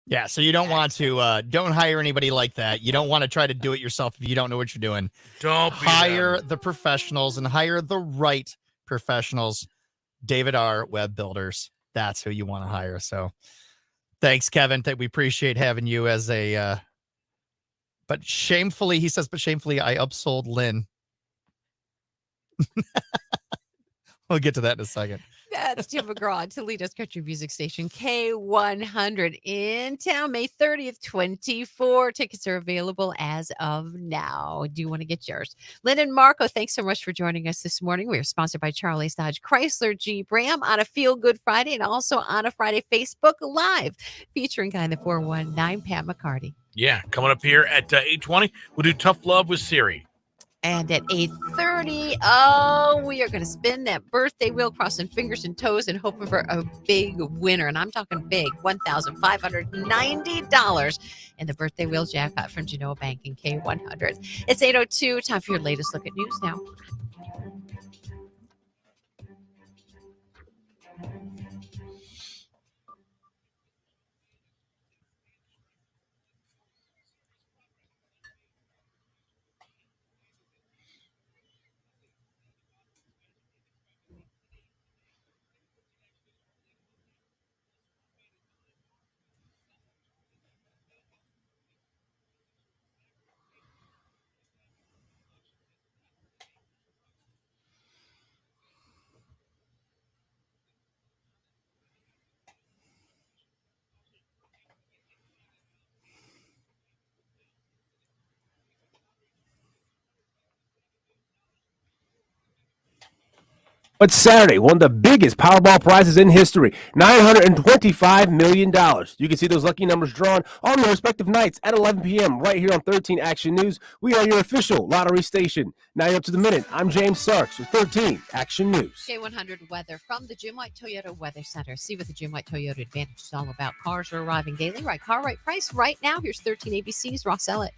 Yeah, so you don't want to don't hire anybody like that. You don't want to try to do it yourself if you don't know what you're doing. Don't hire the professionals and hire the right professionals. David R. Webb Builders. That's who you want to hire. So thanks, Kevin. We appreciate having you as a but shamefully, he says, I upsold Lynn. We'll get to that in a second. That's Jim McGraw on Toledo's Country Music Station, K100 in town, May 30th, 24. Tickets are available as of now. Do you want to get yours? Lynn and Marco, thanks so much for joining us this morning. We are sponsored by Charlie's Dodge Chrysler Jeep Ram on a Feel Good Friday and also on a Friday Facebook Live featuring Guy in the 419, Pat McCarty. Yeah, coming up here at 8:20, we'll do Tough Love with Siri. And at 8:30, oh, we are going to spin that birthday wheel, crossing fingers and toes and hoping for a big winner. And I'm talking big, $1,590 in the birthday wheel jackpot from Genoa Bank and K100. It's 8:02. Time for your latest look at news now. But Saturday, one of the biggest Powerball prizes in history, $925 million. You can see those lucky numbers drawn on their respective nights at 11 p.m. right here on 13 Action News. We are your official lottery station. Now you're up to the minute. I'm James Sarks with 13 Action News. K100 weather from the Jim White Toyota Weather Center. See what the Jim White Toyota Advantage is all about. Cars are arriving daily. Right car, right price. Right now, here's 13 ABC's Ross Ellett.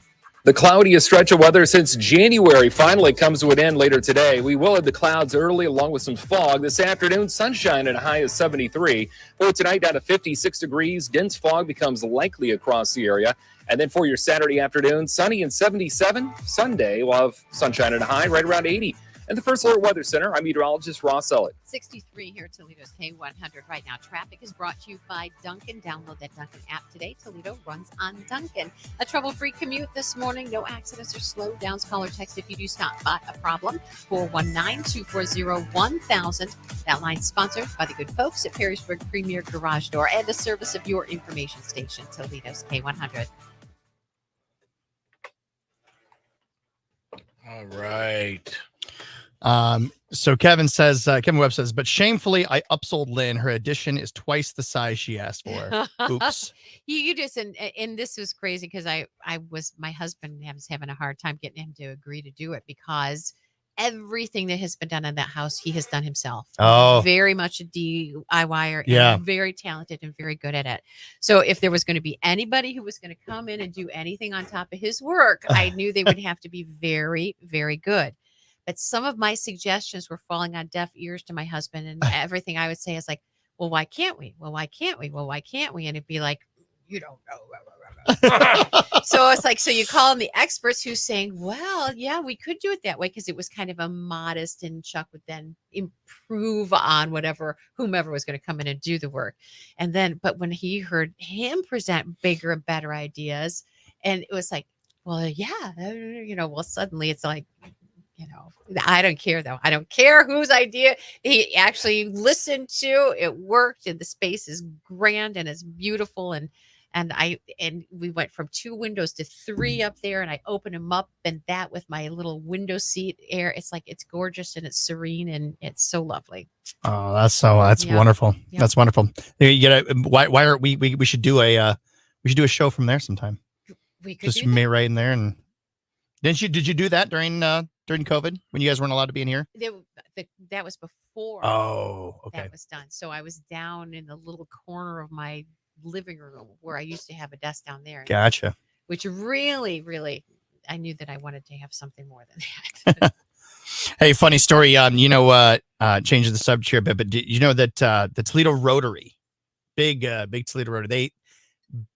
The cloudiest stretch of weather since January finally comes to an end later today. We will have the clouds early along with some fog. This afternoon, sunshine at a high of 73. For tonight, down to 56 degrees. Dense fog becomes likely across the area. And then for your Saturday afternoon, sunny and 77. Sunday, we'll have sunshine at a high right around 80. And the First Alert Weather Center, I'm meteorologist Ross Ellett. 63 here at Toledo's K100 right now. Traffic is brought to you by Dunkin'. Download that Dunkin' app today. Toledo runs on Dunkin'. A trouble-free commute this morning. No accidents or slowdowns. Call or text if you do stop by a problem. 419-240-1000. That line's sponsored by the good folks at Perrysburg Premier Garage Door and a service of your information station, Toledo's K100. All right. So Kevin Webb says, but shamefully, I upsold Lynn. Her edition is twice the size she asked for. Oops. You just, and this was crazy because my husband was having a hard time getting him to agree to do it because everything that has been done in that house, he has done himself. Oh. Very much a DIYer Yeah. and very talented and very good at it. So if there was going to be anybody who was going to come in and do anything on top of his work, I knew they would have to be very, very good. But some of my suggestions were falling on deaf ears to my husband, and everything I would say is like, well, why can't we? Well, why can't we? Well, why can't we? And it'd be like, you don't know. So it's like, so you call in the experts who's saying, well, yeah, we could do it that way because it was kind of a modest, and Chuck would then improve on whomever was going to come in and do the work. And then, but when he heard him present bigger and better ideas, and it was like, well, yeah, well, suddenly it's like, I don't care though. I don't care whose idea he actually listened to. It worked, and the space is grand and it's beautiful. And we went from 2 windows to 3 up there, and I opened them up, and that with my little window seat air, it's like, it's gorgeous and it's serene and it's so lovely. Oh, that's wonderful. Yeah. That's wonderful. Why aren't we should do a show from there sometime. We could just do that. right in there. And did you do that during COVID when you guys weren't allowed to be in here? That was before. Oh, okay. That was done. So I was down in the little corner of my living room where I used to have a desk down there. Gotcha. Which really, really, I knew that I wanted to have something more than that. Hey, funny story. Changing the subject here a bit, but did you know that the Toledo Rotary, big Toledo Rotary, they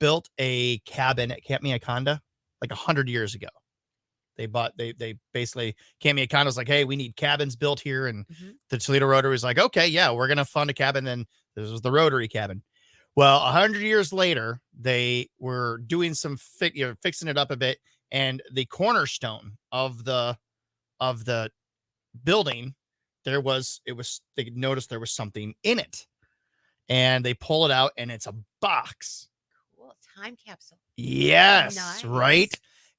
built a cabin at Camp Miaconda like 100 years ago. They basically, Camp Miaconda was like, hey, we need cabins built here. And the Toledo Rotary was like, okay, yeah, we're going to fund a cabin. Then this was the Rotary cabin. Well, 100 years later, they were doing some fixing it up a bit. And the cornerstone of the building, they noticed there was something in it. And they pull it out, and it's a box. Cool. Time capsule. Yes, Nice. right.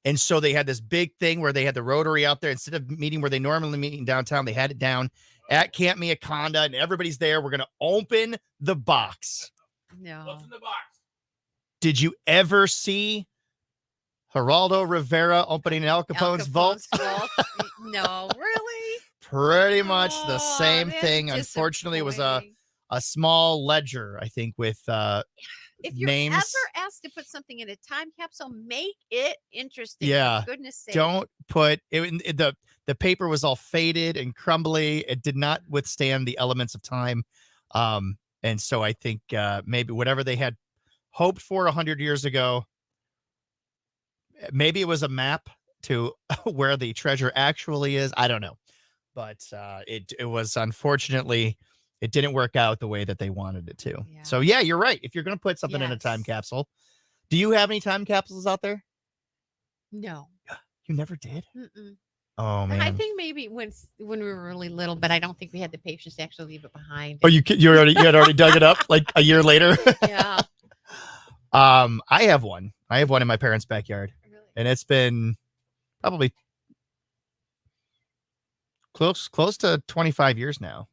And so they had this big thing where they had the Rotary out there. Instead of meeting where they normally meet in downtown, they had it down at Camp Miaconda, and everybody's there. We're going to open the box. No. What's in the box? Did you ever see Geraldo Rivera opening Al Capone's vault? No, really? Pretty much the Oh, same that's thing. Unfortunately, it was a small ledger, I think, with If you're names. ever asked to put something in a time capsule, make it interesting. Yeah. For goodness sake. Don't put it, the paper was all faded and crumbly. It did not withstand the elements of time. And so I think maybe whatever they had hoped for 100 years ago, maybe it was a map to where the treasure actually is. I don't know. But it was, unfortunately, it didn't work out the way that they wanted it to. Yeah. So yeah, you're right. If you're going to put something in a time Yes. capsule, do you have any time capsules out there? No. You never did? Mm-mm. Oh man. I think maybe when we were really little, but I don't think we had the patience to actually leave it behind. Oh, you had already dug it up like a year later? Yeah. I have one. I have one in my parents' backyard. Really? And it's been probably close to 25 years now.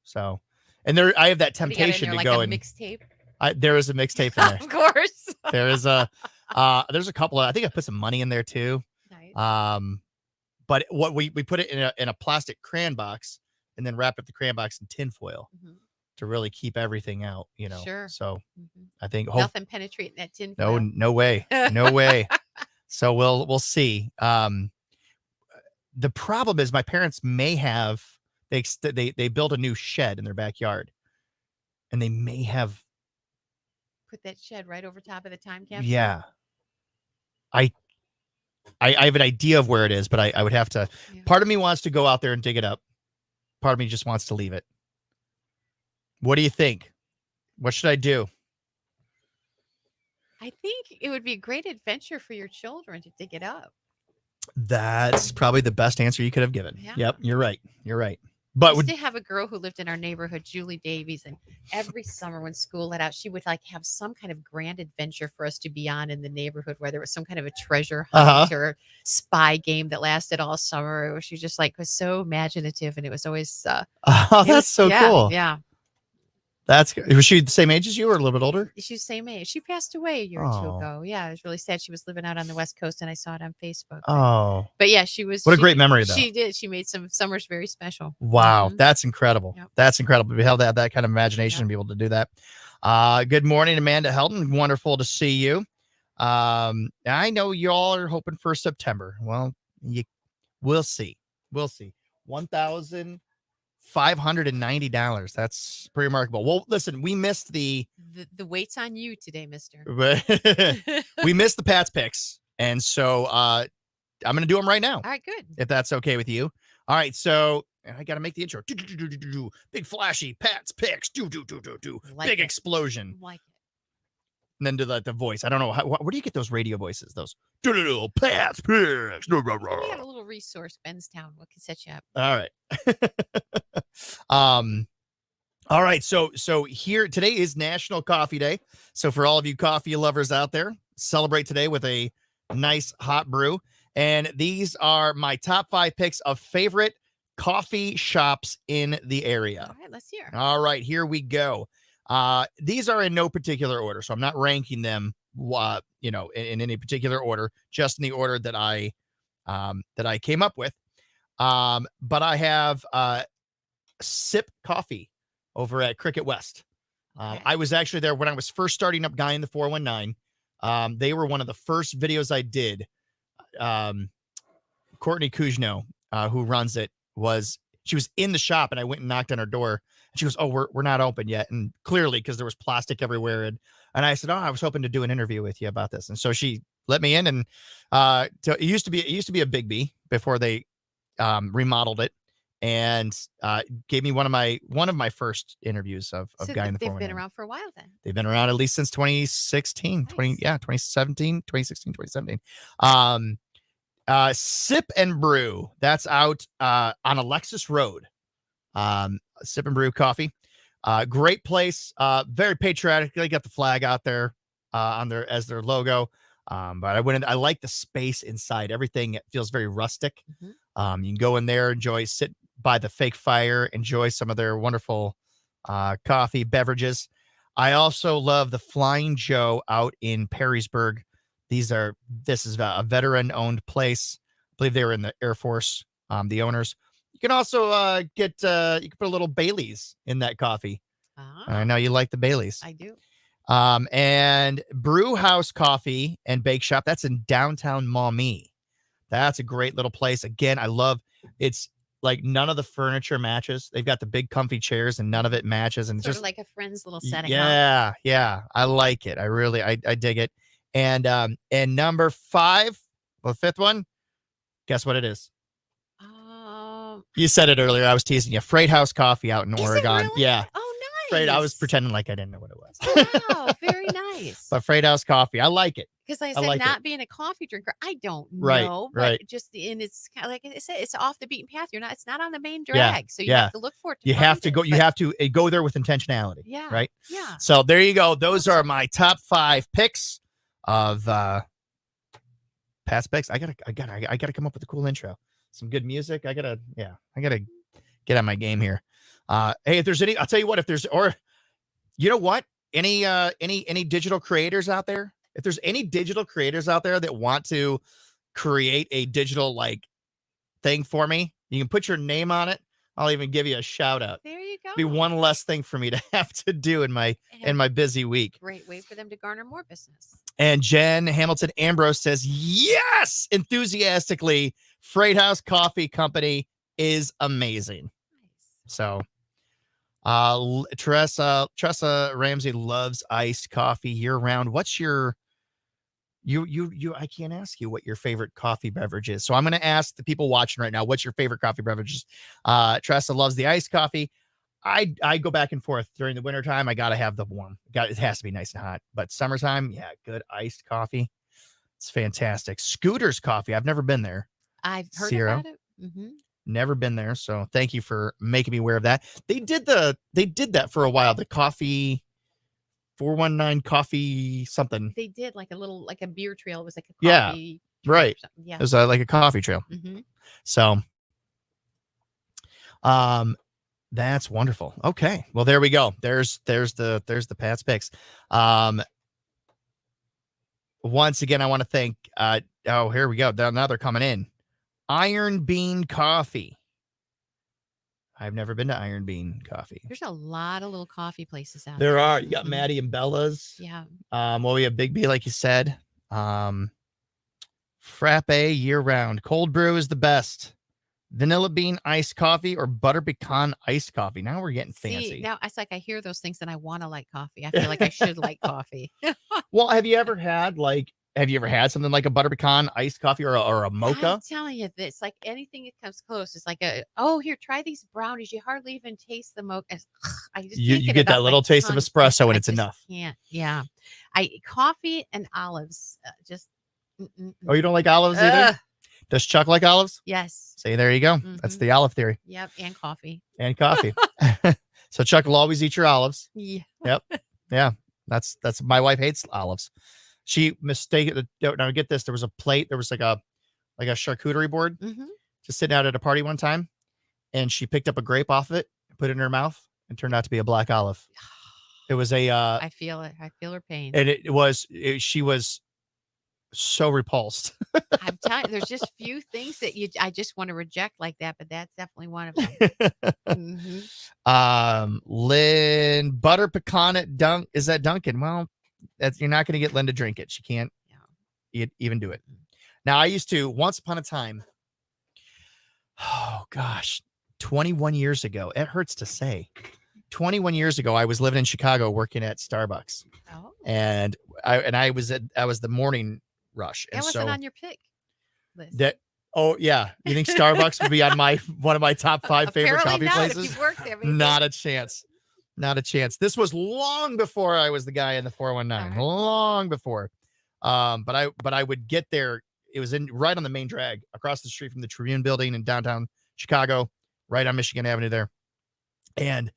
So, and there I have that What do you got in temptation there, to like go a and mixtape? there is a mixtape in there. Of course. There is there's a couple of, I think I put some money in there too. Nice. But what we put it in a plastic crayon box and then wrapped up the crayon box in tin foil to really keep everything out, Sure. So Mhm. I think Nothing penetrating that tin no foil. no way. No way. So we'll see. The problem is my parents may have they built a new shed in their backyard and they may have Put that shed right over top of the time capsule. yeah. I have an idea of where it is, but I would have to. Yeah. Part of me wants to go out there and dig it up. Part of me just wants to leave it. What do you think? What should I do? I think it would be a great adventure for your children to dig it up. That's probably the best answer you could have given. Yeah. Yep, you're right. You're right. But I used to have a girl who lived in our neighborhood, Julie Davies, and every summer when school let out, she would like have some kind of grand adventure for us to be on in the neighborhood, where there was some kind of a treasure hunt or spy game that lasted all summer. She just like was so imaginative, and it was always that's so cool. Yeah. Was she the same age as you or a little bit older? She's the same age. She passed away a year or two ago. Yeah, it was really sad. She was living out on the West Coast, and I saw it on Facebook. Oh. But yeah, she was. What a great memory, though. She did. She made some summers very special. Wow, that's incredible. Yep. That's incredible. We have that kind of imagination to be able to do that. Good morning, Amanda Helton. Wonderful to see you. I know y'all are hoping for September. Well, we'll see. We'll see. $1,590. That's pretty remarkable. Well, listen, we missed the weight's on you today, mister. We missed the Pats picks. And so I'm going to do them right now. All right, good. If that's okay with you. All right, so I got to make the intro. Big flashy Pats picks. Big explosion. Like it. And then do the voice. I don't know where do you get those radio voices? Those Pats picks. We got a little resource, Benstown. What can set you up? All right. All right. So here today is National Coffee Day. So for all of you coffee lovers out there, celebrate today with a nice hot brew. And these are my top 5 picks of favorite coffee shops in the area. All right, let's hear. All right, here we go. These are in no particular order, so I'm not ranking them, in any particular order, just in the order that I came up with. But I have Sip Coffee over at Cricket West. I was actually there when I was first starting up Guy in the 419. They were one of the first videos I did. Courtney Kujno, who runs it, she was in the shop, and I went and knocked on her door, and she goes, "Oh, we're not open yet." And clearly, because there was plastic everywhere, and I said, "Oh, I was hoping to do an interview with you about this." And so she let me in, and it used to be a Big B before they remodeled it, and gave me one of my first interviews of So Guy in the they've 419. been around for a while then. They've been around at least since 2016, Nice. 2017, 2017. Sip and Brew. That's out on Alexis Road. Sip and Brew Coffee. Great place. Very patriotic. They got the flag out there as their logo. But I went in. I like the space inside. Everything feels very rustic. You can go in there, sit by the fake fire, enjoy some of their wonderful coffee beverages. I also love the Flying Joe out in Perrysburg. This is a veteran-owned place. I believe they were in the Air Force the owners. You can also get you can put a little Bailey's in that coffee. I know you like the Bailey's. I do. And Brew House Coffee and Bake Shop. That's in downtown Maumee. That's a great little place. Again, I love it's like none of the furniture matches. They've got the big comfy chairs and none of it matches. And it's Sort just of like a friend's little setting. yeah, yeah. I like it. I really I dig it. And number 5, the 5th one, guess what it is? You said it earlier. I was teasing you. Freight House Coffee out in Oregon. Really? Yeah. Oh, nice. Freight. I was pretending like I didn't know what it was. Wow, very nice. But Freight House Coffee, I like it. Because like I said, like not it. being a coffee drinker, I don't Right, know. But right. just and it's kind of like I said, it's off the beaten path. It's not on the main Yeah, drag, so you yeah. have to look for it. You have to find go. it, You but- have to go there with intentionality. Yeah, Right. yeah. So there you go. Those are my top 5 picks of past picks. I gotta come up with a cool intro. Some good music. I gotta get on my game here. Hey, if there's any, I'll tell you what. If there's or, you know what, any digital creators out there? If there's any digital creators out there that want to create a digital like thing for me, you can put your name on it. I'll even give you a shout out. There you go. Be one less thing for me to have to do in my busy week. Great way for them to garner more business. And Jen Hamilton Ambrose says, yes, enthusiastically. Freight House Coffee Company is amazing. So, Tressa Ramsey loves iced coffee year round. What's your, I can't ask you what your favorite coffee beverage is. So I'm going to ask the people watching right now, what's your favorite coffee beverages? Tressa loves the iced coffee. I go back and forth during the wintertime. I got to have the warm. It has to be nice and hot. But summertime, yeah, good iced coffee. It's fantastic. Scooter's Coffee. I've never been there. I've heard Sierra. about it. Mm-hmm. Never been there. So thank you for making me aware of that. They did that for a while. The coffee 419 coffee something. They did like a beer trail. It was like a Yeah, coffee trail or right. something. Yeah. It was like a coffee trail. Mhm. So, that's wonderful. Okay. Well, there we go. There's the Pat's picks. Once again, I want to thank, here we go. Now they're coming in. Iron Bean Coffee. I've never been to Iron Bean Coffee. There's a lot of little coffee places out There there. are. You got Mhm. Maddie and Bella's. Yeah. Well, we have Big B, like you said. Frappe year round. Cold brew is the best. Vanilla bean iced coffee or butter pecan iced coffee. Now we're getting fancy. See, now it's like I hear those things and I want to like coffee. I feel like I should like coffee. Well, have you ever had something like a butter pecan iced coffee or a mocha? I'm telling you, this like anything that comes close. It's like here, try these brownies. You hardly even taste the mocha. I just You thinking get that about little my taste of tongue, espresso and I it's just enough. Can't. Yeah. Coffee and olives. Just. Oh, you don't like olives either? Ugh. Does Chuck like olives? Yes. See, there you go. That's the olive theory. Yep. And coffee. And coffee. So Chuck will always eat your olives. Yeah. Yep. Yeah. That's my wife hates olives. She mistaken. Now get this. There was a plate. There was like a charcuterie board Mhm. just sitting out at a party one time. And she picked up a grape off of it, put it in her mouth, and turned out to be a black olive. It was a, I feel it. I feel her pain. and she was so repulsed. I'm telling you, there's just few things that I just want to reject like that, but that's definitely one of them. Mhm. Lynn butter pecan at Dunk. Is that Dunkin'? Well, you're not going to get Lynn to drink it. She can't even do it. Now, I used to once upon a time. Oh gosh, 21 years ago. It hurts to say. 21 years ago, I was living in Chicago working at Starbucks. Oh. And I was the morning rush. That And wasn't so on your pick list. oh yeah. You think Starbucks would be on one of my top 5 favorite Apparently coffee not, if places? you've worked there, maybe. Not a chance. Not a chance. This was long before I was the guy in the 419. All right. Long before. But I would get there. It was right on the main drag across the street from the Tribune building in downtown Chicago, right on Michigan Avenue there. And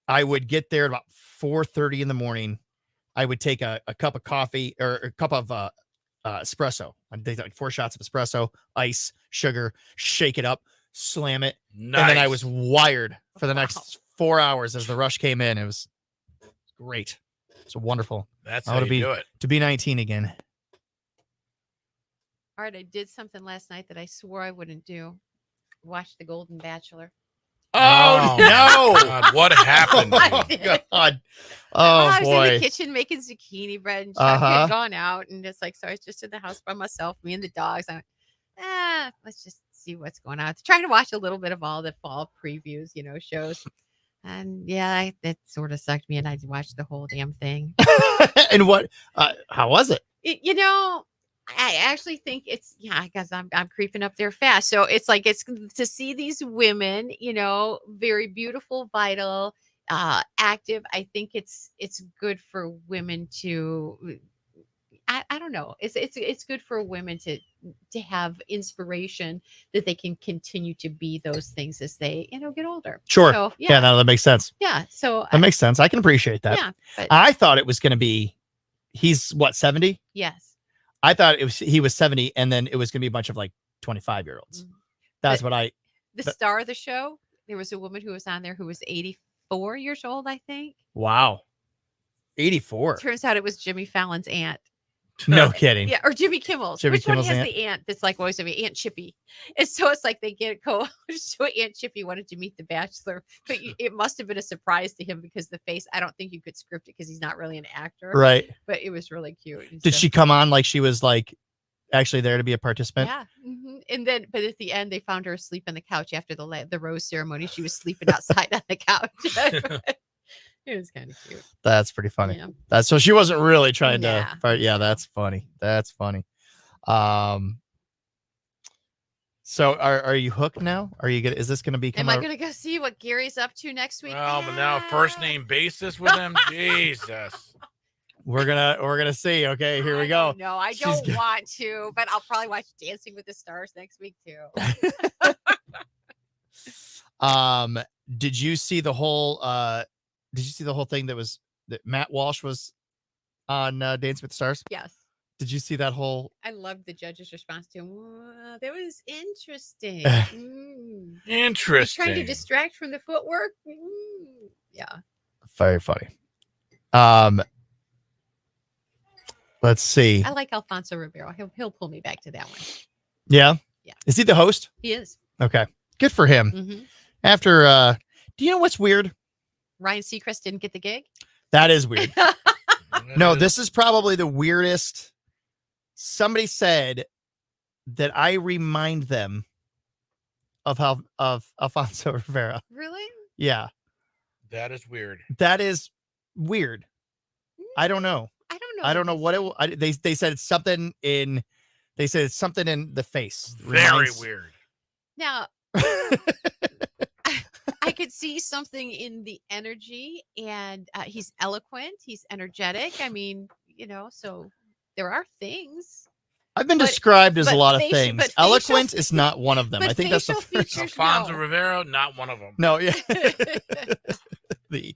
I would get there at about 4:30 in the morning. I would take a cup of coffee or a cup of espresso. I'd take like 4 shots of espresso, ice, sugar, shake it up, slam it. And then I was wired for the next 4 hours as the rush came in. It was great. It's wonderful. That's I how want you do it. to be 19 again. All right, I did something last night that I swore I wouldn't do. Watch The Golden Bachelor. Oh, no! God, what happened? Oh, God. I Oh, was in boy. the kitchen making zucchini bread, and Chuck Uh-huh. had gone out, and it's like, so I was just in the house by myself, me and the dogs. I went, let's just see what's going on. Trying to watch a little bit of all the fall previews, shows. And yeah, it sort of sucked me, and I watched the whole damn thing. And what? How was it? I actually think it's I guess I'm creeping up there fast. So it's like it's to see these women, very beautiful, vital, active. I think it's good for women to. I don't know. It's good for women to have inspiration that they can continue to be those things as they get older. Sure. So, Yeah, no, that makes sense. Yeah. So That makes sense. I can appreciate that. Yeah, but- I thought it was going to be, he's what, 70? yes. I thought he was 70, and then it was going to be a bunch of like 25-year-olds. That's But- what The star of the show, there was a woman who was on there who was 84 years old, I think. Wow. 84. Turns out it was Jimmy Fallon's aunt. No kidding. Yeah, or Jimmy Kimmel's. Jimmy Which Kimmel's one has aunt? the aunt that's like always Aunt Chippy? And so it's like they get so Aunt Chippy wanted to meet the Bachelor, but it must have been a surprise to him because the face. I don't think you could script it because he's not really an actor, Right. But it was really cute. And Did so- she come on like she was like actually there to be a participant? Yeah. And then, but at the end, they found her asleep on the couch after the rose ceremony. She was sleeping outside on the couch. It was kind of cute. That's pretty funny. Yeah. So she wasn't really trying Nah. to, but yeah, that's funny. That's funny. So are you hooked now? Are you gonna? Is this gonna become? Am I going to go see what Gary's up to next week? Well, but now first name basis with him. Jesus. We're gonna see. Okay, here we go. No, I She's don't go- want to, but I'll probably watch Dancing with the Stars next week too. Did you see the whole? Did you see the whole thing that Matt Walsh was on Dance with the Stars? Yes. Did you see that whole? I loved the judge's response to him. Well, that was interesting. Interesting. He's trying to distract from the footwork. Yeah. Very funny. Let's see. I like Alfonso Ribeiro. He'll pull me back to that one. Yeah. Yeah. Is he the host? He is. Okay. Good for him. Mhm. After, do you know what's weird? Ryan Seacrest didn't get the gig. That is weird. No, this is probably the weirdest. Somebody said that I remind them of Alfonso Rivera. Really? Yeah. That is weird. That is weird. I don't know. I don't know. what it. They said it's something in. They said it's something in the face. Very weird. Now, I could see something in the energy, and he's eloquent. He's energetic. I mean, so there are things. I've been But- described as a but lot of facial- things. but facial- Eloquent is not one of them. but I think that's the facial first. features, Alfonso no. Rivero, not one of them. No, yeah. the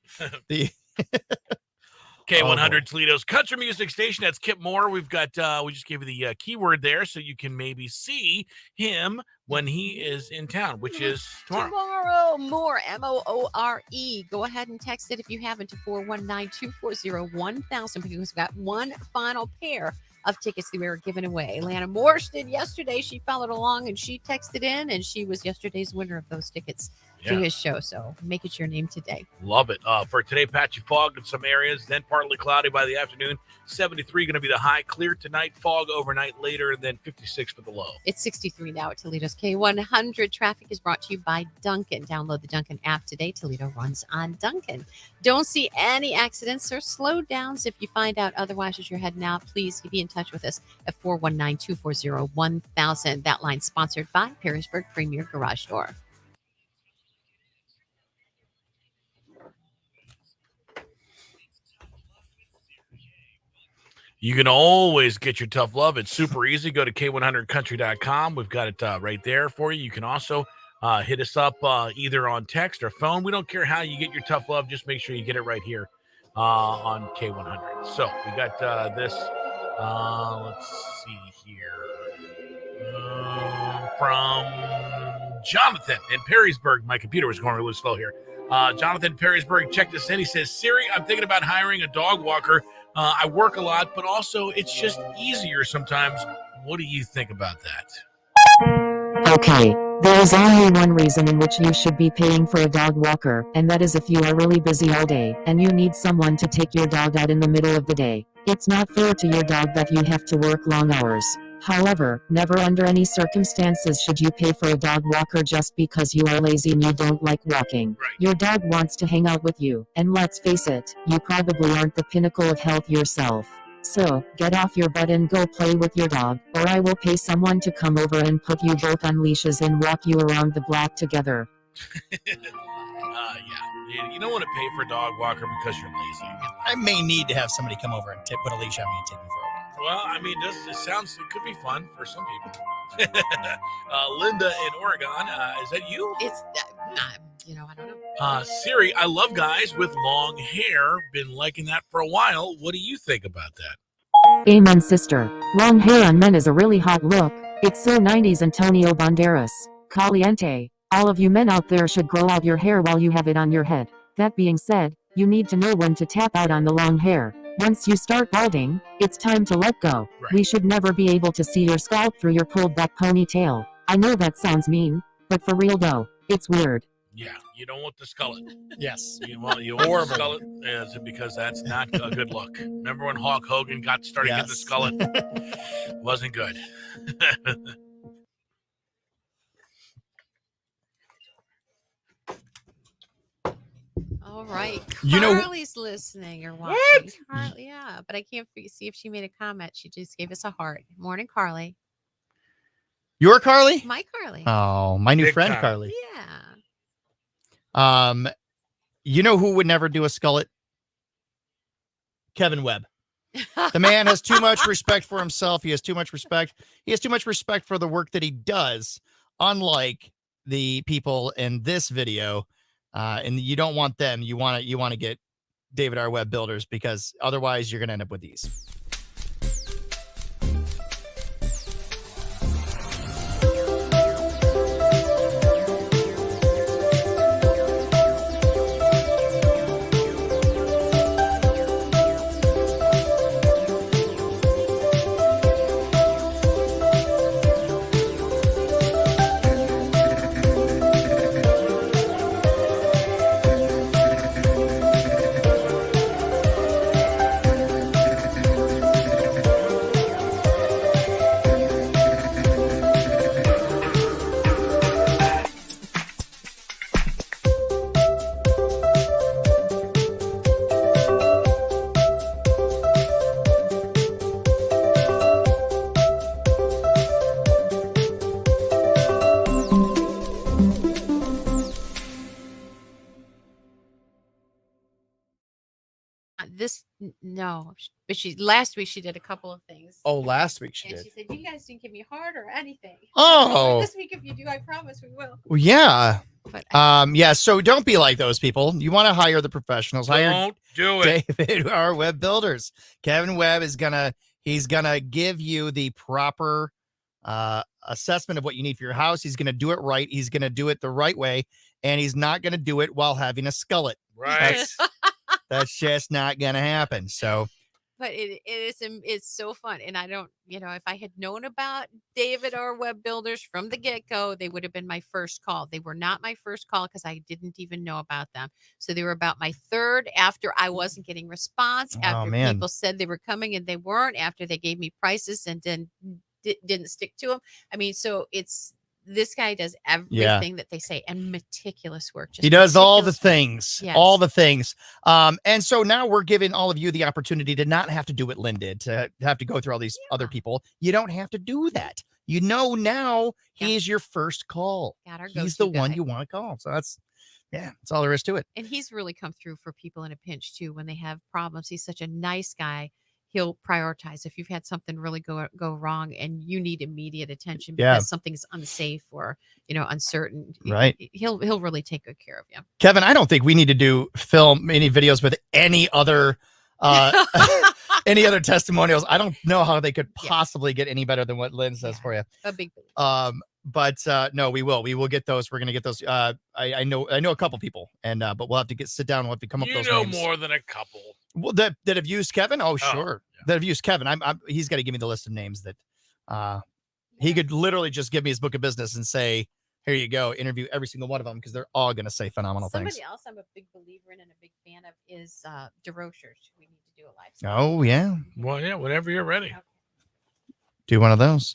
K100 Toledo's country music station. That's Kip Moore. We've got, we just gave you the keyword there so you can maybe see him when he is in town, which is tomorrow. Tomorrow, more Moore. Go ahead and text it if you haven't to 419-240-1000 because we've got one final pair of tickets that we were giving away. Lana Morse did yesterday. She followed along and she texted in, and she was yesterday's winner of those tickets to Yeah. his show. So make it your name today. Love it. For today, patchy fog in some areas, then partly cloudy by the afternoon. 73 going to be the high. Clear tonight, fog overnight later, and then 56 for the low. It's 63 now at Toledo's K100. Traffic is brought to you by Duncan. Download the Duncan app today. Toledo runs on Duncan. Don't see any accidents or slowdowns. If you find out otherwise as you're heading out, please be in touch with us at 419-240-1000. That line sponsored by Perrysburg Premier Garage Door. You can always get your tough love. It's super easy. Go to K100country.com. We've got it right there for you. You can also hit us up either on text or phone. We don't care how you get your tough love. Just make sure you get it right here on K100. So we got this. Let's see here. From Jonathan in Perrysburg. My computer was going really slow here. Jonathan in Perrysburg checked us in. He says, Siri, I'm thinking about hiring a dog walker. I work a lot, but also it's just easier sometimes What do you think about that? Okay, there is only one reason in which you should be paying for a dog walker, and that is if you are really busy all day, and you need someone to take your dog out in the middle of the day. It's not fair to your dog that you have to work long hours. However, never under any circumstances should you pay for a dog walker just because you are lazy and you don't like walking. Your dog wants to hang out with you, and let's face it, you probably aren't the pinnacle of health yourself. So, get off your butt and go play with your dog, or I will pay someone to come over and put you both on leashes and walk you around the block together. Yeah. You don't want to pay for a dog walker because you're lazy. I may need to have somebody come over and put a leash on me and take me for a walk. Well, I mean, it could be fun for some people. Linda in Oregon, is that you? It's, I don't know. Siri, I love guys with long hair. Been liking that for a while. What do you think about that? Amen, sister. Long hair on men is a really hot look. It's so 90s Antonio Banderas. Caliente. All of you men out there should grow out your hair while you have it on your head. That being said, you need to know when to tap out on the long hair. Once you start balding, it's time to let go. Right. We should never be able to see your scalp through your pulled back ponytail. I know that sounds mean, but for real though, it's weird. Yeah, you don't want the skullet. Yes. You want the skullet because that's not a good look. Remember when Hulk Hogan started getting the skullet? Wasn't good. All right. You know- Carly's listening or watching. Carly, yeah, but I can't see if she made a comment. She just gave us a heart. Morning, Carly. Your Carly? My Carly. Oh, my new Big friend time. Carly. Yeah. You know who would never do a skullet? Kevin Webb. The man has too much respect for himself. He has too much respect. He has too much respect for the work that he does, unlike the people in this video. And you don't want them. You want to get David R. Webb builders, because otherwise you're going to end up with these. No, but last week she did a couple of things. Oh, last week she and did. she said, "You guys didn't give me a heart or anything." Oh. This week, if you do, I promise we will. Well, yeah. But yeah. So don't be like those people. You want to hire the professionals. Hire Don't do it. David R. Webb Builders. Kevin Webb is he's gonna give you the proper assessment of what you need for your house. He's gonna do it right. He's gonna do it the right way, and he's not gonna do it while having a skullet. Right. That's just not gonna happen. So. But it's so fun. And I don't, if I had known about David R. Webb Builders from the get-go, they would have been my first call. They were not my first call because I didn't even know about them. So they were about my third after I wasn't getting response, after people said they were coming and they weren't, after they gave me prices and then didn't stick to them. I mean, so this guy does everything that they say, and meticulous work. He does all the things, Yes. all the things. And so now we're giving all of you the opportunity to not have to do what Lynn did, to have to go through all these other people. You don't have to do that. Now he's your first call. He's the one you want to call. So that's all there is to it. And he's really come through for people in a pinch too, when they have problems. He's such a nice guy. He'll prioritize if you've had something really go wrong and you need immediate attention because something's unsafe or uncertain. Right. He'll really take good care of you. Kevin, I don't think we need to film any videos with any other testimonials. I don't know how they could possibly get any better than what Lynn says for you. A big but no, we will get those. We're gonna get those. I know a couple people, and but we'll have to sit down. We'll have to come up with those names. More than a couple. Well, that have used Kevin. Oh, sure. That have used Kevin. He's got to give me the list of names that He could literally just give me his book of business and say, here you go, interview every single one of them because they're all going to say phenomenal Somebody things. else I'm a big believer in and a big fan of is DeRochers. We need to do a live spot. Oh, yeah. Well, yeah, whenever you're ready. Do one of those.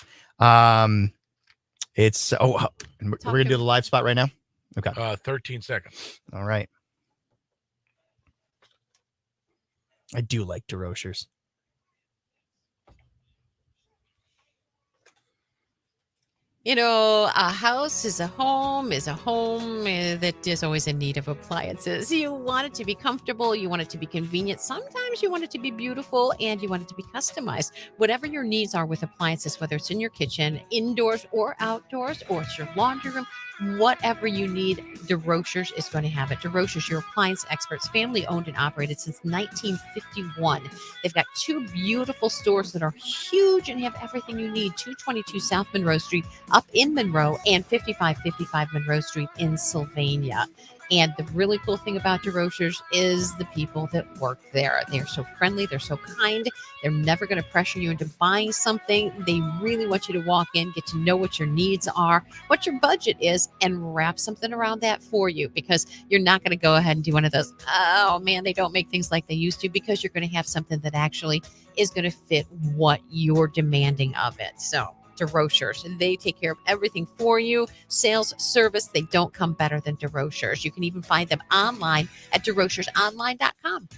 It's, we're going to do the live spot right now? Okay. 13 seconds. All right. I do like DeRochers. You know, a house is a home that is always in need of appliances. You want it to be comfortable. You want it to be convenient. Sometimes you want it to be beautiful and you want it to be customized. Whatever your needs are with appliances, whether it's in your kitchen, indoors or outdoors, or it's your laundry room, whatever you need, DeRochers is going to have it. DeRochers, your appliance experts, family owned and operated since 1951. They've got 2 beautiful stores that are huge and have everything you need. 222 South Monroe Street up in Monroe and 5555 Monroe Street in Sylvania. And the really cool thing about DeRochers is the people that work there. They're so friendly. They're so kind. They're never going to pressure you into buying something. They really want you to walk in, get to know what your needs are, what your budget is, and wrap something around that for you, because you're not going to go ahead and do one of those, oh man, they don't make things like they used to, because you're going to have something that actually is going to fit what you're demanding of it. So DeRochers, they take care of everything for you. Sales, service, they don't come better than DeRochers. You can even find them online at DeRochersOnline.com.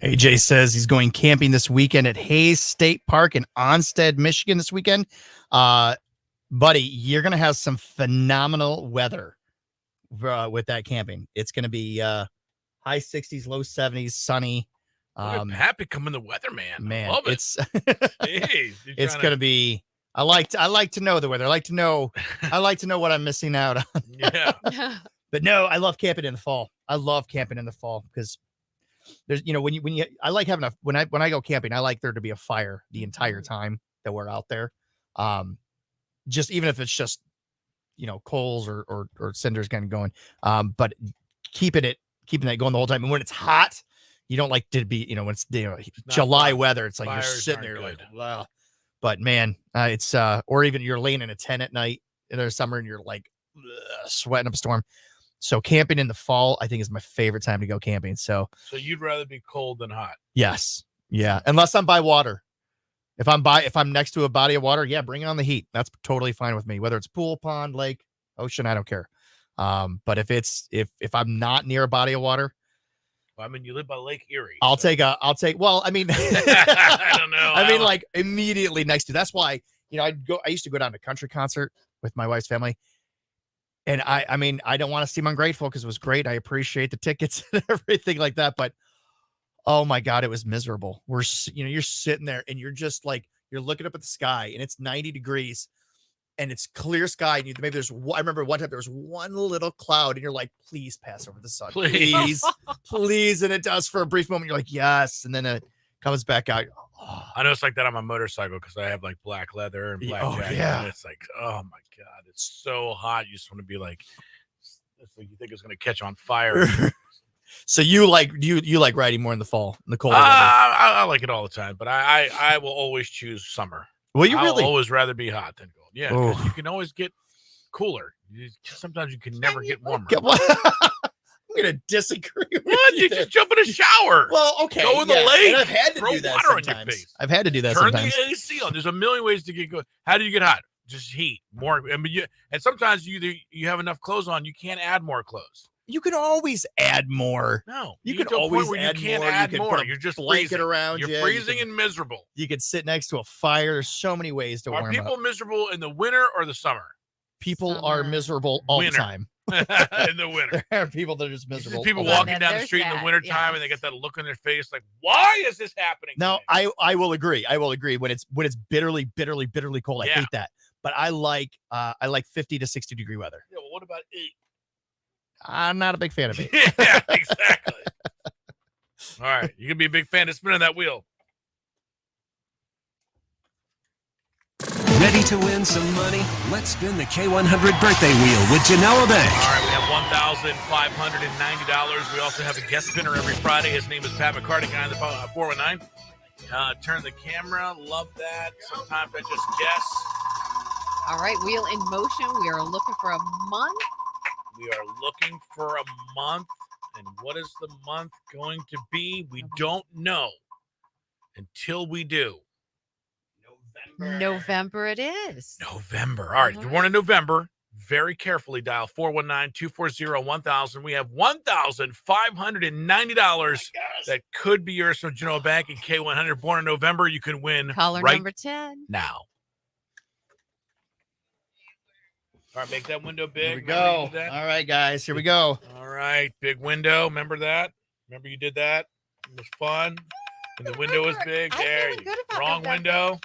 AJ says he's going camping this weekend at Hayes State Park in Onstead, Michigan this weekend. Buddy, you're going to have some phenomenal weather with that camping. It's going to be high 60s, low 70s, sunny. Pat becoming the weatherman. Man, I love it. it's Jeez, it's going to be. I like to know the weather. I like to know what I'm missing out on. Yeah. But no, I love camping in the fall. I love camping in the fall because there's, I like having when I go camping, I like there to be a fire the entire time that we're out there. Just even if it's just, coals or cinders kind of going. But keeping that going the whole time. And when it's hot, you don't like to be, when it's July weather, it's like you're sitting there like, wow. But man, it's or even you're laying in a tent at night in the summer and you're like sweating up a storm. So camping in the fall, I think, is my favorite time to go camping. So you'd rather be cold than hot? Yes. Yeah. Unless I'm by water. If I'm next to a body of water, yeah, bring on the heat. That's totally fine with me. Whether it's pool, pond, lake, ocean, I don't care. But if I'm not near a body of water, well, I mean, you live by Lake Erie. I'll take, well, I mean, I don't know. I mean, like immediately next to, that's why, I used to go down to country concert with my wife's family. And I mean, I don't want to seem ungrateful because it was great. I appreciate the tickets and everything like that. But oh my God, it was miserable. You're sitting there and you're just like, you're looking up at the sky and it's 90 degrees and it's clear sky. And maybe I remember one time there was one little cloud and you're like, please pass over the sun. Please, please. And it does for a brief moment. You're like, yes. And then it comes back out. Oh. I know it's like that on my motorcycle because I have like black leather and black jacket. Yeah. And it's like, oh my God, it's so hot. You just want to be like, it's like you think it's going to catch on fire. So you like riding more in the fall, in the cold weather? I like it all the time, but I will always choose summer. Well, I'll always rather be hot than cold. Yeah, Oh. because you can always get cooler. Sometimes you can never get warmer. I'm going to disagree with What? You just jump in a shower. Well, okay. Go in the yeah. lake. And I've had to Throw do that water on your sometimes. face. I've had to do that Turn sometimes. the AC on. There's a million ways to get good. How do you get hot? Just heat more. I mean, and sometimes you have enough clothes on, you can't add more clothes. You can always add more. No, you get can to a point always where add you can't more. add you can more. Put a You're just blanket freezing. around You're you. freezing and miserable. You can sit next to a fire. There's so many ways to Are warm people up. miserable in the winter or the summer? People are miserable all the time. In the winter. There are people that are just miserable. People all the walking time. down the street in the wintertime and they get that look on their face like, why is this happening? Now, I will agree. I will agree when it's bitterly cold. I hate that. But I like 50 to 60 degree weather. Yeah, well, what about 8? I'm not a big fan of it. Yeah, exactly. All right. You can be a big fan of spinning that wheel. Ready to win some money? Let's spin the K100 birthday wheel with Genoa Bank. All right, we have $1,590. We also have a guest spinner every Friday. His name is Pat McCarty, guy on the 419. Turn the camera. Love that. Sometimes I just guess. All right, wheel in motion. We are looking for a month. We are looking for a month. And what is the month going to be? We don't know until we do. November it is. November. All right. If you're born in November, very carefully dial 419-240-1000. We have $1,590 that could be yours from Genoa Bank and K100. Born in November, you can win Caller right number 10. now. All right, make that window big. Here we go. All right, guys, here we go. All right, big window. Remember that? Remember you did that? It was fun. And the window was big. There. Wrong window.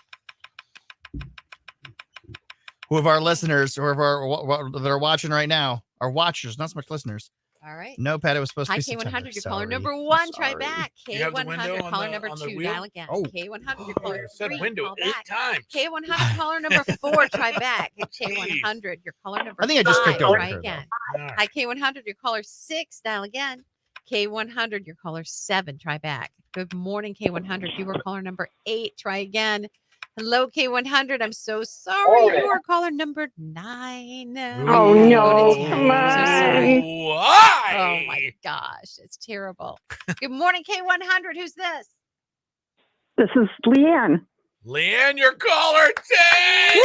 Who of our listeners, who of our that are watching right now, are watchers, not so much listeners. All right. No, Pat, it was supposed to Hi, be K100. September. Your caller Sorry. number 1. Try Sorry. back. You have the window K100. on Caller the- number on the 2. wheel? Dial again. Oh. K100. Your caller I said 3. window Call 8 back. times. K100. Caller number 4. Try back. K100. Your caller number I think I just 5. picked over Try her, again. All right. Hi, K100. Your caller 6. Dial again. K100. Your caller 7. Try back. Good morning, K100. You were caller number 8. Try again. Hello, K100. I'm so sorry. You are caller number 9. Oh, no. Go to 10. Come I'm so sorry. Why? Oh my gosh, it's terrible. Good morning, K100. Who's this? This is Leanne. Leanne, your caller 10.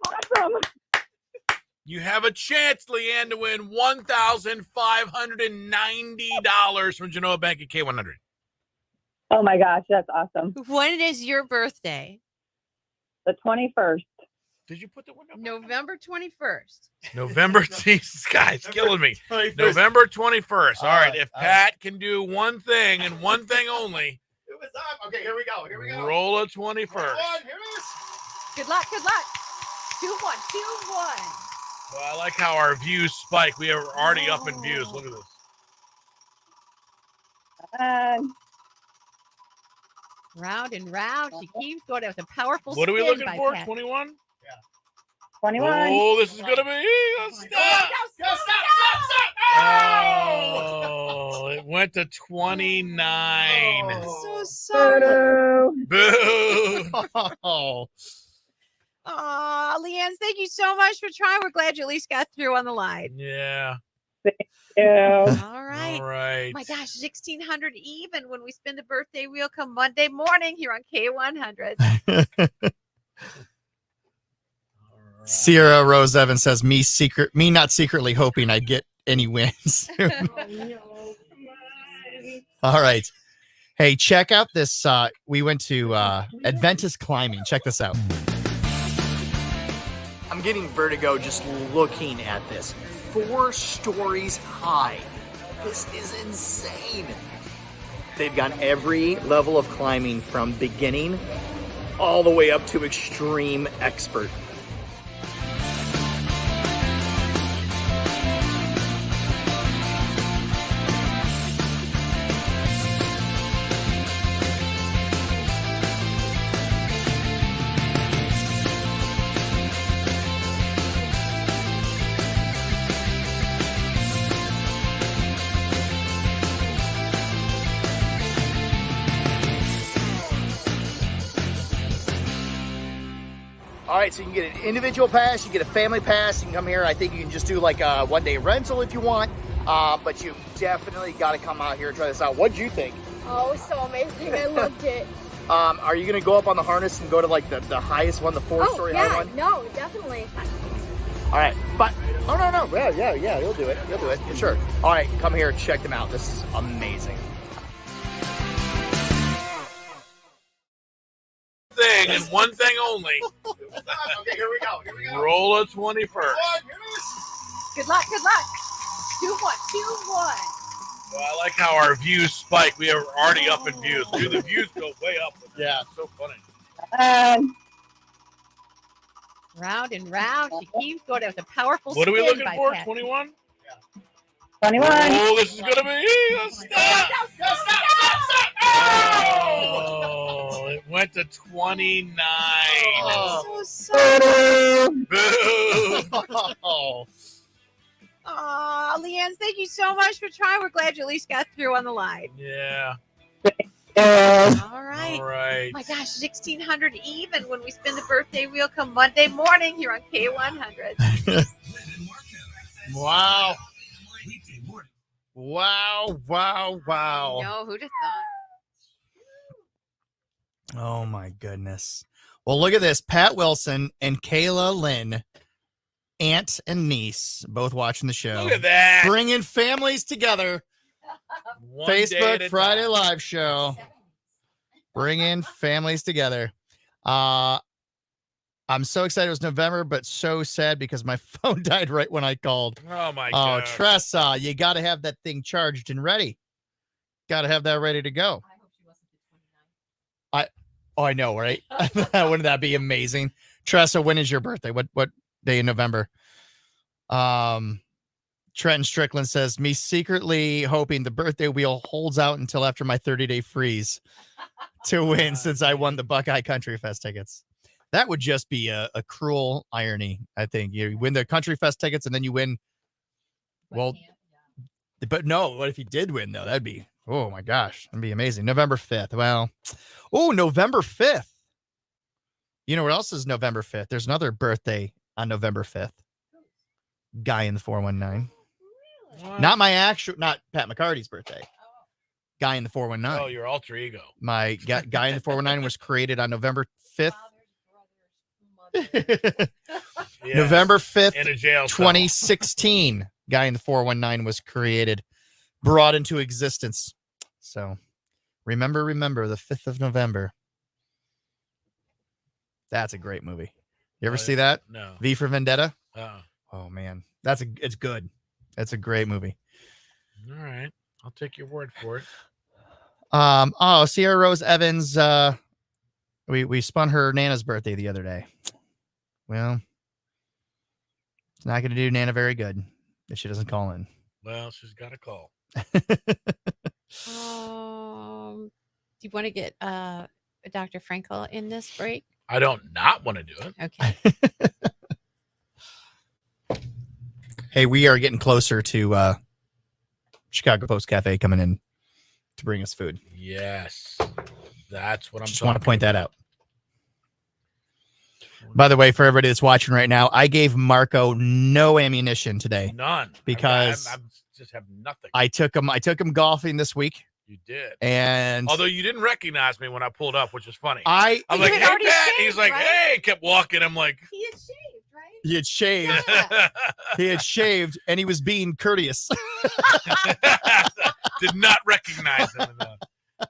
Awesome. You have a chance, Leanne, to win $1,590 from Genoa Bank at K100. Oh my gosh, that's awesome. When is your birthday? The 21st. Did you put the window? November 21st. November, Jesus, guys, killing me. November 21st. All right, if Pat can do one thing and one thing only, It was up. Okay, here we go. Here we go. roll a 21st. Here it is. Good luck. Good luck. 2-1. 2-1. Well, I like how our views spike. We are already up in views. Look at this. Round and round. She keeps going with a powerful What are we spin looking by for? Pat. 21? 21. Oh, this is going to be. Stop! Oh, it went to 29. I'm so sorry. Boo! Oh, Aw, Leanne, thank you so much for trying. We're glad you at least got through on the line. Yeah. Yeah. All right. All right. Oh my gosh, 1,600 even when we spin the birthday wheel come Monday morning here on K100. Sierra Rose Evans says, me not secretly hoping I'd get any wins. All right. Hey, check out this. We went to Adventist Climbing. Check this out. I'm getting vertigo just looking at this. 4 stories high. This is insane. They've got every level of climbing from beginning all the way up to extreme expert. All right, so you can get an individual pass, you can get a family pass, you can come here. I think you can just do like a one-day rental if you want, but you definitely got to come out here and try this out. What'd you think? Oh, so amazing. I loved it. Are you gonna go up on the harness and go to like the highest one, the 4-story high one? No, definitely. All right, but no, yeah, you'll do it, for sure. All right, come here, check them out. This is amazing. Thing and one thing only. Okay, here we go. Roll a 21st. Good luck. Good luck. 2-1. 2-1. Well, I like how our views spike. We are already up in views. Dude, the views go way up. Yeah. It's so funny. Round and round. She keeps going with a powerful What are we spin looking by for? Pat. 21? 21. Oh, this is going to be. Stop! Oh, it went to 29. I'm so sorry. Boo! Oh. Oh, Leanne, thank you so much for trying. We're glad you at least got through on the line. Yeah. All right. All right. Oh my gosh, 1600 even when we spin the birthday wheel come Monday morning here on K100. Wow. Wow. No, who'd have thought? Oh my goodness. Well, look at this. Pat Wilson and Kayla Lynn, aunt and niece, both watching the show. Look at that. Bringing families together. One day at Facebook a Friday time. live show. Bringing families together. I'm so excited it was November, but so sad because my phone died right when I called. Oh, my Oh, God. Tressa, you got to have that thing charged and ready. Got to have that ready to go. I know, right? Wouldn't that be amazing? Tressa, when is your birthday? What day in November? Trenton Strickland says, me secretly hoping the birthday wheel holds out until after my 30-day freeze to win since I won the Buckeye Country Fest tickets. That would just be a cruel irony, I think. You win the Country Fest tickets and then you win. Well, but no, what if you did win, though? That'd be, oh my gosh, that'd be amazing. November 5th. Well, November 5th. You know what else is November 5th? There's another birthday on November 5th. Guy in the 419. Not Pat McCarty's birthday. Guy in the 419. Oh, your alter ego. My Guy in the 419 was created on November 5th. Yeah. November 5th, In a jail cell. 2016. Guy in the 419 was created, brought into existence. So remember the 5th of November. That's a great movie. You ever see that? No. V for Vendetta? Oh. Oh man. It's good. It's a great movie. All right. I'll take your word for it. Sierra Rose Evans, we spun her Nana's birthday the other day. Well, it's not going to do Nana very good if she doesn't call in. Well, she's got a call. Do you want to get Dr. Frankel in this break? I don't not want to do it. Okay. Hey, we are getting closer to Chicago Post Cafe coming in to bring us food. Yes. That's what I'm Just talking want to point that out. By the way, for everybody that's watching right now, I gave Marco no ammunition today. None. Because I just have nothing. I took him golfing this week. You did. And although you didn't recognize me when I pulled up, which is funny. I'm like, hey, Pat. shaved, He's like, right? hey, kept walking. I'm like, He had shaved, right? he had shaved. He had shaved, and he was being courteous. did not recognize him.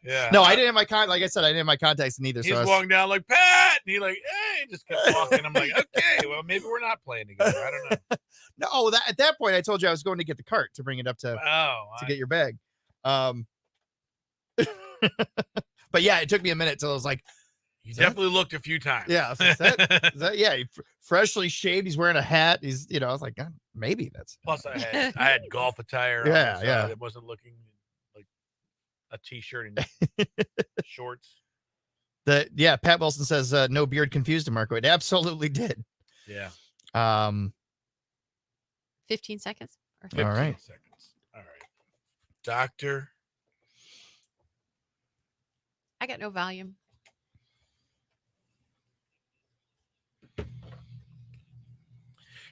Yeah. No, I didn't have my like I said, I didn't have my contacts in either. He's So walking down like, Pat, and he like, hey, just kept walking. I'm like, okay, well, maybe we're not playing together. I don't know. No, at that point, I told you I was going to get the cart to bring it up to get your bag. But yeah, it took me a minute till I was like, you definitely looked a few times. Yeah, is that yeah, he freshly shaved. He's wearing a hat. He's, I was like, God, maybe that's. Plus, I had golf attire. Yeah, on, so yeah. It wasn't looking like a t-shirt and shorts. Pat Wilson says no beard confused him, Marco. It absolutely did. Yeah. 15 seconds. Or 15 All right. seconds. All right. Doctor. I got no volume.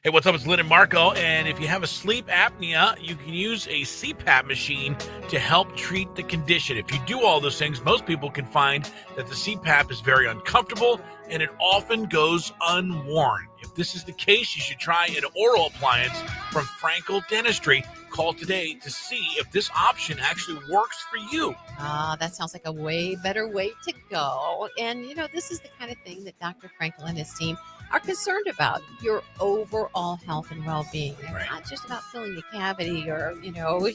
Hey, what's up? It's Lynn and Marco. And if you have a sleep apnea, you can use a CPAP machine to help treat the condition. If you do all those things, most people can find that the CPAP is very uncomfortable and it often goes unworn. If this is the case, you should try an oral appliance from Frankel Dentistry. Call today to see if this option actually works for you. That sounds like a way better way to go. And, this is the kind of thing that Dr. Frankel and his team are concerned about, your overall health and well-being. It's not just about filling the cavity or,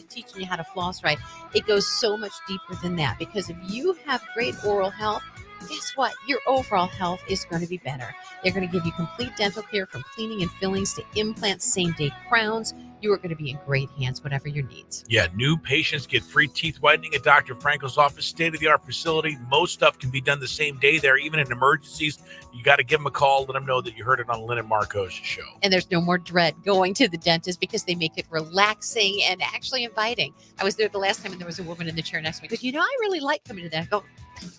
teaching you how to floss right. It goes so much deeper than that, because if you have great oral health, guess what? Your overall health is going to be better. They're going to give you complete dental care, from cleaning and fillings to implants, same-day crowns, you are going to be in great hands, whatever your needs. Yeah, new patients get free teeth whitening at Dr. Frankel's office, state-of-the-art facility. Most stuff can be done the same day there, even in emergencies. You got to give them a call, let them know that you heard it on Lynn and Marco's show. And there's no more dread going to the dentist because they make it relaxing and actually inviting. I was there the last time and there was a woman in the chair next to me because, I really like coming to that. I go,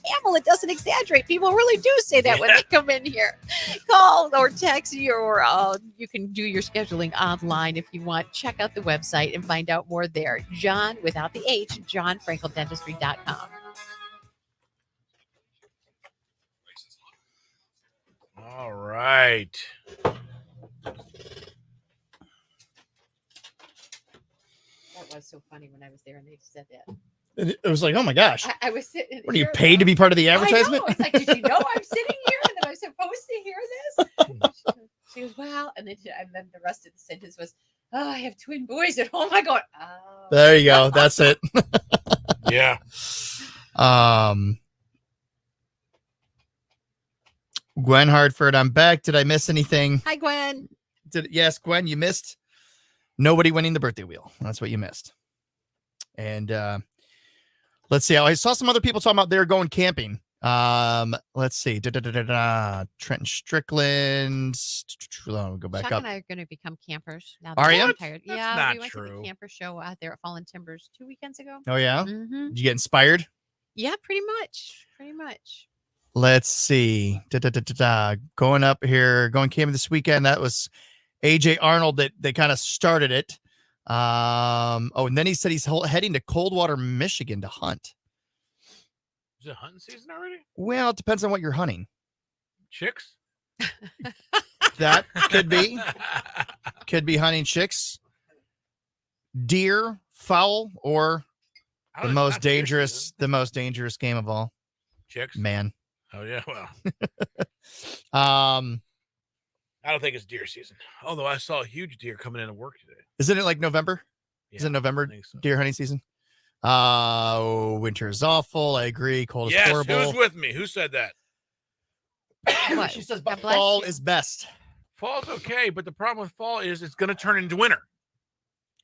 Pamela doesn't exaggerate. People really do say that when they come in here. Call or text you, or you can do your scheduling online if you want. Check out the website and find out more there. John, without the H, johnfrankeldentistry.com. All right. That was so funny when I was there and they said that. It was like, oh my gosh. I was sitting. What are you paid to be part of the advertisement? I know. It's like, did you know I'm sitting here and that I'm supposed to hear this? She goes, well, and then the rest of the sentence was, oh, I have twin boys at home. I go, oh. There you go. That's it. Yeah. Gwen Hartford, I'm back. Did I miss anything? Hi, Gwen. Yes, Gwen, you missed nobody winning the birthday wheel. That's what you missed. And let's see. I saw some other people talking about they're going camping. Let's see. Trenton Strickland. I'll go back Chuck up. and I are going to become campers now. Are That you? we're tired. That's Yeah, not we went to true. the camper show out there at Fallen Timbers 2 weekends ago. Oh, yeah? Mm-hmm. Did you get inspired? Yeah, pretty much. Pretty much. Let's see. Going up here, going camping this weekend. That was AJ Arnold that they kind of started it. And then he said he's heading to Coldwater, Michigan to hunt. Is it hunting season already? Well, it depends on what you're hunting. Chicks? That could be. Could be hunting chicks, deer, fowl, or the most dangerous game of all. Chicks? Man. Oh, yeah. Well, I don't think it's deer season. Although I saw a huge deer coming into work today. Isn't it like November? Yeah, is it November so. Deer hunting season? Winter is awful. I agree. Cold is Yes, horrible. who's with me? Who said that? She says, but fall is best. Fall's okay, but the problem with fall is it's going to turn into winter.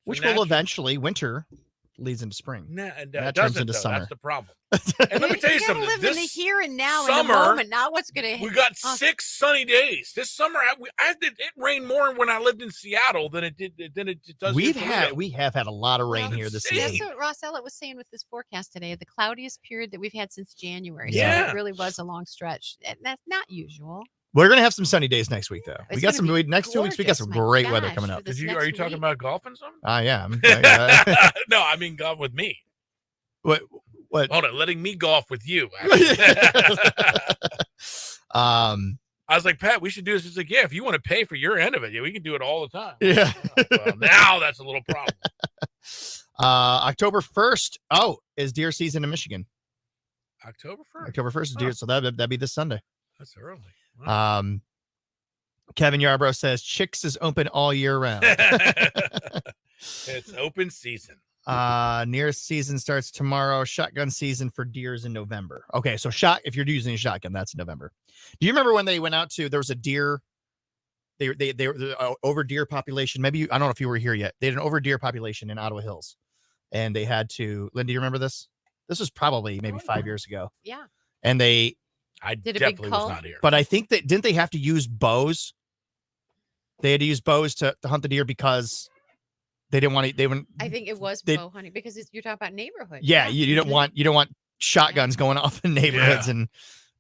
Which will eventually, winter leads into spring. That turns into summer. That's the problem. And let me tell you something. Live in the here and now, summer, in the moment, not what's going to. We got 6 sunny days this summer. It rained more when I lived in Seattle than it does. We have had a lot of rain here this season. That's what Ross Ellett was saying with this forecast today. The cloudiest period that we've had since January. Yeah. So it really was a long stretch. And that's not usual. We're gonna have some sunny days next week, though. It's We got some gonna be next 2 weeks. We got some great weather coming up. Are you talking about golfing something? I am. No, I mean golf with me. What? Hold on, letting me golf with you. I was like, Pat, we should do this. It's like, yeah, if you want to pay for your end of it, yeah, we can do it all the time. Yeah. Well, now that's a little problem. October 1st. Oh, is deer season in Michigan? October 1st. October 1st is deer, so that'd be this Sunday. That's early. Wow. Kevin Yarbrough says Chicks is open all year round. It's open season. Nearest season starts tomorrow. Shotgun season for deers in November. Okay, so if you're using a shotgun, that's in November. Do you remember when they went out to? There was a deer. They were over deer population. Maybe I don't know if you were here yet. They had an over deer population in Ottawa Hills, and they had to. Lynn, do you remember this? This was probably maybe 5 years ago. Yeah. And I definitely was not here. But I think that didn't they have to use bows? They had to use bows to hunt the deer because they didn't want to. They wouldn't. I think it was bow hunting because you're talking about neighborhoods. Yeah, you don't want shotguns going off in neighborhoods and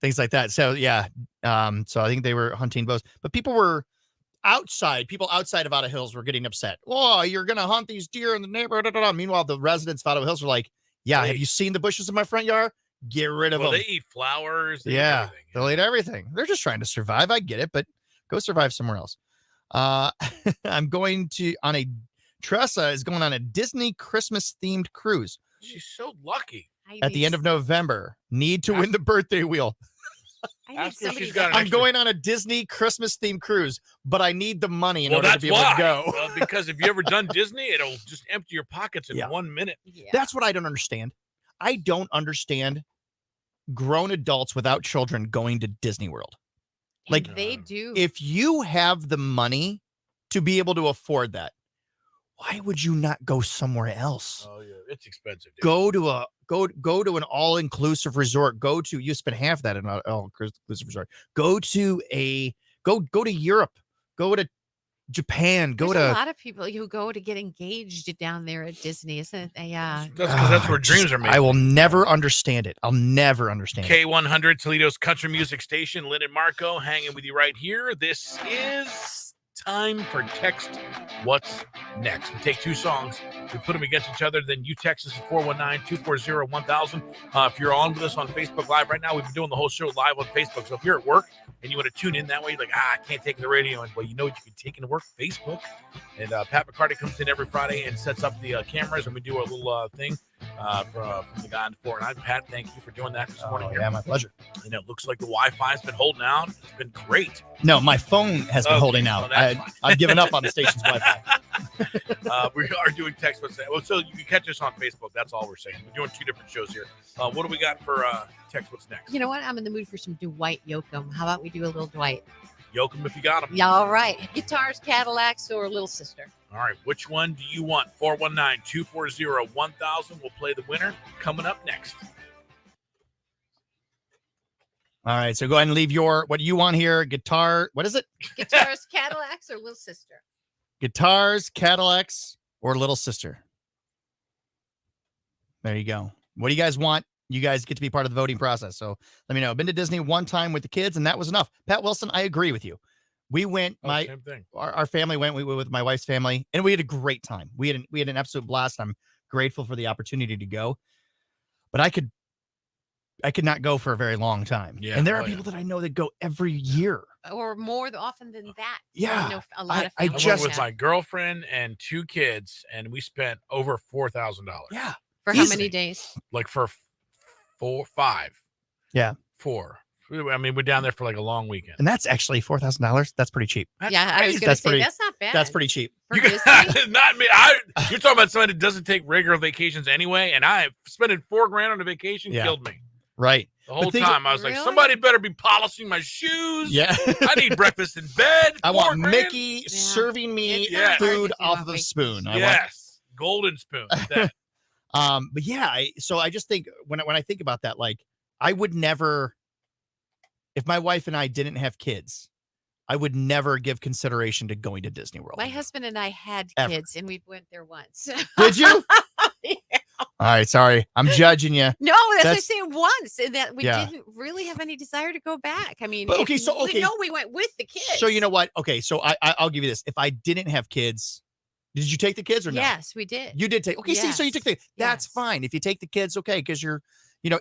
things like that. So yeah, so I think they were hunting bows, but people outside of Ottawa Hills were getting upset. Oh, you're gonna hunt these deer in the neighborhood. Meanwhile, the residents of Ottawa Hills were like, "Yeah, have you seen the bushes in my front yard? Get rid of them." They eat flowers. They'll eat everything. They're just trying to survive. I get it, but go survive somewhere else. I'm going Tressa is going on a Disney Christmas themed cruise. She's so lucky. At the end of November. Need to win the birthday wheel. I'm going on a Disney Christmas themed cruise, but I need the money in order to be able to go. Well, because if you ever done Disney, it'll just empty your pockets in 1 minute. Yeah. That's what I don't understand. I don't understand grown adults without children going to Disney World. Like they do. If you have the money to be able to afford that, why would you not go somewhere else? Oh yeah, it's expensive. Dude. Go to an all-inclusive resort. You spend half that in an all-inclusive resort. Go to Europe. Go to Japan. There's a lot of people who go to get engaged down there at Disney, isn't it? Yeah. That's because that's where dreams are made. I will never understand it. I'll never understand it. K100, Toledo's country music station. Lynn and Marco hanging with you right here. This is time for Text What's Next. We take two songs, we put them against each other, then you text us at 419-240-1000. If you're on with us on Facebook Live right now, we've been doing the whole show live on Facebook. So if you're at work and you want to tune in that way, you're like, I can't take the radio. And well, you know what you can take into work? Facebook. And Pat McCarty comes in every Friday and sets up the cameras, and we do a little thing from the guy on the floor. And Pat, thank you for doing that this morning. Yeah, my pleasure. And it looks like the Wi-Fi's been holding out. It's been great. No, my phone has been holding out. I've given up on the station's Wi-Fi. We are doing text what's next. Well, so you can catch us on Facebook. That's all we're saying. We're doing two different shows here. What do we got for text what's next? You know what? I'm in the mood for some Dwight Yoakam. How about we do a little Dwight? Yoakam if you got him. Yeah, all right. Guitars, Cadillacs, or Little Sister? All right. Which one do you want? 419-240-1000. We'll play the winner coming up next. All right. So go ahead and leave what you want here. Guitar. What is it? Guitars, Cadillacs, or Little Sister? Guitars, Cadillacs, or Little Sister. There you go. What do you guys want? You guys get to be part of the voting process. So let me know. I've been to Disney one time with the kids, and that was enough. Pat Wilson, I agree with you. We went, same thing. Our family went, we went with my wife's family, and we had a great time. We had an absolute blast. I'm grateful for the opportunity to go, but I could not go for a very long time. Yeah. And there are people that I know that go every year. Or more often than that. Yeah. I know a lot of I families went with have. my girlfriend and two kids, and we spent over $4,000. Yeah. For how many days? Like for 5. Yeah. 4. I mean, we're down there for like a long weekend. And that's actually $4,000. That's pretty cheap. Yeah, I was going to say, that's not bad. That's pretty cheap. You not me. You're talking about somebody that doesn't take regular vacations anyway, and I spending $4,000 on a vacation killed me. Right. The whole time I was like, somebody better be polishing my shoes. Yeah. I need breakfast in bed. I want Mickey serving me food off of the spoon. Yes. Golden spoon. But yeah, so I just think when I think about that, like I would never, if my wife and I didn't have kids, I would never give consideration to going to Disney World. My husband and I had Ever. kids, and we went there once. Did you? Yeah. All right, sorry, I'm judging you. No, that's what I say once, and that we Yeah. didn't really have any desire to go back. I mean, But, we went with the kids. So you know what? Okay, so I'll give you this. If I didn't have kids, did you take the kids or no? Yes, we did. You did take. Okay, see, so you took the. That's fine if you take the kids. Okay, because you're,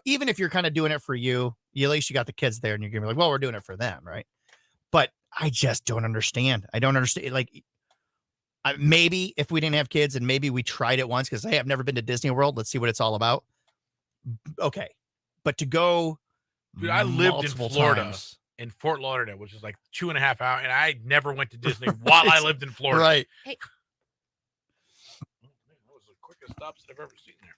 even if you're kind of doing it for you, at least you got the kids there, and you're gonna be like, well, we're doing it for them, right? But I just don't understand. I don't understand. Like, maybe if we didn't have kids and maybe we tried it once because hey, I've never been to Disney World. Let's see what it's all about. Okay, but to go, Dude, I lived in Florida, times, in Fort Lauderdale, which is like 2.5 hours, and I never went to Disney while I lived in Florida. Right. Hey. That was the quickest stops that I've ever seen there.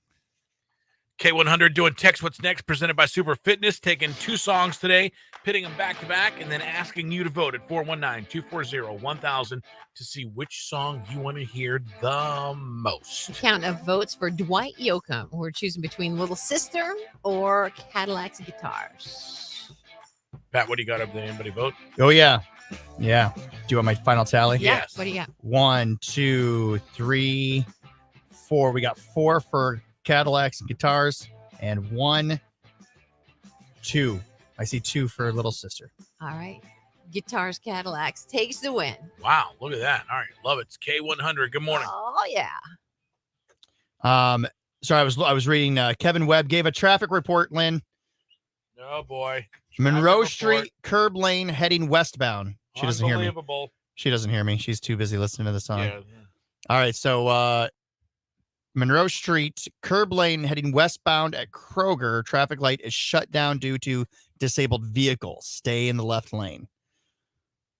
K100 doing Text What's Next, presented by Super Fitness, taking two songs today, pitting them back to back, and then asking you to vote at 419-240-1000 to see which song you want to hear the most. Count of votes for Dwight Yoakam. We're choosing between Little Sister or Cadillacs and Guitars. Pat, what do you got up there? Anybody vote? Oh yeah. Do you want my final tally? Yeah. What do you got? 1, 2, 3, 4. We got 4 for Cadillacs and Guitars, and 1, 2. I see 2 for Little Sister. All right. Guitars, Cadillacs takes the win. Wow, look at that. All right, love it. It's K100. Good morning. Oh yeah. Sorry, I was reading. Kevin Webb gave a traffic report. Lynn, Oh boy. Monroe Traffic Street, report. curb lane, heading westbound. She doesn't hear me. Unbelievable. She doesn't hear me. She's too busy listening to the song. Yeah. All right, so Monroe Street, curb lane heading westbound at Kroger. Traffic light is shut down due to disabled vehicles. Stay in the left lane.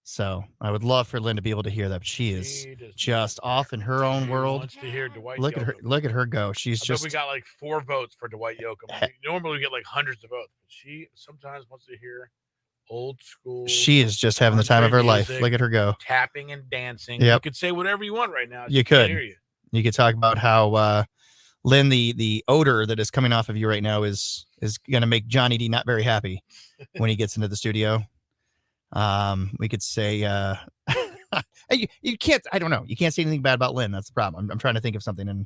So I would love for Lynn to be able to hear that. But she is just off in her own world. Wants to hear Dwight Look at her! Yoakam. Look at her go. She's I bet just. we got like 4 votes for Dwight Yoakam. Normally we get like hundreds of votes, but she sometimes wants to hear old school. She is just having the time of her life. music, Look at her go. tapping and dancing. Yep. You could say whatever you want right now. You She can't could. hear you. You could talk about how Lynn, the odor that is coming off of you right now is going to make Johnny D not very happy when he gets into the studio. We could say you can't. I don't know. You can't say anything bad about Lynn. That's the problem. I'm trying to think of something, and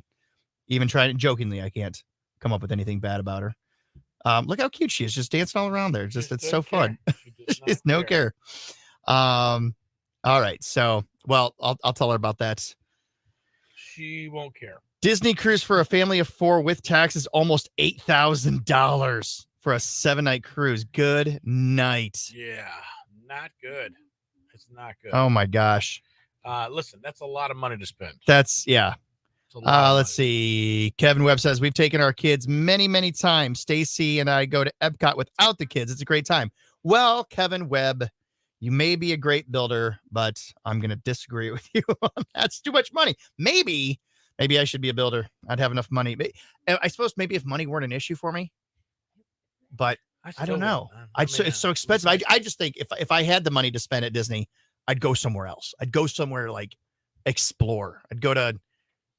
even trying jokingly, I can't come up with anything bad about her. Look how cute she is, just dancing all around there. It's so fun. She's no care. All right. So, well, I'll tell her about that. She won't care. Disney cruise for a family of 4 with taxes, almost $8,000 for a 7-night cruise. Good night. Yeah, not good. It's not good. Oh my gosh. Listen, that's a lot of money to spend. That's yeah. It's a lot of Let's see. Kevin Webb says we've taken our kids many times. Stacy and I go to Epcot without the kids. It's a great time. Well, Kevin Webb, you may be a great builder, but I'm going to disagree with you. That's too much money. Maybe I should be a builder. I'd have enough money. I suppose maybe if money weren't an issue for me, but I don't know. It's so expensive. I just think if I had the money to spend at Disney, I'd go somewhere else. I'd go somewhere like explore. I'd go to,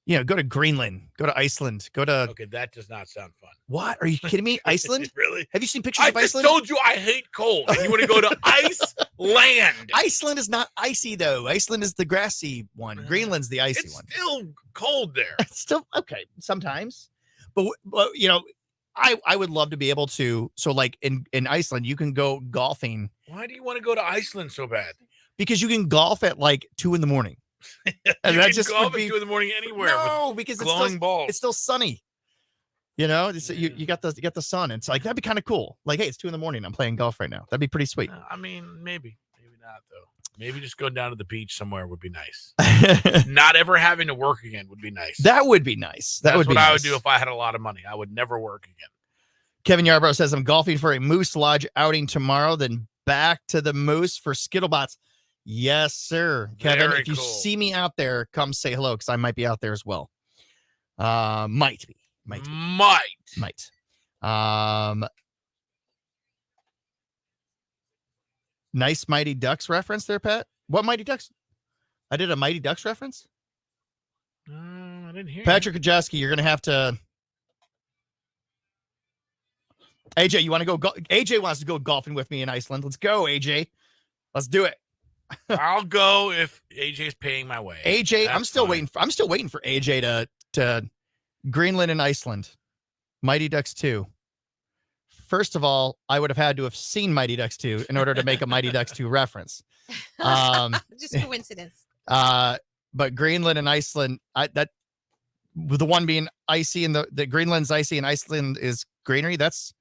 go to Greenland, go to Iceland, go to. Okay, that does not sound fun. What? Are you kidding me? Iceland? Really? Have you seen pictures of I just Iceland? told you I hate cold. And you want to go to Iceland? Iceland is not icy though. Iceland is the grassy one. Greenland's the icy one. It's still cold there. It's still okay sometimes, but I would love to be able to. So like in Iceland, you can go golfing. Why do you want to go to Iceland so bad? Because you can golf at like 2 a.m. And you that can just golf would at be 2 a.m. anywhere. no, with because glowing balls. It's still sunny. You got the sun. It's like that'd be kind of cool. Like, hey, it's 2 a.m. I'm playing golf right now. That'd be pretty sweet. I mean, maybe not though. Maybe just go down to the beach somewhere would be nice. Not ever having to work again would be nice. That would be nice. That's would be what I would nice. do if I had a lot of money. I would never work again. Kevin Yarbrough says I'm golfing for a Moose Lodge outing tomorrow, then back to the Moose for Skittlebots. Yes, sir. Kevin, Very if you cool. see me out there, come say hello because I might be out there as well. Might be. Nice Mighty Ducks reference there, Pat. What Mighty Ducks? I did a Mighty Ducks reference. I didn't hear. Patrick Kajewski, you're gonna have to. AJ, you want to go? AJ wants to go golfing with me in Iceland. Let's go, AJ. Let's do it. I'll go if AJ's paying my way. AJ, That's I'm still fine. waiting for AJ to Greenland and Iceland. Mighty Ducks 2. First of all, I would have had to have seen Mighty Ducks 2 in order to make a Mighty Ducks 2 reference. Just coincidence. But Greenland and Iceland, the one being icy and the Greenland's icy and Iceland is greenery. That's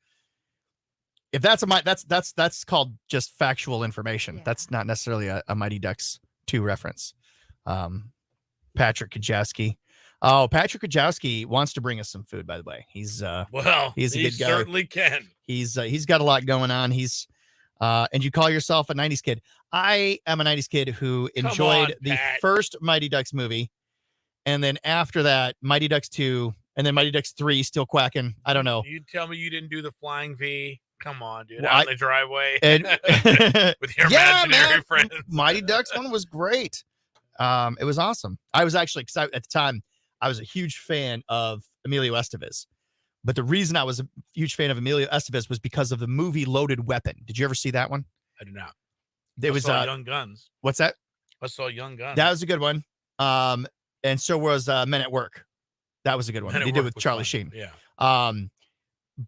called just factual information. Yeah. That's not necessarily a Mighty Ducks 2 reference. Patrick Kajewski. Oh, Patrick Kajewski wants to bring us some food, by the way. He's a good guy. Certainly can. He's got a lot going on. And you call yourself a 90s kid. I am a 90s kid who enjoyed the first Mighty Ducks movie. And then after that, Mighty Ducks 2, and then Mighty Ducks 3, still quacking. I don't know. You tell me you didn't do the flying V. Come on, dude. Well, out in the driveway and, with your imaginary friends. Mighty Ducks one was great. It was awesome. I was actually excited at the time. I was a huge fan of Emilio Estevez. But the reason I was a huge fan of Emilio Estevez was because of the movie Loaded Weapon. Did you ever see that one? I did not. I saw Young Guns. What's that? I saw Young Guns. That was a good one. And so was Men at Work. That was a good one. They did with Charlie Sheen. Yeah.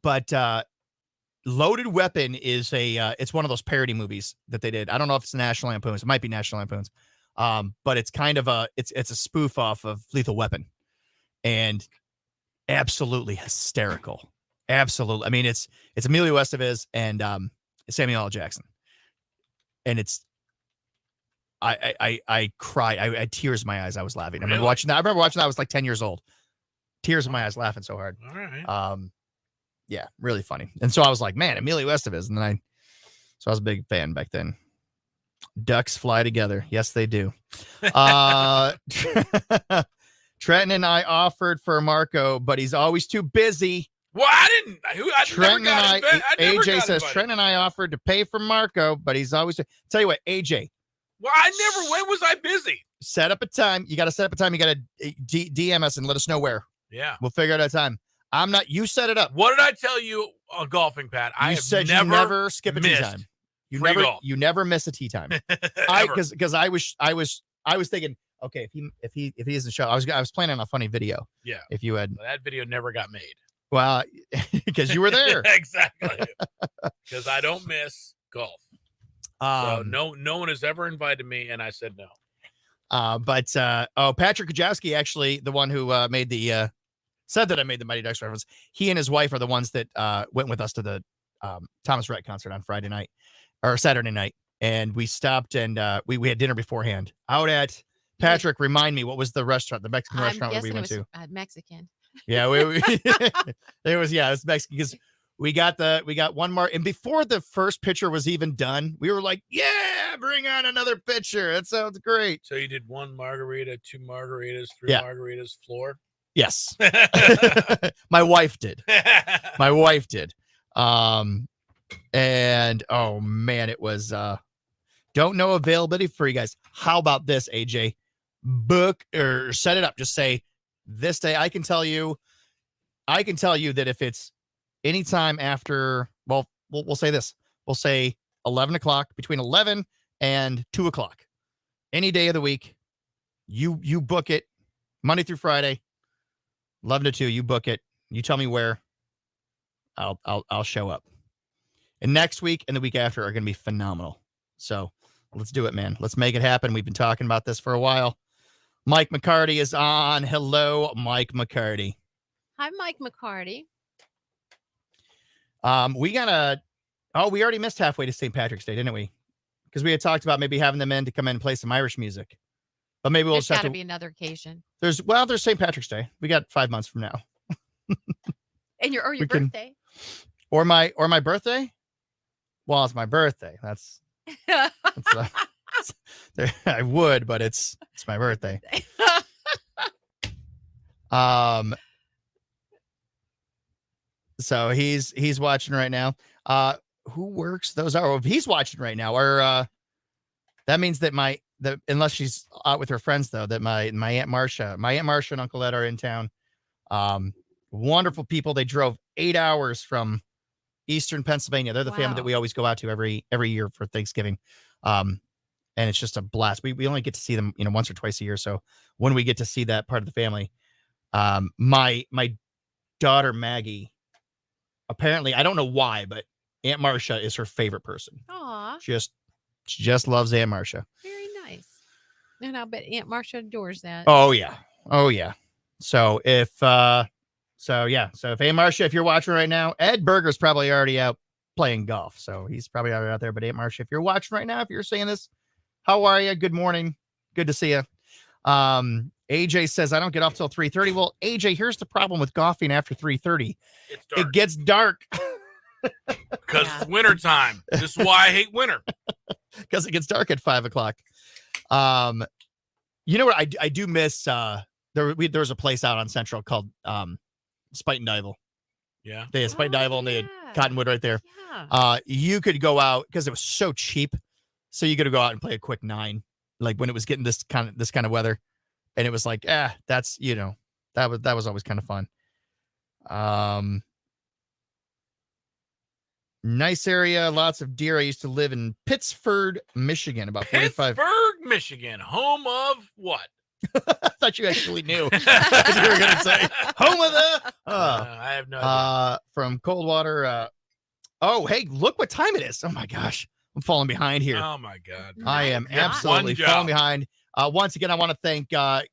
But Loaded Weapon is it's one of those parody movies that they did. I don't know if it's National Lampoon's. It might be National Lampoon's. But it's kind of it's a spoof off of Lethal Weapon. And absolutely hysterical. Absolutely. I mean, it's Emilio Estevez and Samuel L. Jackson. And I cry. I had tears in my eyes. I was laughing. I remember watching that. I was like 10 years old. Tears in my eyes, laughing so hard. All right. Yeah, really funny. And so I was like, man, Emilio Estevez. And then I was a big fan back then. Ducks fly together. Yes, they do. Trenton and I offered for Marco, but he's always too busy. Well, I didn't. Trenton and I AJ says Trenton and I offered to pay for Marco, but he's always. Tell you what, AJ. Well, when was I busy? Set up a time. You got to set up a time. You got to DM us and let us know where. Yeah. We'll figure out a time. I'm not. You set it up. What did I tell you on golfing, Pat? You said you never skip a tea time. You never miss a tea time. Because I was thinking, okay, if he doesn't show, I was planning on a funny video. Yeah. If you had that video never got made. Well, because you were there. Exactly. Because I don't miss golf. So no one has ever invited me, and I said no. But Patrick Kajowski, actually, the one who made the said that I made the Mighty Ducks reference. He and his wife are the ones that went with us to the Thomas Rhett concert on Friday night or Saturday night, and we stopped and we had dinner beforehand out at Patrick. Remind me, what was the restaurant, the Mexican restaurant where we went to? Mexican. Yeah, it was Mexican because we got one more, and before the first pitcher was even done, we were like, yeah, bring on another pitcher. That sounds great. So you did 1 margarita, 2 margaritas, 3 margaritas, floor. Yes. My wife did. And oh man, it was don't know availability for you guys. How about this, AJ? Book or set it up. Just say this day. I can tell you that if it's anytime after, well, we'll say this. We'll say 11 o'clock, between 11 and 2 o'clock. Any day of the week, you book it Monday through Friday, 11 to 2. You book it. You tell me where. I'll show up. And next week and the week after are going to be phenomenal. So let's do it, man. Let's make it happen. We've been talking about this for a while. Mike McCarty is on. Hello, Mike McCarty. Hi, Mike McCarty. We already missed halfway to St. Patrick's Day, didn't we? Because we had talked about maybe having them in to come in and play some Irish music. But maybe we'll just have to be another occasion. There's St. Patrick's Day. We got 5 months from now. And your birthday. Or my birthday? Well, it's my birthday. That's I would, but it's my birthday. So he's watching right now. Who works those hours? Well, if he's watching right now, or that means that unless she's out with her friends though, that my Aunt Marcia and Uncle Ed are in town. Wonderful people. They drove 8 hours from Eastern Pennsylvania. They're the family that we always go out to every year for Thanksgiving. And it's just a blast. We only get to see them, once or twice a year. So when we get to see that part of the family, my daughter Maggie, apparently, I don't know why, but Aunt Marcia is her favorite person. Aw. She just loves Aunt Marcia. Very nice. And I'll bet Aunt Marcia adores that. Oh yeah. So if Aunt Marcia, if you're watching right now, Ed Berger's probably already out playing golf. So he's probably already out there. But Aunt Marcia, if you're watching right now, if you're saying this, how are you? Good morning. Good to see you. AJ says, I don't get off till 3:30. Well, AJ, here's the problem with golfing after 3:30. It gets dark. Because it's wintertime. This is why I hate winter. Because it gets dark at 5 o'clock. You know what? I do miss, there was a place out on Central called Spite and Dival. Yeah. They had Spite and Dival and they had Cottonwood right there. Yeah. You could go out because it was so cheap. So you could go out and play a quick 9, like when it was getting this kind of weather. And it was like, that's, that was always kind of fun. Nice area, lots of deer. I used to live in Pittsford, Michigan, about 45. Pittsburgh, Michigan, home of what? I thought you actually knew. You were going to say home of the. I have no idea. From Coldwater. Oh, hey, look what time it is. Oh my gosh, I'm falling behind here. Oh my God, I am absolutely falling behind. Once again, I want to thank the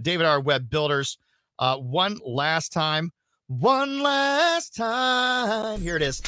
David R. Webb Builders. One last time. Here it is.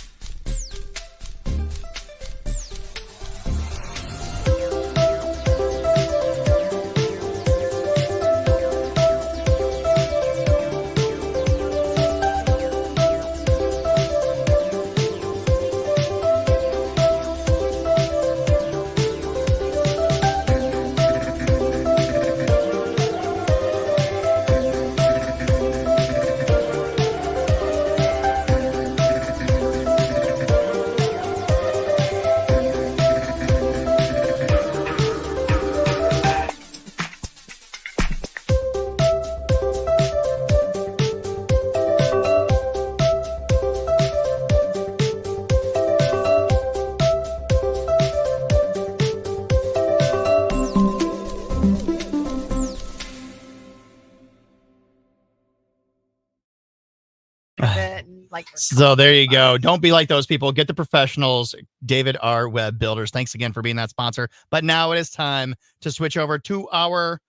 like. So there you go. Don't be like those people. Get the professionals. David R. Web Builders. Thanks again for being that sponsor. But now it is time to switch over to our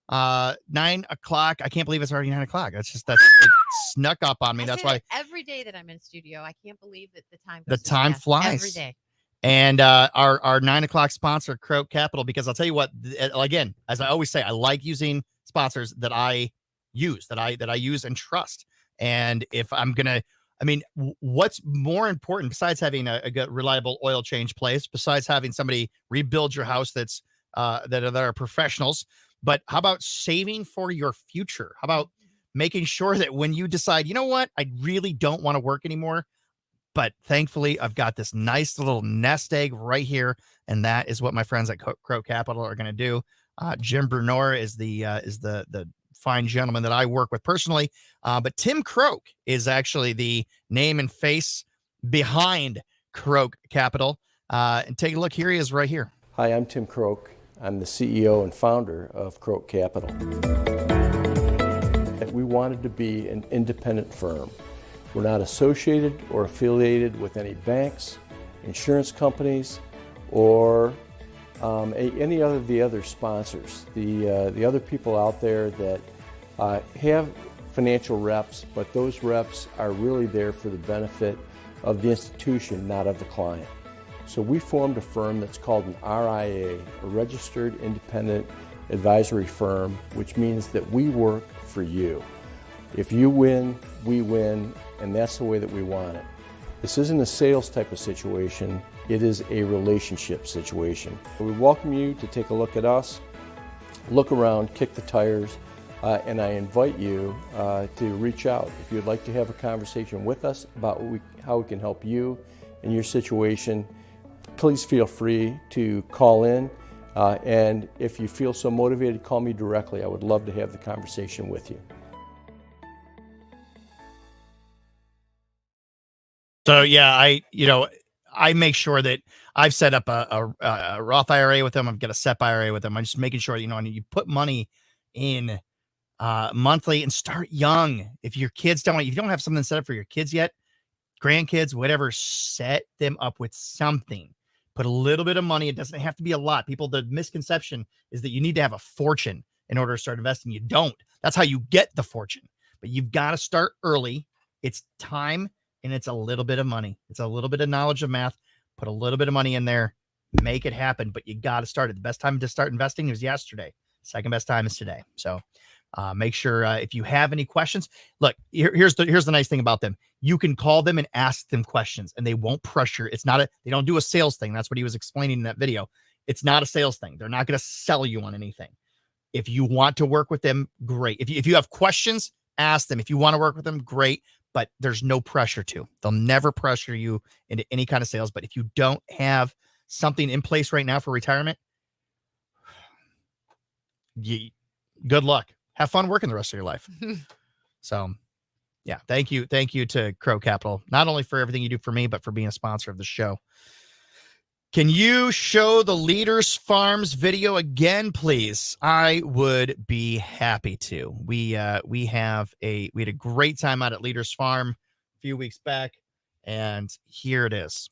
9 o'clock. I can't believe it's already 9 o'clock. It snuck up on me. That's why every day that I'm in studio, I can't believe that the time flies every day. And our 9 o'clock sponsor, Croak Capital, because I'll tell you what, again, as I always say, I like using sponsors that I use, that I use and trust. And if I'm gonna, what's more important besides having a good, reliable oil change place, besides having somebody rebuild your house that are professionals, but how about saving for your future? How about making sure that when you decide, you know what, I really don't want to work anymore, but thankfully I've got this nice little nest egg right here, and that is what my friends at Croak Capital are going to do. Jim Brunor is the fine gentleman that I work with personally, but Tim Croak is actually the name and face behind Croak Capital. And take a look. Here he is right here. Hi, I'm Tim Croak. I'm the CEO and founder of Croak Capital. We wanted to be an independent firm. We're not associated or affiliated with any banks, insurance companies, or any of the other sponsors. The other people out there that have financial reps, but those reps are really there for the benefit of the institution, not of the client. So we formed a firm that's called an RIA, a Registered Independent Advisory Firm, which means that we work for you. If you win, we win, and that's the way that we want it. This isn't a sales type of situation, it is a relationship situation. We welcome you to take a look at us, look around, kick the tires, and I invite you to reach out. If you'd like to have a conversation with us about how we can help you in your situation, please feel free to call in. And if you feel so motivated, call me directly. I would love to have the conversation with you. So yeah, I make sure that I've set up a Roth IRA with them. I've got a SEP IRA with them. I'm just making sure, you put money in monthly and start young. If your kids if you don't have something set up for your kids yet, grandkids, whatever, set them up with something. Put a little bit of money. It doesn't have to be a lot. The misconception is that you need to have a fortune in order to start investing. You don't. That's how you get the fortune. But you've got to start early. It's time. And it's a little bit of money. It's a little bit of knowledge of math. Put a little bit of money in there. Make it happen. But you got to start it. The best time to start investing was yesterday. Second best time is today. So make sure if you have any questions. Look, here's the nice thing about them. You can call them and ask them questions, and they won't pressure. They don't do a sales thing. That's what he was explaining in that video. It's not a sales thing. They're not going to sell you on anything. If you want to work with them, great. If you have questions, ask them. If you want to work with them, great. But there's no pressure to. They'll never pressure you into any kind of sales. But if you don't have something in place right now for retirement, good luck. Have fun working the rest of your life. So, yeah, thank you to Croak Capital, not only for everything you do for me, but for being a sponsor of the show. Can you show the Leaders Farms video again, please? I would be happy to. We had a great time out at Leaders Farm a few weeks back, and here it is.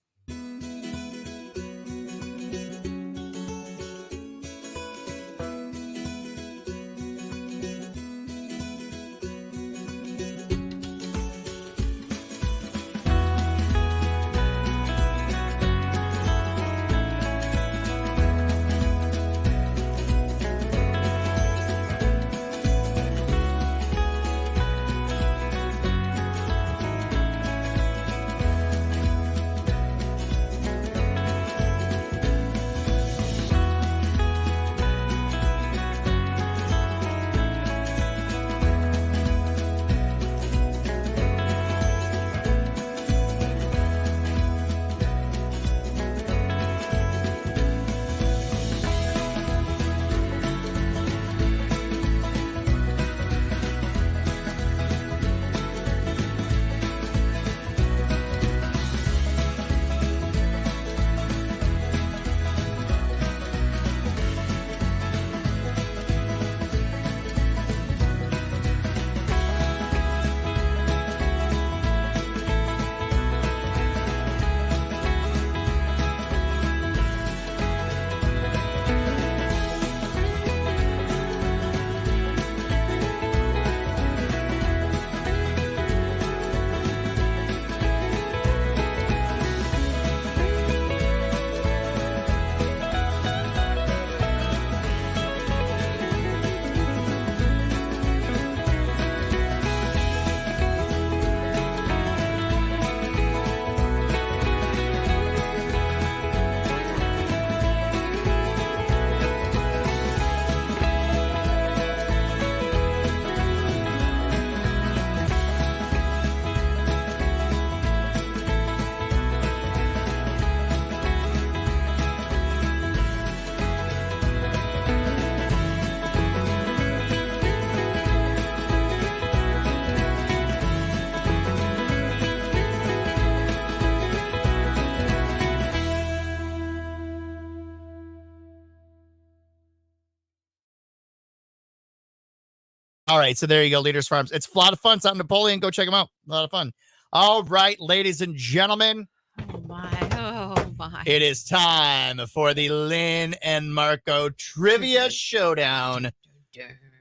All right, so there you go, Leaders Farms. It's a lot of fun. It's out in Napoleon. Go check them out. A lot of fun. All right, ladies and gentlemen. Oh, my. It is time for the Lynn and Marco Trivia Showdown.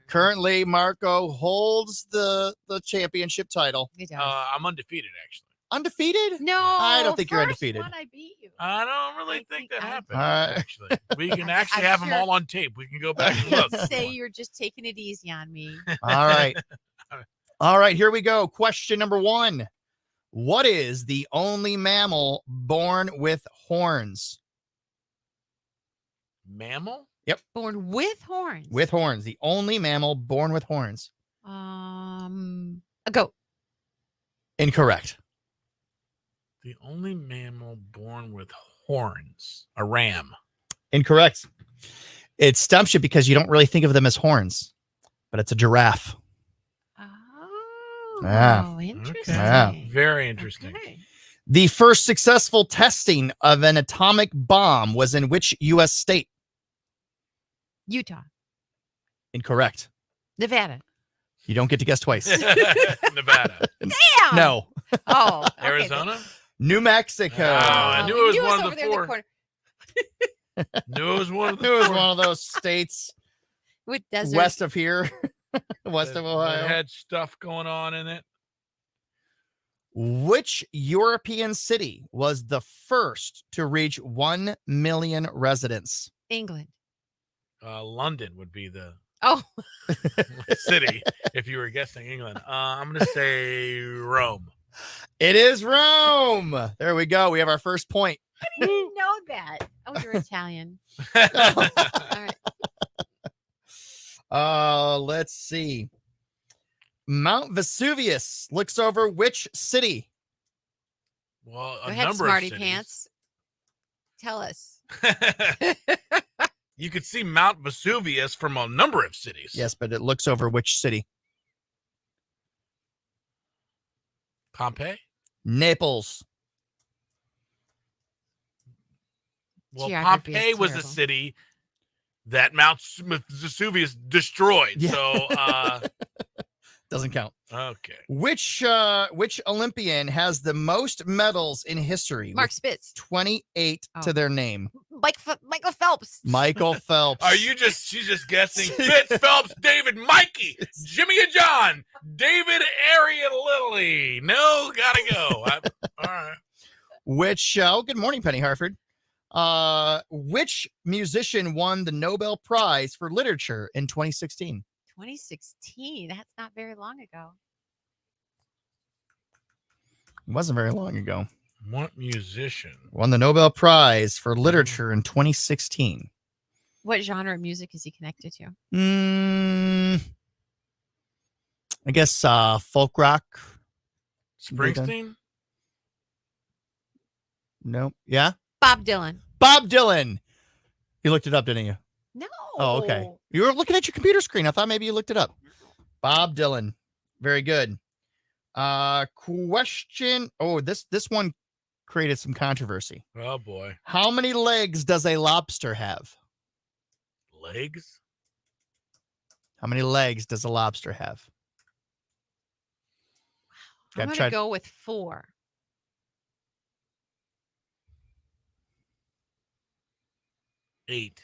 Currently, Marco holds the championship title. I'm undefeated, actually. Undefeated? No, I don't think you're undefeated. I beat you. I don't really think that happened, All right. actually. We can actually have them sure. all on tape. We can go back and look. Say you're just taking it easy on me. All right. All right, here we go. Question number 1. What is the only mammal born with horns? Mammal? Yep. Born with horns. With horns. The only mammal born with horns. A goat. Incorrect. The only mammal born with horns. A ram. Incorrect. It stumps you because you don't really think of them as horns, but it's a giraffe. Oh, interesting. Yeah. Very interesting. Okay. The first successful testing of an atomic bomb was in which U.S. state? Utah. Incorrect. Nevada. You don't get to guess twice. Nevada. Damn. No. Oh. Okay. Arizona? New Mexico. Oh, I knew it was one over of the there in the four. corner. Knew it was one of the It was four. one of those states With desert. west of here, west of That Ohio. had stuff going on in it. Which European city was the first to reach 1 million residents? England. London would be the Oh. city if you were guessing England. I'm going to say Rome. It is Rome. There we go. We have our first point. I didn't know that. Oh, you're Italian. All right. Let's see. Mount Vesuvius looks over which city? Well, Go a ahead, number Smarty of cities. Pants. Tell us. You could see Mount Vesuvius from a number of cities. Yes, but it looks over which city? Pompeii? Naples. Well, Geography is Pompeii was a terrible. city that Mount Vesuvius destroyed. Yeah. So, Doesn't count. okay. Which Olympian has the most medals in history? Mark with Spitz. 28 Oh. to their name. Michael Phelps. Michael Phelps. Are you just, she's just guessing Fitz, Phelps, David, Mikey, Jimmy and John, David, Arian, Lily. No, gotta go. All right. Which, good morning, Penny Harford. Which musician won the Nobel Prize for Literature in 2016? 2016. That's not very long ago. It wasn't very long ago. What musician? Won the Nobel Prize for Literature in 2016. What genre of music is he connected to? I guess folk rock. Springsteen? No. Yeah? Bob Dylan. Bob Dylan. You looked it up, didn't you? No. Oh, okay. You were looking at your computer screen. I thought maybe you looked it up. Bob Dylan. Very good. Question. Oh, this one created some controversy. Oh, boy. How many legs does a lobster have? Legs? How many legs does a lobster have? I'm going to go with 4. Eight.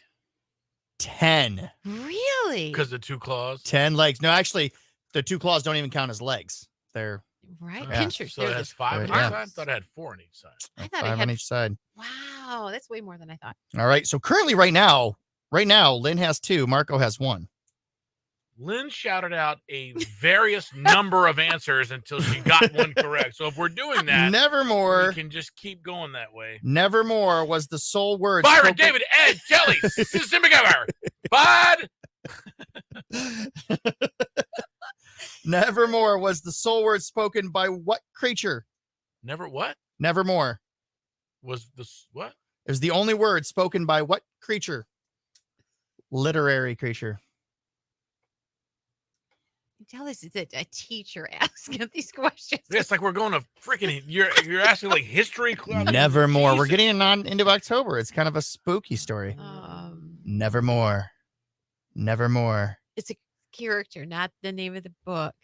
10. Really? Because the 2 claws? 10 legs. No, actually, the 2 claws don't even count as legs. They're Right. Yeah. Pinchers. So it They're has the 5 on each Yeah. side? I thought it had 4 on each side. I thought 5 it on had. each side. Wow, that's way more than I thought. All right. So currently, right now, Lynn has 2. Marco has 1. Lynn shouted out a various number of answers until she got one correct. So if we're doing that, Nevermore. we can just keep going that way. Nevermore was the sole word. Byron, spoken- David, Ed, Kelly, Simmigammer, Bud. Nevermore was the sole word spoken by what creature? Never what? Nevermore. Was this what? It was the only word spoken by what creature? Literary creature. Tell us it's a teacher asking these questions. Yeah, it's like we're going to freaking. You're asking like history club. Nevermore. We're Jesus. getting on into October. It's kind of a spooky story. Nevermore. Nevermore. It's a character, not the name of the book.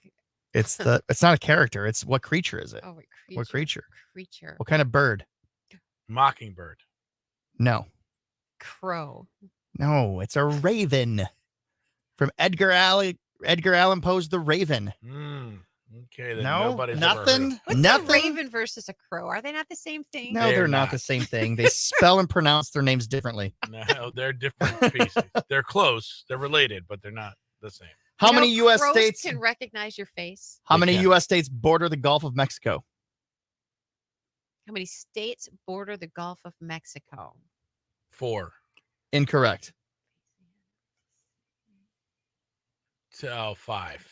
It's not a character. It's what creature is it? Oh, what creature? What creature? Creature. What kind of bird? Mockingbird. No. Crow. No, it's a raven. From Edgar Allan Poe's The Raven. Okay, then No, nobody's ever heard nothing. of- What's Nothing. a raven versus a crow? Are they not the same thing? No, they're not the same thing. They spell and pronounce their names differently. No, they're different species. They're close. They're related, but they're not the same. How You know, many U.S. crows states? can recognize your face? How They many can. U.S. states border the Gulf of Mexico? How many states border the Gulf of Mexico? 4. Incorrect. 5.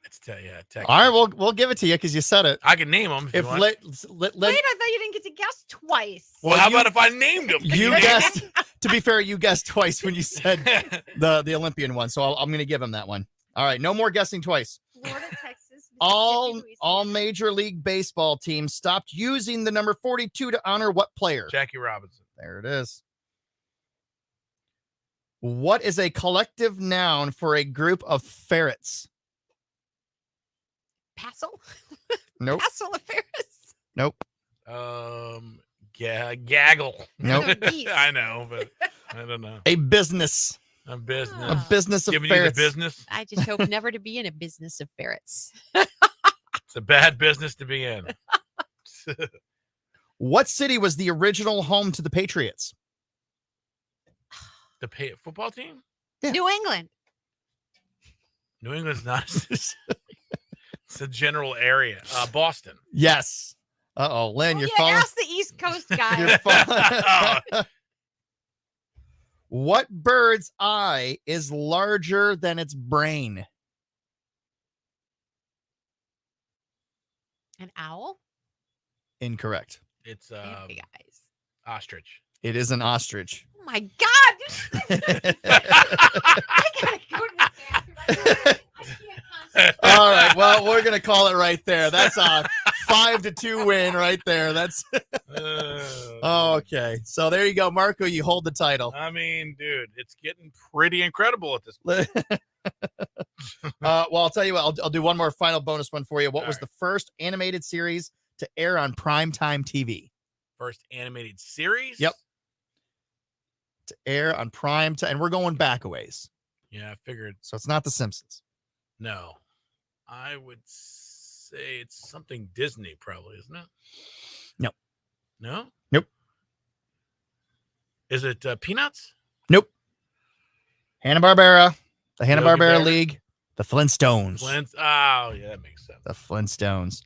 It's Texas. All right, we'll give it to you because you said it. I can name them. If you want. Wait, I thought you didn't get to guess twice. Well, how about if I named them? You guessed. To be fair, you guessed twice when you said the Olympian one, so I'm going to give him that one. All right, no more guessing twice. Florida, Texas, All Major League Baseball teams stopped using the number 42 to honor what player? Jackie Robinson. There it is. What is a collective noun for a group of ferrets? Passel? Nope. Passel of Ferris? Nope. Gaggle. Nope. I know, but I don't know. A business. A business. A business of Giving you the ferrets. business. I just hope never to be in a business of ferrets. It's a bad business to be in. What city was the original home to the Patriots? The football team? New England. New England's not. It's a general area. Boston. Yes. Uh-oh, Lynn, you're Yeah, following. ask the East Coast guy. You're following. What bird's eye is larger than its brain? An owl? Incorrect. It's Big eyes. ostrich. It is an ostrich. Oh my God. I gotta go to the bathroom. All right. Well, we're gonna call it right there. That's a 5-2 win right there. That's okay. So there you go, Marco. You hold the title. I mean, dude, it's getting pretty incredible at this point. Well, I'll tell you what. I'll do one more final bonus one for you. What All was right. the first animated series to air on primetime TV? First animated series? Yep. To air on prime time, and we're going back a ways, Yeah, I figured. so it's not The Simpsons. No. I would say it's something Disney, probably, isn't it? No. No? Nope. Is it Peanuts? Nope. Hanna-Barbera, the Yogi Hanna-Barbera Bear? League, the Flintstones. Oh, yeah, that makes sense. The Flintstones.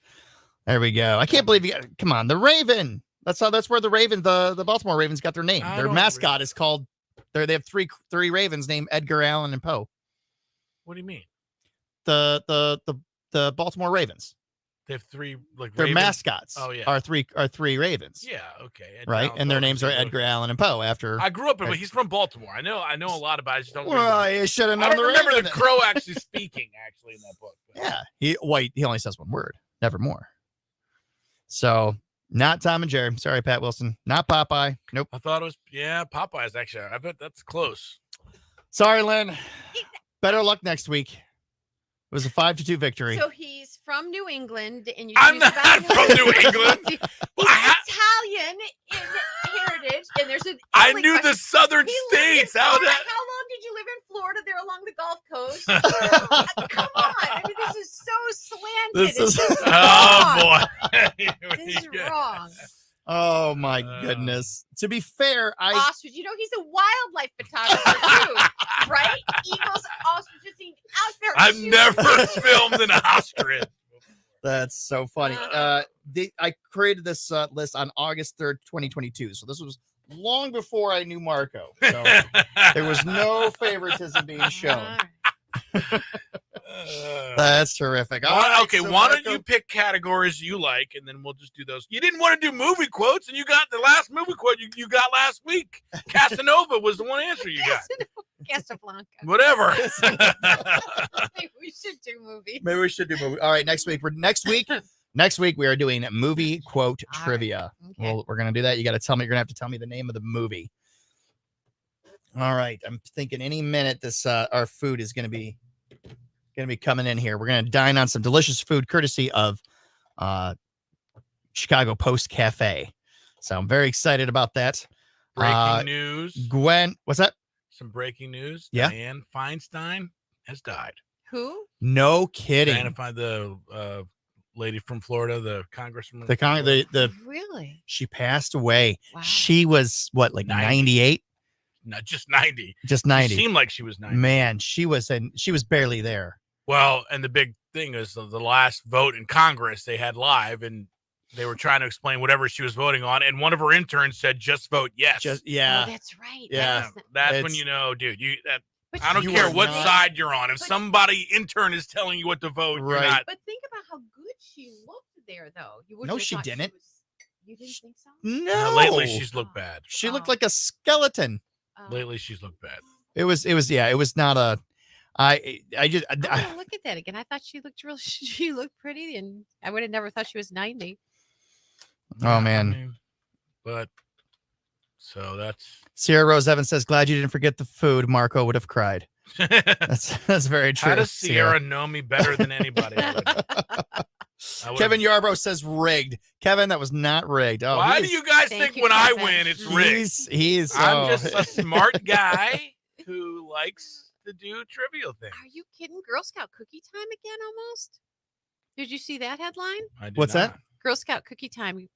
There we go. I can't believe you got, come on, the Raven. That's where the Raven, the Baltimore Ravens got their name. I Their don't mascot is called, they have three Ravens named Edgar Allan and Poe. What do you mean? The Baltimore Ravens. They have 3 like Their ravens? mascots Oh, yeah. are three Ravens. Yeah, okay. Edgar Right? Allan And their Poe, names are okay, look. Edgar Allan and Poe after. I grew up in, but he's from Baltimore. I know a lot about it. I just don't Well, remember. you should have I known don't the remember Raven the then. crow actually speaking actually in that book. but- Yeah. He only says one word, nevermore. So not Tom and Jerry. Sorry, Pat Wilson. Not Popeye. Nope. I thought it was Popeye's actually. I bet that's close. Sorry, Lynn. Better luck next week. It was a 5-2 victory. So he's from New England, and you. I'm he's not about from New England. He's Italian in heritage, and there's an. I Italy knew the question. southern He lived in states. How Florida. that? How long did you live in Florida? There along the Gulf Coast. Come on! I mean, this is so slanted. This is- It's just Oh wrong. boy. This is wrong. Oh my goodness. To be fair, Ostrich. You know, he's a wildlife photographer too, right? Eagles, ostriches, he's out there. I've shooting. never filmed an ostrich. that's so funny. I created this list on August 3rd, 2022. So this was long before I knew Marco. So there was no favoritism being shown. That's terrific. All right, Okay, so why don't Marco- you pick categories you like, and then we'll just do those. You didn't want to do movie quotes, and you got the last movie quote you got last week. Casanova was the one answer you got. Casablanca. Whatever. Maybe we should do movie. Maybe we should do movie. All right, next week we are doing movie quote trivia. Okay. We're gonna do that. You're gonna have to tell me the name of the movie. All right, I'm thinking any minute this our food is gonna be going to be coming in here. We're going to dine on some delicious food courtesy of Chicago Post Cafe. So I'm very excited about that. Breaking news. Gwen, what's that? Some breaking news. Yeah. Dianne Feinstein has died. Who? No kidding. Dianne Feinstein, the lady from Florida, the congresswoman. The Really? She passed away. Wow. She was what, like 98? Not just 90. Just 90. She seemed like she was 90. Man, she was barely there. Well, and the big thing is the last vote in Congress they had live, and they were trying to explain whatever she was voting on, and one of her interns said, "Just vote yes." Oh, that's right. Yeah. That's when you know, dude. But I don't you care are what not- side you're on. If somebody intern is telling you what to vote, you're Right. not. But think about how good she looked there, though. You No, wouldn't have she thought didn't. You didn't think so? No. Lately, she's looked bad. She looked like a skeleton. Lately, she's looked bad. It was not a. I just. I'm gonna look at that again. I thought she looked she looked pretty, and I would have never thought she was 90. Oh man. But so that's Sierra Rose Evans says, "Glad you didn't forget the food. Marco would have cried." That's very true. How does Sierra know me better than anybody? Kevin Yarbrough says rigged. Kevin, that was not rigged. Oh, Why do you guys think when I win it's rigged? I'm just a smart guy who likes to do trivial things. Are you kidding? Girl Scout cookie time again almost? Did you see that headline? What's that? Girl Scout cookie time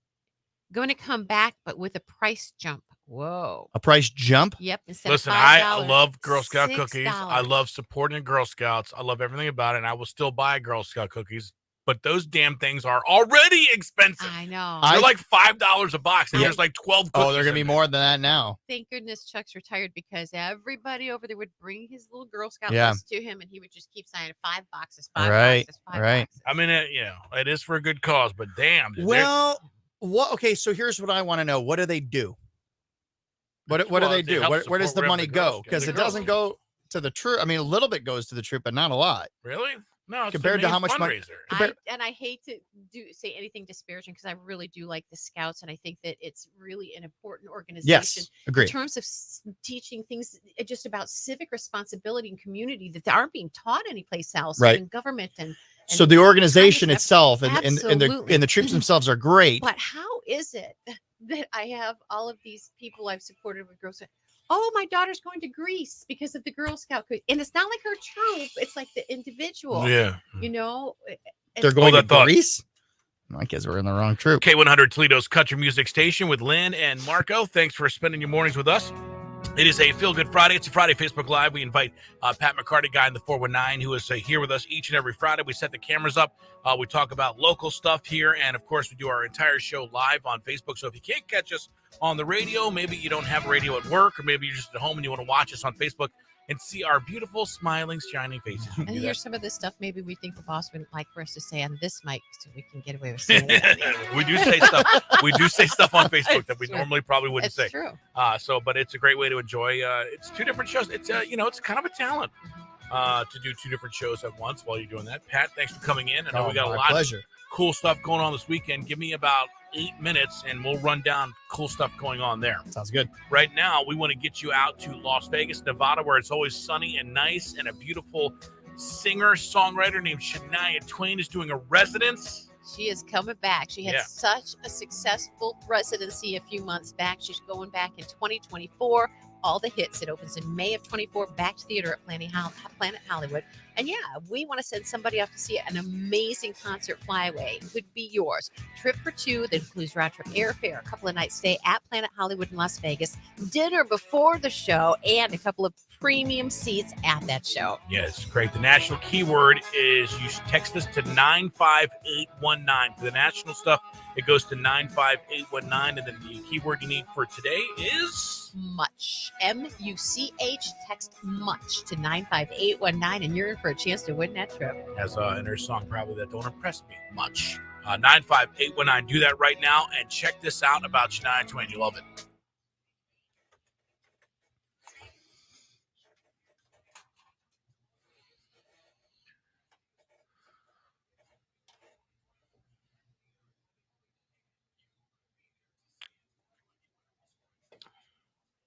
going to come back, but with a price jump. Whoa. A price jump? Yep. Instead Listen, of $5, I love Girl Scout $6. cookies. I love supporting Girl Scouts. I love everything about it, and I will still buy Girl Scout cookies. But those damn things are already expensive. I know. They're like $5 a box, and there's like 12 cookies. Oh, they're gonna be more than that now. Thank goodness Chuck's retired because everybody over there would bring his little Girl Scout Yeah. list to him, and he would just keep signing 5 boxes, 5 Right. boxes, 5 Right. boxes. I mean, it is for a good cause, but damn. Dude, Well, what? Okay, so here's what I want to know. What do they do? What do Well, they it do? helps Where does the support money wherever the Girl go? Scouts- Because the it Girl doesn't go to the troop. I mean, a little bit goes to the troop, but not a lot. Really? No, it's Compared the to how main much money- fundraiser. I hate to say anything disparaging because I really do like the Scouts, and I think that it's really an important organization. Yes, agree. In terms of teaching things just about civic responsibility and community that aren't being taught anyplace else Right. in government and So the organization Congress. itself and Absolutely. the troops themselves are great. But how is it that I have all of these people I've supported with Girl Scout? Oh, my daughter's going to Greece because of the Girl Scout cookie. And it's not like her troop, it's like the individual. Yeah. You know? They're going to that thought. Greece. My kids were in the wrong troop. K100 Toledo's Country Music Station with Lynn and Marco. Thanks for spending your mornings with us. It is a Feel Good Friday. It's a Friday Facebook Live. We invite Pat McCarty, guy in the 419, who is here with us each and every Friday. We set the cameras up. We talk about local stuff here. And, of course, we do our entire show live on Facebook. So if you can't catch us on the radio, maybe you don't have a radio at work, or maybe you're just at home and you want to watch us on Facebook and see our beautiful, smiling, shining faces. You And can do here's that. some of the stuff maybe we think the boss wouldn't like for us to say on this mic so we can get away with saying it. We do say stuff. We do say stuff on Facebook that we true. normally probably wouldn't It's say. true. But it's a great way to enjoy. It's two different shows. It's it's kind of a talent to do two different shows at once while you're doing that. Pat, thanks for coming in. I know Oh, we got a my lot pleasure. of cool stuff going on this weekend. Give me about 8 minutes and we'll run down cool stuff going on there. Sounds good. Right now, we want to get you out to Las Vegas, Nevada, where it's always sunny and nice, and a beautiful singer-songwriter named Shania Twain is doing a residence. She is coming back. She had Yeah. such a successful residency a few months back. She's going back in 2024. All the hits. It opens in May of 24. Back to theater at Planet Hollywood. And yeah, we want to send somebody off to see an amazing concert flyaway. It could be yours. Trip for two that includes round trip airfare, a couple of nights stay at Planet Hollywood in Las Vegas, dinner before the show, and a couple of premium seats at that show. Yes, great. The national keyword is you text us to 95819. For the national stuff, it goes to 95819. And then the keyword you need for today is Much. MUCH. Text much to 95819, and you're in for a chance to win that trip. has in her song probably that don't impress me much. 95819. Do that right now and check this out about Shania Twain. You love it.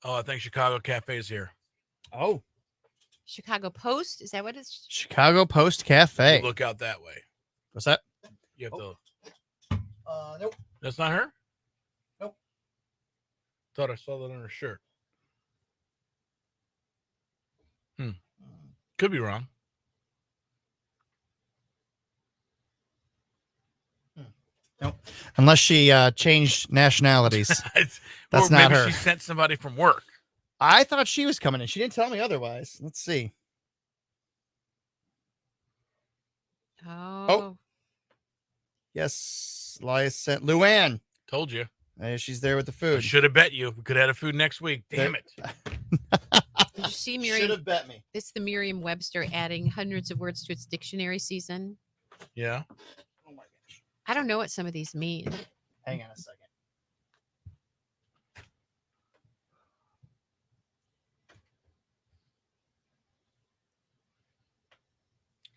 Oh, I think Chicago Cafe is here. Oh. Chicago Post. Is that what it's? Chicago Post Cafe. Look out that way. What's that? You have to. Nope. That's not her? Nope. Thought I saw that on her shirt. Could be wrong. Nope. Unless she changed nationalities. That's or not maybe her. She sent somebody from work. I thought she was coming in. She didn't tell me otherwise. Let's see. Oh. Yes. Elias sent Luann. Told you. She's there with the I food. should have bet you. We could have had food next week. Damn it. Did you see Merriam? Should have bet me. It's the Merriam-Webster adding hundreds of words to its dictionary season. Yeah. I don't know what some of these mean. Hang on a second.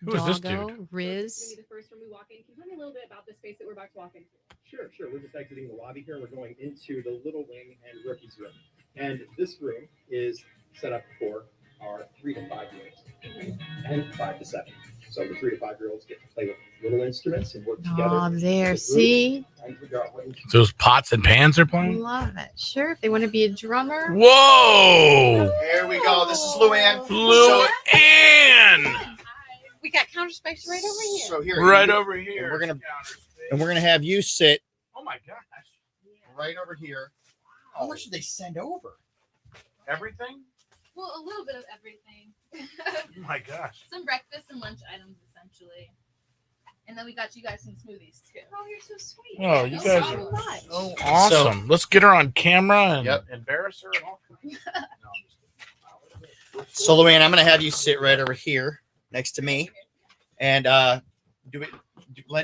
Who is this Doggo, dude? Riz. The first room we walk in. Can you tell me a little bit about the space that we're about to walk into? Sure. We're just exiting the lobby here. We're going into the little wing and rookies room. And this room is set up for our 3 to 5 year olds and 5 to 7. So the 3 to 5 year olds get to play with little instruments and work together. Oh, there. See? Those pots and pans are playing? Love it. Sure. If they want to be a drummer. Whoa! Here we go. This is Luann. Luann! We got counter space right over here. So here, Right you- over here. And we're gonna have you sit Oh my gosh. right over here. How much did they send over? Everything? Well, a little bit of everything. Oh my gosh. Some breakfast and lunch items, essentially. And then we got you guys some smoothies, too. Oh, you're so sweet. Oh, you guys so are much. so awesome. Let's get her on camera and embarrass her and all kinds. So Luann, I'm gonna have you sit right over here next to me. And Len, do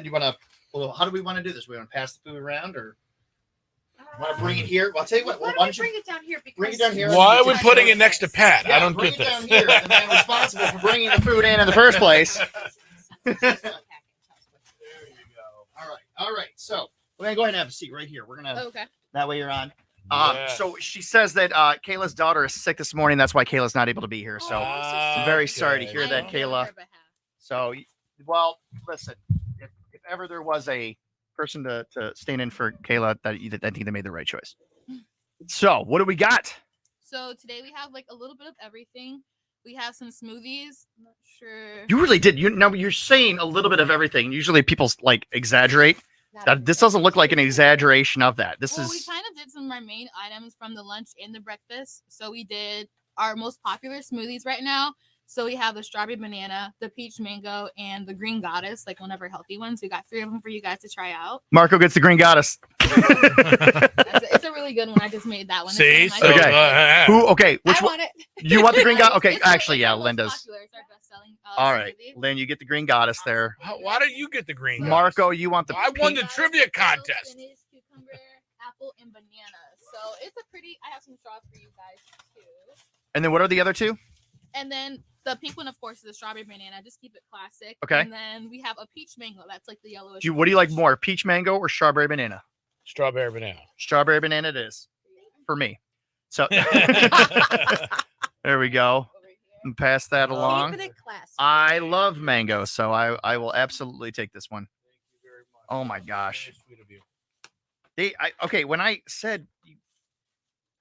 you want to? Well, how do we want to do this? We want to pass the food around, or want to bring it here? Well, I'll tell you what. Why don't you bring it down here? bring it down here? Why are we putting it next to Pat? I don't bring get it this. down here. The man responsible for bringing the food in the first place. All right. So we're gonna go ahead and have a seat right here. We're gonna. Okay. That way you're on. Yeah. So she says that Kayla's daughter is sick this morning. That's why Kayla's not able to be here. So I'm very sorry to hear that, Kayla. So, well, listen, if ever there was a person to stand in for Kayla, I think they made the right choice. So, what do we got? So today we have like a little bit of everything. We have some smoothies. I'm not sure. You really did. You're saying a little bit of everything. Usually people like exaggerate. This doesn't look like an exaggeration of that. This We is kind of did some of our main items from the lunch and the breakfast. So we did our most popular smoothies right now. So we have the strawberry banana, the peach mango, and the green goddess, like one of our healthy ones. We got 3 of them for you guys to try out. Marco gets the green goddess. It's a really good one. I just made that one. See? It's one of my So, favorites. Who? Okay. Which I one? want it. You want the green goddess? Okay. It's Actually, yeah, our most Linda's. popular. It's our best-selling All right. smoothie. Lynn, you get the green goddess there. Why did you get the green? guy? Marco, you want the I won pink. the trivia contest. Spinach, cucumber, apple, and banana. So it's a pretty. I have some straws for you guys too. And then what are the other two? And then the pink one, of course, is the strawberry banana. Just keep it classic. Okay. And then we have a peach mango. That's like the yellowish. What do you like more, peach mango or strawberry banana? Strawberry banana. Strawberry banana it is for me. So there we go. And pass that along. Keeping it classy. I love mango, so I will absolutely take this one. Oh my gosh. Sweet of you. Okay, when I said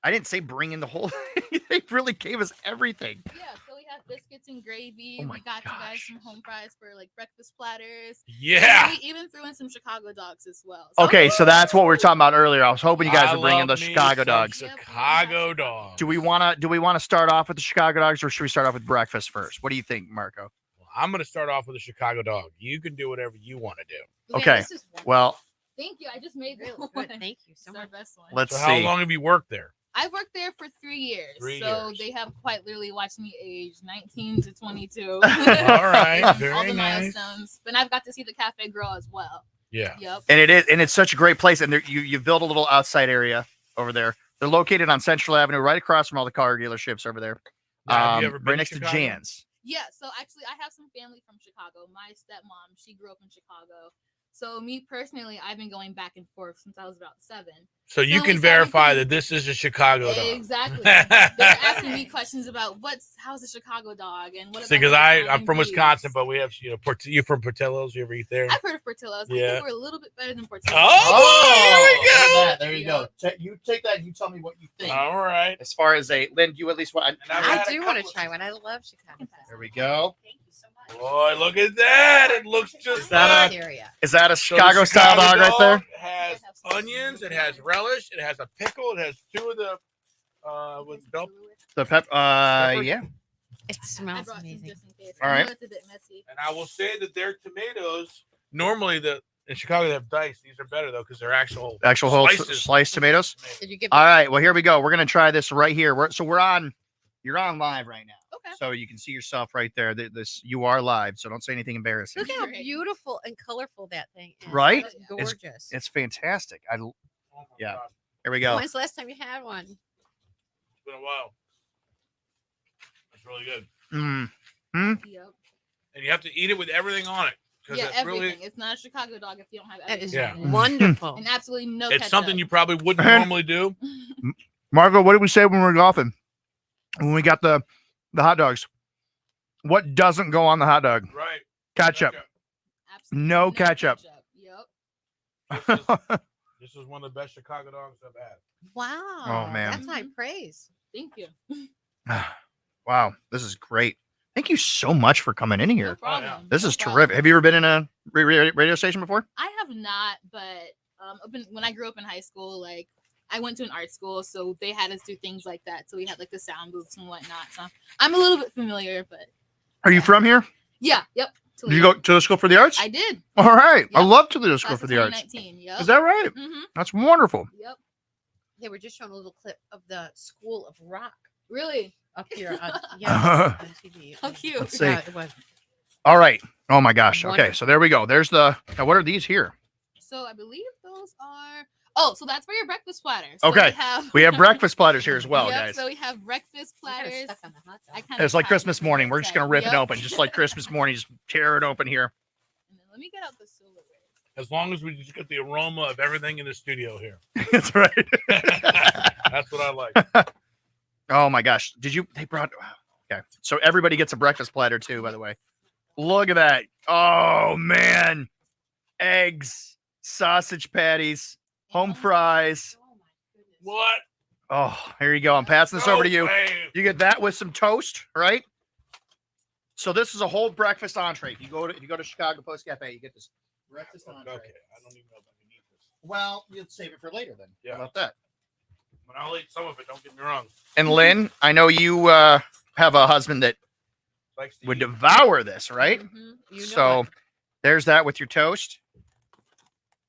I didn't say bring in the whole thing. They really gave us everything. Yeah, so we have biscuits and gravy. Oh my we got you guys some home fries for like breakfast platters. Yeah. And we even threw in some Chicago dogs as well. Okay, so that's what we were talking about earlier. I was hoping you guys I would bring in the love me Chicago some dogs. Chicago dogs. Do we wanna start off with the Chicago dogs, or should we start off with breakfast first? What do you think, Marco? I'm going to start off with a Chicago dog. You can do whatever you want to do. Okay. Well, Thank you. I just made that Really one. good. Thank you so It's our much. best one. let's So how see. long have you worked there? I've worked there for 3 years. 3 so years. they have quite literally watched me age 19 to 22. All right. All Very the nice. milestones. But I've got to see the cafe grow as well. Yeah. Yep. And it's such a great place. And you built a little outside area over there. They're located on Central Avenue, right across from all the car dealerships over there. Now, have you ever been Right to next to Chicago? Jan's. Yeah, so actually I have some family from Chicago. My stepmom, she grew up in Chicago. So me personally, I've been going back and forth since I was about 7. So you can verify that this is a Chicago dog. Exactly. They're asking me questions about how's a Chicago dog and what. See, because I'm from Wisconsin, but we have you from Portillo's. You ever eat there? I've heard of Portillo's. I Yeah. think we're a little bit better than Portillo's. Oh, here we go. There you go. You take that and you tell me what you think. All right. As far as Lynn, you at least want. I do want to try one. I love Chicago. There we go. Boy, look at that. It looks just Is that a So Chicago the style dog right there? Has onions. It has relish. It has a pickle. It has 2 of the with bell. The pep. Yeah. It smells amazing. All right. It's a bit messy. And I will say that their tomatoes normally in Chicago they have diced. These are better though because they're actual Whole slices. sliced tomatoes. Did you give All right. Well, here we go. We're gonna try this right here. You're on live right now. Okay. So you can see yourself right there. You are live. So don't say anything embarrassing. Look how beautiful and colorful that thing is. Right? That's gorgeous. It's fantastic. Yeah. Here we go. When's the last time you had one? It's been a while. It's really good. Yep. And you have to eat it with everything on it. Yeah, it's everything. really, It's not a Chicago dog if you don't have That is everything. wonderful. And absolutely no it's ketchup. something you probably wouldn't normally do. Margo, what did we say when we were golfing? When we got the hot dogs. What doesn't go on the hot dog? Right. Ketchup. No ketchup. Yep. This is one of the best Chicago dogs I've had. Wow. Oh, man. That's high praise. Thank you. Wow. This is great. Thank you so much for coming in here. No problem. This is terrific. Have you ever been in a radio station before? I have not, but when I grew up in high school, like I went to an art school, so they had us do things like that. So we had like the sound booths and whatnot. So I'm a little bit familiar, but Are you from here? yeah, yep. Did you go to the School for the Arts? I did. All right. I Yep. love Toledo School Class for of the Arts. 2019, yep. Is that right? Mhm. That's wonderful. Yep. They were just showing a little clip of the School of Rock Really? up here on, on TV. How cute. Let's see. Yeah, it was. All right. Oh my gosh. Okay. Wonderful. So there we go. There's now what are these here? So I believe those are. Oh, so that's for your breakfast platters. Okay. We have breakfast platters here as well, Yep, guys. So we have breakfast platters. I kinda It's like tried Christmas to morning. We're just going to rip it Yep. open, just like Christmas morning. Just tear it open here. And then let me get out the silverware. As long as we just get the aroma of everything in the studio here. That's right. That's what I like. Oh my gosh. They brought, okay. So everybody gets a breakfast platter too, by the way. Look at that. Oh man. Eggs, sausage patties, home fries. What? Oh, here you go. I'm passing this over to you. way. You get that with some toast, right? So this is a whole breakfast entree. If you go to Chicago Post Cafe, you get this breakfast entree. Okay. I don't even know if I can eat this. Well, you'll save it for later then. Yeah. How about that? But I'll eat some of it. Don't get me wrong. And Lynn, I know you have a husband that Likes to would eat. devour this, right? You know So it. there's that with your toast.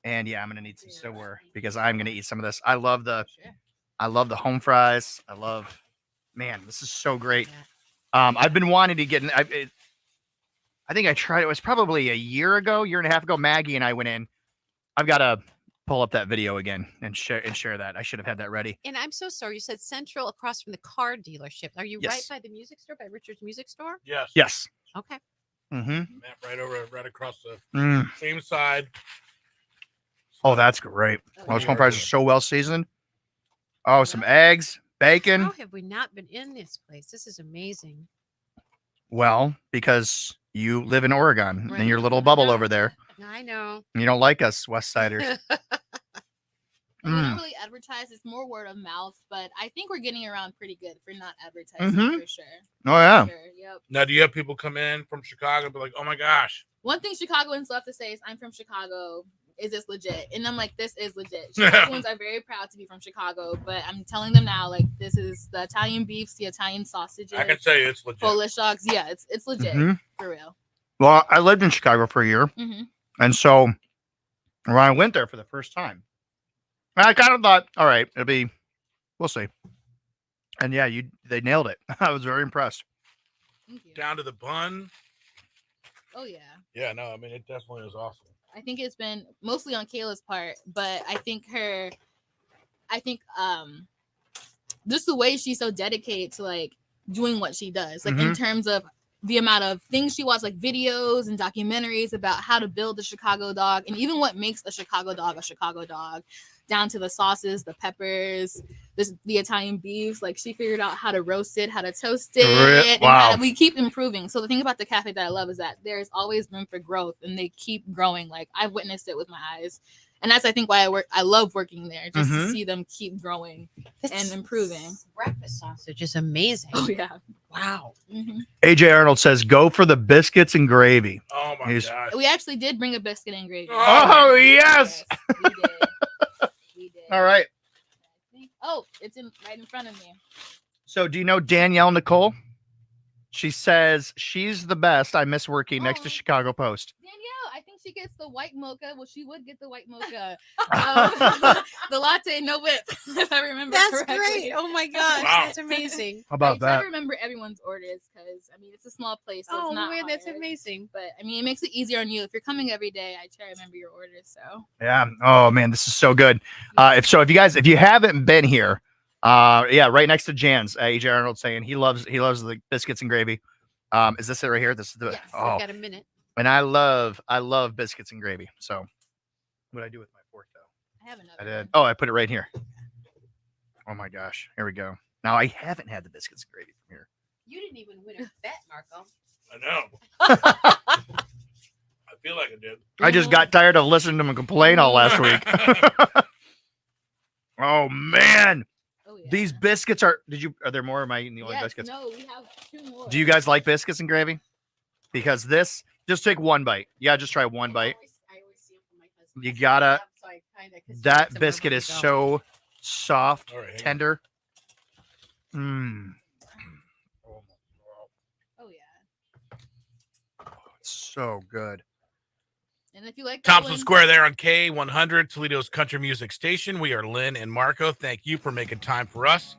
And yeah, I'm gonna need some silverware because I'm gonna eat some of this. I love the home fries. Man, this is so great. I've been wanting to get in. I think I tried. It was probably a year and a half ago. Maggie and I went in. I've got to pull up that video again and share that. I should have had that ready. And I'm so sorry. You said Central across from the car dealership. Are you right Yes. by the music store, by Richard's Music Store? Yes. Yes. Okay. Mm-hmm. Matt, right across the Mm. same side. Oh, that's great. Those home fries are so well seasoned. Oh, some eggs, bacon. How have we not been in this place? This is amazing. Well, because you live in Oregon Right. in your little bubble over there. I know. You don't like us West Siders. We don't Mm. really advertise. It's more word of mouth, but I think we're getting around pretty good for not advertising Mhm. for sure. Oh yeah. For sure, yep. Now, do you have people come in from Chicago and be like, oh my gosh? One thing Chicagoans love to say is, "I'm from Chicago. Is this legit?" And I'm like, "This is legit." Chicagoans are very proud to be from Chicago, but I'm telling them now, like, this is the Italian beefs, the Italian sausages. I can tell you it's legit. Polish dogs. Yeah, it's legit Mhm. for real. Well, I lived in Chicago for a year. Mm-hmm. And so when I went there for the first time, I kind of thought, all right, we'll see. And yeah, they nailed it. I was very impressed. Down to the bun. Oh yeah. Yeah, no, I mean, it definitely is awesome. I think it's been mostly on Kayla's part, but I think just the way she's so dedicated to like doing what she does, like in Mhm. terms of the amount of things she watched, like videos and documentaries about how to build the Chicago dog and even what makes a Chicago dog, down to the sauces, the peppers, the Italian beefs. Like she figured out how to roast it, how to toast it. Wow. And we keep improving. So the thing about the cafe that I love is that there's always room for growth and they keep growing. Like I've witnessed it with my eyes. And that's, I think, why I love working there, just to see them keep growing and improving. Breakfast sausage is amazing. Oh, yeah. Wow. AJ Arnold says, go for the biscuits and gravy. Oh, my gosh. We actually did bring a biscuit and gravy. Oh, yes. We did. All right. Oh, it's right in front of me. So do you know Danielle Nicole? She says she's the best. I miss working next to Chicago Post. Danielle, I think she gets the white mocha. Well, she would get the white mocha. The latte, no whip, if I remember That's correctly. great. Oh, my gosh. Wow. That's amazing. How about I try that? to remember everyone's orders because, I mean, it's a small place. So Oh, it's not man, that's hard. amazing. But, I mean, it makes it easier on you. If you're coming every day, I try to remember your orders. So, Yeah. Oh man, this is so good. If you haven't been here, right next to Jan's, AJ Arnold saying he loves the biscuits and gravy. Is this it right here? This is the Yes, oh, we've got a minute. and I love biscuits and gravy. So what did I do with my fork though? I have another. I did. Oh, I put it right here. Oh my gosh. Here we go. Now I haven't had the biscuits and gravy from here. You didn't even win a bet, Marco. I know. I feel like I did. I just got tired of listening to him complain all last week. Oh man. These biscuits are there more? Am I eating the only biscuits? No, we have 2 more. Do you guys like biscuits and gravy? Because this, just take one bite. Yeah, just try one bite. You gotta, that biscuit is so soft, tender. Mmm. Oh, yeah. It's so good. And if you like that Thompson one- Square there on K100, Toledo's country music station. We are Lynn and Marco. Thank you for making time for us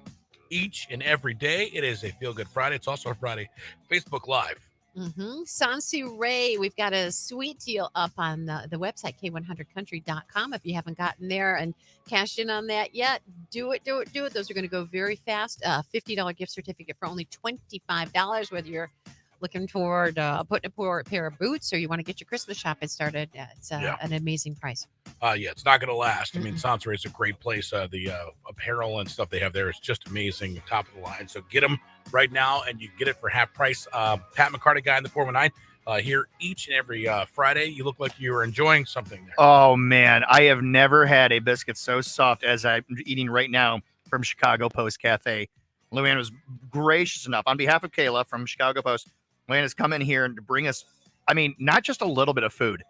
each and every day. It is a Feel Good Friday. It's also a Friday Facebook Live. Sansi Ray, we've got a sweet deal up on the website, k100country.com. If you haven't gotten there and cashed in on that yet, do it. Those are going to go very fast. $50 gift certificate for only $25, whether you're looking toward putting a pair of boots or you want to get your Christmas shopping started. It's an amazing price. It's not going to last. I mean, Sansa is a great place. The apparel and stuff they have there is just amazing, top of the line. So get them right now, and you get it for half price. Pat McCarty, guy in the 419, here each and every Friday. You look like you were enjoying something there. Oh man, I have never had a biscuit so soft as I'm eating right now from Chicago Post Cafe. Luann was gracious enough on behalf of Kayla from Chicago Post. Luann has come in here and to bring us, I mean, not just a little bit of food.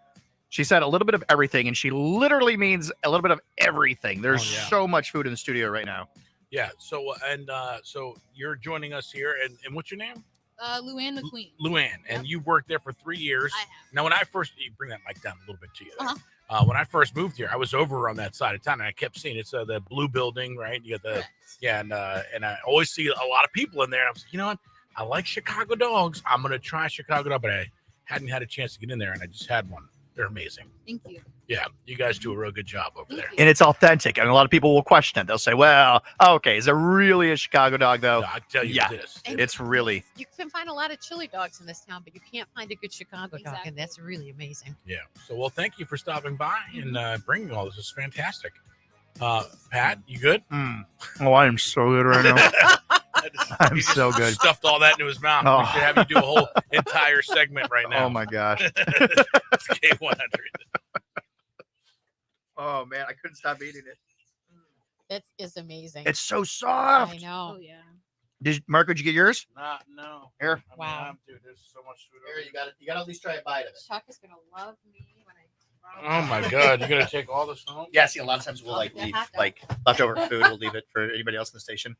She said a little bit of everything, and she literally means a little bit of everything. There's so much food in the studio right now. Yeah. So so you're joining us here, and what's your name? Luann the Queen. Luann, and you worked there for 3 years. I have. Now, when I first, you bring that mic down a little bit to you. There. When I first moved here, I was over on that side of town, and I kept seeing it's the blue building, right? You got the and I always see a lot of people in there. And I was like, you know what? I like Chicago dogs. I'm gonna try Chicago dog, but I hadn't had a chance to get in there, and I just had one. They're amazing. Thank you. Yeah, you guys do a real good job over there. And it's authentic. And a lot of people will question it. They'll say, well, okay, is it really a Chicago dog, though? I tell you this. It's really. You can find a lot of chili dogs in this town, but you can't find a good Chicago dog, and that's really amazing. Yeah. So, well, thank you for stopping by and bringing all this. It's fantastic. Pat, you good? Oh, I am so good right now. I'm so good. Stuffed all that into his mouth. Oh. We should have you do a whole entire segment right now. Oh, my gosh. It's K100. Oh, man, I couldn't stop eating it. That is amazing. It's so soft. I know. Oh, yeah. Marco, did you get yours? No. Here. Wow. Dude, there's so much food. Here, you got to at least try a bite of it. Chuck is going to love me when I. Oh, my God. You're going to take all this home? Yeah, see, a lot of times we'll leave leftover food. We'll leave it for anybody else in the station.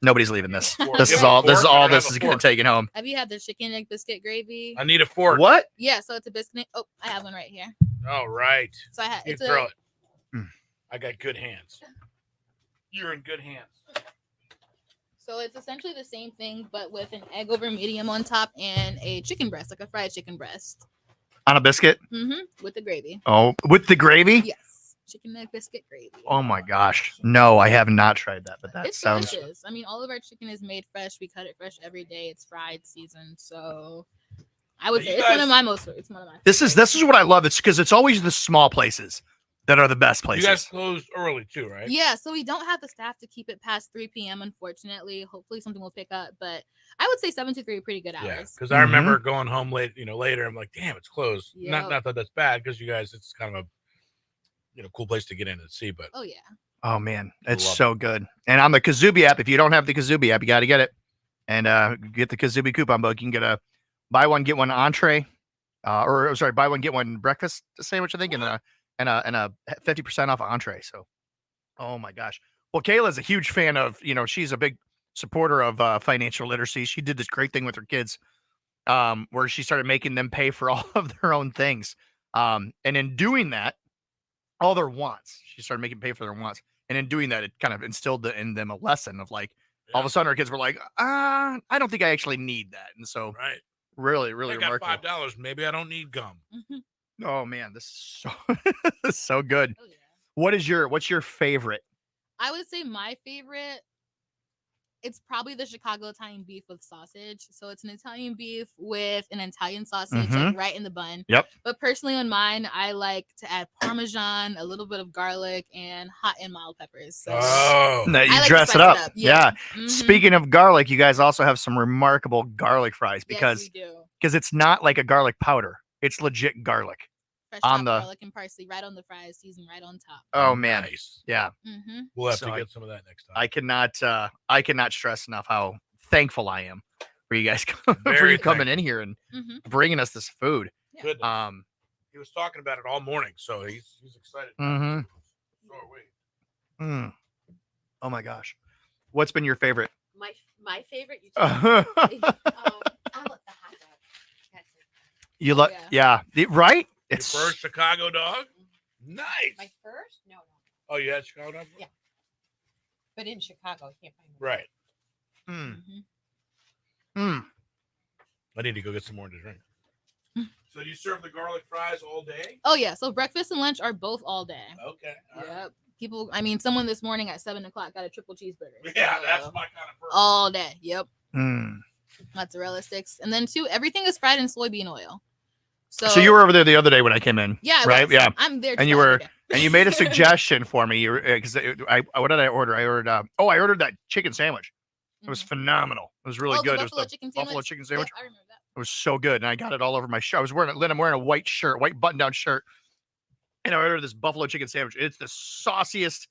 Nobody's leaving this. This is all this is going to take it home. Have you had the chicken egg biscuit gravy? I need a fork. What? Yeah, so it's a biscuit. Oh, I have one right here. All right. So I had You it's throw a, it. I got good hands. You're in good hands. So it's essentially the same thing, but with an egg over medium on top and a chicken breast, like a fried chicken breast. On a biscuit? With the gravy. Oh, with the gravy? Yes. chicken egg biscuit gravy. Oh my gosh. No, I have not tried that, but that It's sounds delicious. I mean, all of our chicken is made fresh. We cut it fresh every day. It's fried seasoned. So I would say it's one of my most. It's one of my. This is what I love. It's because it's always the small places that are the best places. You guys closed early too, right? Yeah, so we don't have the staff to keep it past 3 p.m. Unfortunately, hopefully something will pick up. But I would say 7 to 3 are pretty good hours. Yeah, because I remember going home late, later. I'm like, damn, it's closed. Yep. Not that that's bad, because you guys, it's kind of a, cool place to get in and see. But oh yeah. Oh man, it's Love so good. And on the Kazubi app, if you don't have the Kazubi app, you got to get it and get the Kazubi coupon book. You can get a buy one get one entree, buy one get one breakfast sandwich, I think, and a 50% off entree. So, oh my gosh. Well, Kayla's a huge fan of, she's a big supporter of financial literacy. She did this great thing with her kids, where she started making them pay for all of their own things. And in doing that, all their wants, she started making pay for their wants. And in doing that, it kind of instilled in them a lesson of like, all of a sudden our kids were like, I don't think I actually need that. And so really, really I got remarkable. $5. Maybe I don't need gum. Oh man, this is so good. Oh, yeah. What's your favorite? I would say my favorite, it's probably the Chicago Italian beef with sausage. So it's an Italian beef with an Italian sausage like right in the bun. Yep. But personally on mine, I like to add Parmesan, a little bit of garlic, and hot and mild peppers. So That you I like to dress it spice up. Yeah. Speaking of garlic, you guys also have some remarkable garlic fries because it's not like a garlic powder. It's legit garlic. Fresh on the garlic and parsley right on the fries, seasoned right on top. Oh man, nice. Yeah. We'll have to get some of that next time. I cannot stress enough how thankful I am for you guys for Very you coming in here and bringing us this food. Good. He was talking about it all morning, so he's excited. So are we. Oh my gosh, what's been your favorite? My favorite. You love, right? Your first Chicago dog? Nice. My first? No. Oh, you had Chicago dog? Yeah. But in Chicago, I can't find Right. Mm. I need to go get some more to drink. So do you serve the garlic fries all day? Oh yeah. So breakfast and lunch are both all day. Okay. Yep. People, someone this morning at 7 o'clock got a triple cheeseburger. Yeah, that's my kind of person. All day. Yep. Mm. Mozzarella sticks. And then everything is fried in soybean oil. So you were over there the other day when I came in. Yeah. Right. Yeah. I'm there. And you made a suggestion for me. Because what did I order? I ordered. I ordered that chicken sandwich. It was phenomenal. It was really good. It was the buffalo chicken sandwich. Yeah, I remember that. It was so good, and I got it all over my shirt. I'm wearing a white shirt, white button-down shirt, and I ordered this buffalo chicken sandwich. It's the sauciest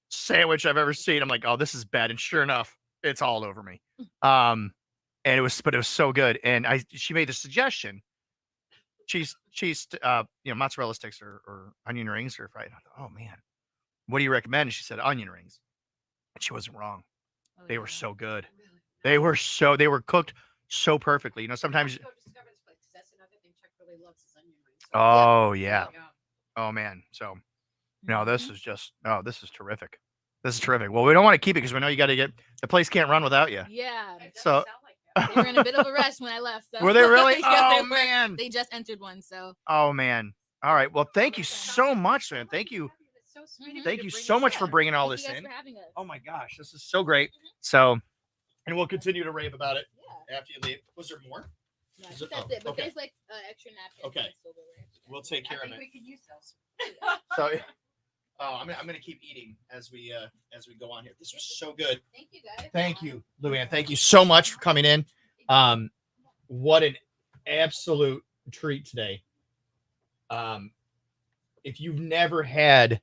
sandwich I've ever seen. I'm like, oh, this is bad, and sure enough, it's all over me. And it was so good. And she made the suggestion. Cheese, mozzarella sticks or onion rings or fried. Oh man, what do you recommend? And she said onion rings, and she wasn't wrong. They were so good. They were cooked so perfectly. Sometimes. Oh yeah. Oh man. So, this is this is terrific. This is terrific. Well, we don't want to keep it because we know you got to the place can't run without you. Yeah. So. They were in a bit of a rush when I left. So. Were they really? Yeah, man. They just entered one. So. Oh man. All right. Well, thank you so much, man. Thank you. Thank you so much for bringing all this in. Oh my gosh, this is so great. So, and we'll continue to rave about it after you leave. Was there more? No, that's it. But there's like extra napkins. Okay. We'll take care of it. We could use those. So, I'm gonna keep eating as we go on here. This was so good. Thank you guys. Thank you, Luann. Thank you so much for coming in. What an absolute treat today. If you've never had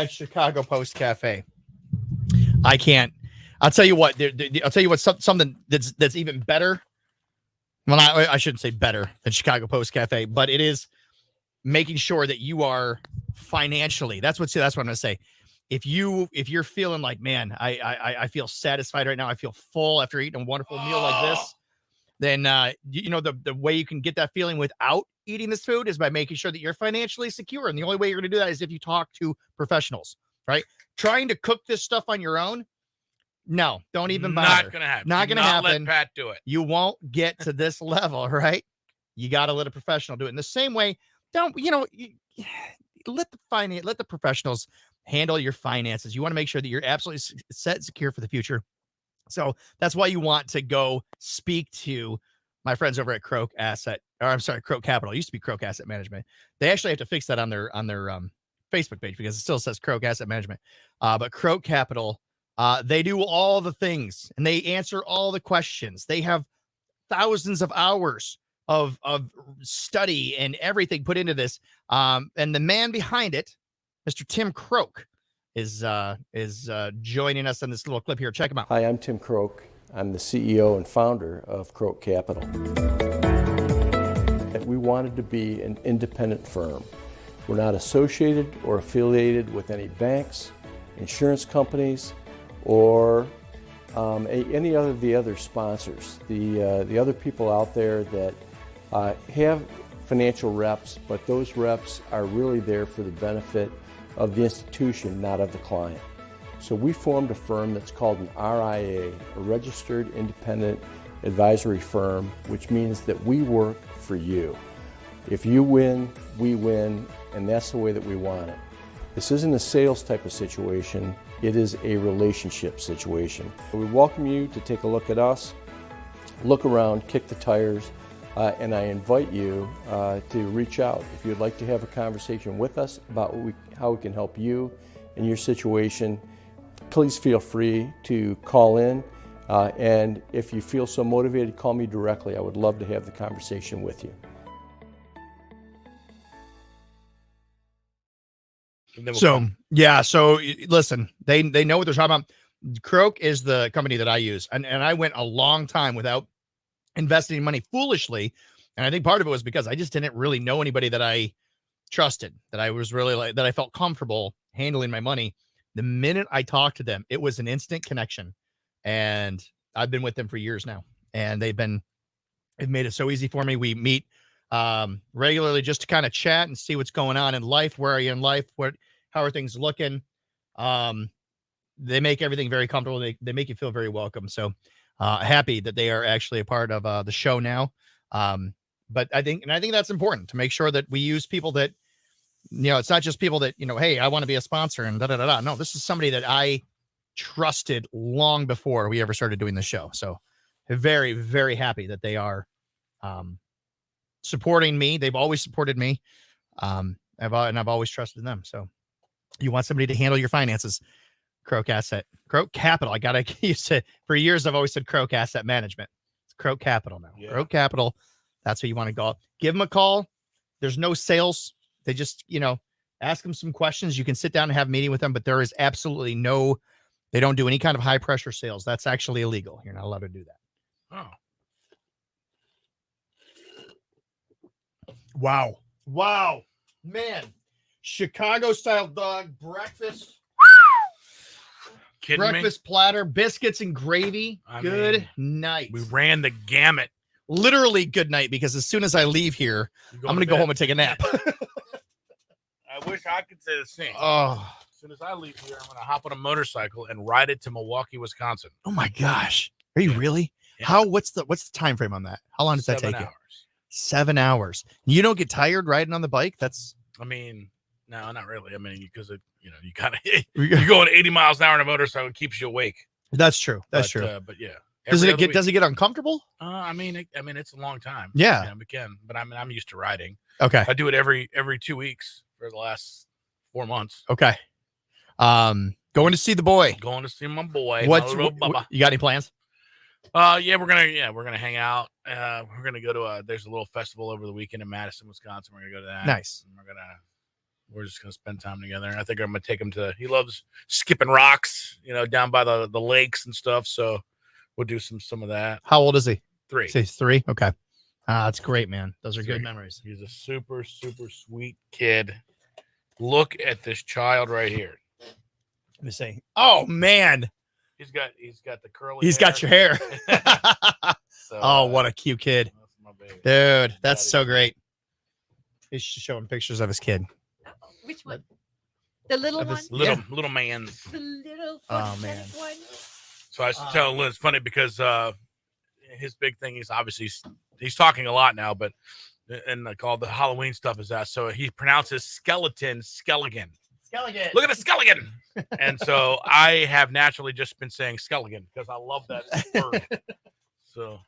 Chicago Post Cafe, I'll tell you what. I'll tell you what. Something that's even better. Well, I shouldn't say better than Chicago Post Cafe, but it is making sure that you are financially. That's what I'm going to say. If you're feeling like, man, I feel satisfied right now. I feel full after eating a wonderful meal like this. Then the way you can get that feeling without eating this food is by making sure that you're financially secure. And the only way you're going to do that is if you talk to professionals, right? Trying to cook this stuff on your own. No, don't even bother. Not going to happen. Not going to happen. Let Pat do it. You won't get to this level, right? You got to let a professional do it. In the same way, let the professionals handle your finances. You want to make sure that you're absolutely set and secure for the future. So that's why you want to go speak to my friends over at Croak Capital. It used to be Croak Asset Management. They actually have to fix that on their Facebook page because it still says Croak Asset Management. But Croak Capital, they do all the things and they answer all the questions. They have thousands of hours of study and everything put into this. And the man behind it, Mr. Tim Croak, is joining us on this little clip here. Check him out. Hi, I'm Tim Croak. I'm the CEO and founder of Croak Capital. We wanted to be an independent firm. We're not associated or affiliated with any banks, insurance companies, or any of the other sponsors. The other people out there that have financial reps, but those reps are really there for the benefit of the institution, not of the client. So we formed a firm that's called an RIA, a Registered Independent Advisory Firm, which means that we work for you. If you win, we win, and that's the way that we want it. This isn't a sales type of situation, it is a relationship situation. We welcome you to take a look at us, look around, kick the tires, and I invite you to reach out. If you'd like to have a conversation with us about how we can help you in your situation, please feel free to call in. And if you feel so motivated, call me directly. I would love to have the conversation with you. So listen, they know what they're talking about. Croak is the company that I use, and I went a long time without investing money foolishly, and I think part of it was because I just didn't really know anybody that I trusted, that I was really that I felt comfortable handling my money. The minute I talked to them, it was an instant connection, and I've been with them for years now, and they've made it so easy for me. We meet regularly just to kind of chat and see what's going on in life. Where are you in life? How are things looking? They make everything very comfortable. They make you feel very welcome. So happy that they are actually a part of the show now. But I think that's important to make sure that we use people that, it's not just people that, hey, I want to be a sponsor and da-da-da-da. No, this is somebody that I trusted long before we ever started doing the show. So very, very happy that they are supporting me. They've always supported me. I've always trusted them. So you want somebody to handle your finances, Croak Capital. I got to use it. For years, I've always said Croak Asset Management. It's Croak Capital now. Yeah. Croak Capital. That's who you want to go. Give them a call. There's no sales. They just, ask them some questions. You can sit down and have a meeting with them, but there is absolutely they don't do any kind of high pressure sales. That's actually illegal. You're not allowed to do that. Oh. Wow. Man. Chicago style dog breakfast. Breakfast platter, biscuits and gravy. Good night. We ran the gamut. Literally good night, because as soon as I leave here, I'm going to go home and take a nap. I wish I could say the same. Oh. As soon as I leave here, I'm going to hop on a motorcycle and ride it to Milwaukee, Wisconsin. Oh my gosh. Are you really? Yeah. What's the time frame on that? How long does that take you? 7 hours. You don't get tired riding on the bike? No, not really. Because you kind of you're going 80 miles an hour in a motorcycle, it keeps you awake. That's true. That's true. But yeah. Does it get uncomfortable? It's a long time. Yeah. It can, but I'm used to riding. Okay. I do it every 2 weeks for the last 4 months. Okay. Going to see the boy. Going to see my boy. What you got any plans? We're gonna hang out. We're gonna go to there's a little festival over the weekend in Madison, Wisconsin. We're gonna go to that. Nice. And we're just gonna spend time together. And I think I'm gonna take him he loves skipping rocks, down by the lakes and stuff. So we'll do some of that. How old is he? 3. He's 3. Okay. That's great, man. Those are good memories. He's a super, super sweet kid. Look at this child right here. Let me see. Oh man. He's got the curly He's hair. got your hair. So, what a cute kid. That's my baby. Dude, that's so great. You should show him pictures of his kid. Which one? The little one? Little man. The little man. one? So I was telling Lynn, it's funny because his big thing is obviously he's talking a lot now, but And like all the Halloween stuff is that. So he pronounces skeleton skeleton. Skeleton. Look at the skeleton. And so I have naturally just been saying skeleton because I love that word. So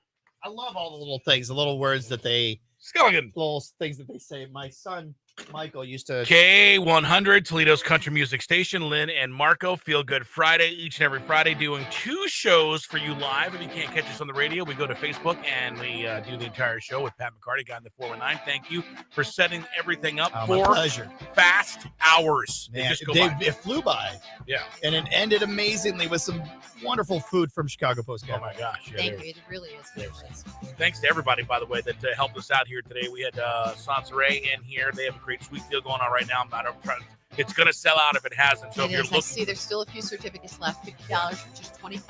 I love all the little things, the little words that they skeleton, little things that they say. My son Michael used to K100, Toledo's country music station. Lynn and Marco, Feel Good Friday, each and every Friday, doing 2 shows for you live. If you can't catch us on the radio, we go to Facebook and we do the entire show with Pat McCarty, guy in the 419. Thank you for setting everything up my for pleasure. Fast hours. Man, Just go by. it flew by. Yeah. And it ended amazingly with some wonderful food from Chicago Post. Oh my gosh. Yeah, Thank you. It really is delicious. Thanks to everybody, by the way, that helped us out here today. We had Sansaray in here. They have a great sweet deal going on right now. It's going to sell out if it hasn't. So It if you're is. I looking, see there's still a few certificates left, $50 for just $25.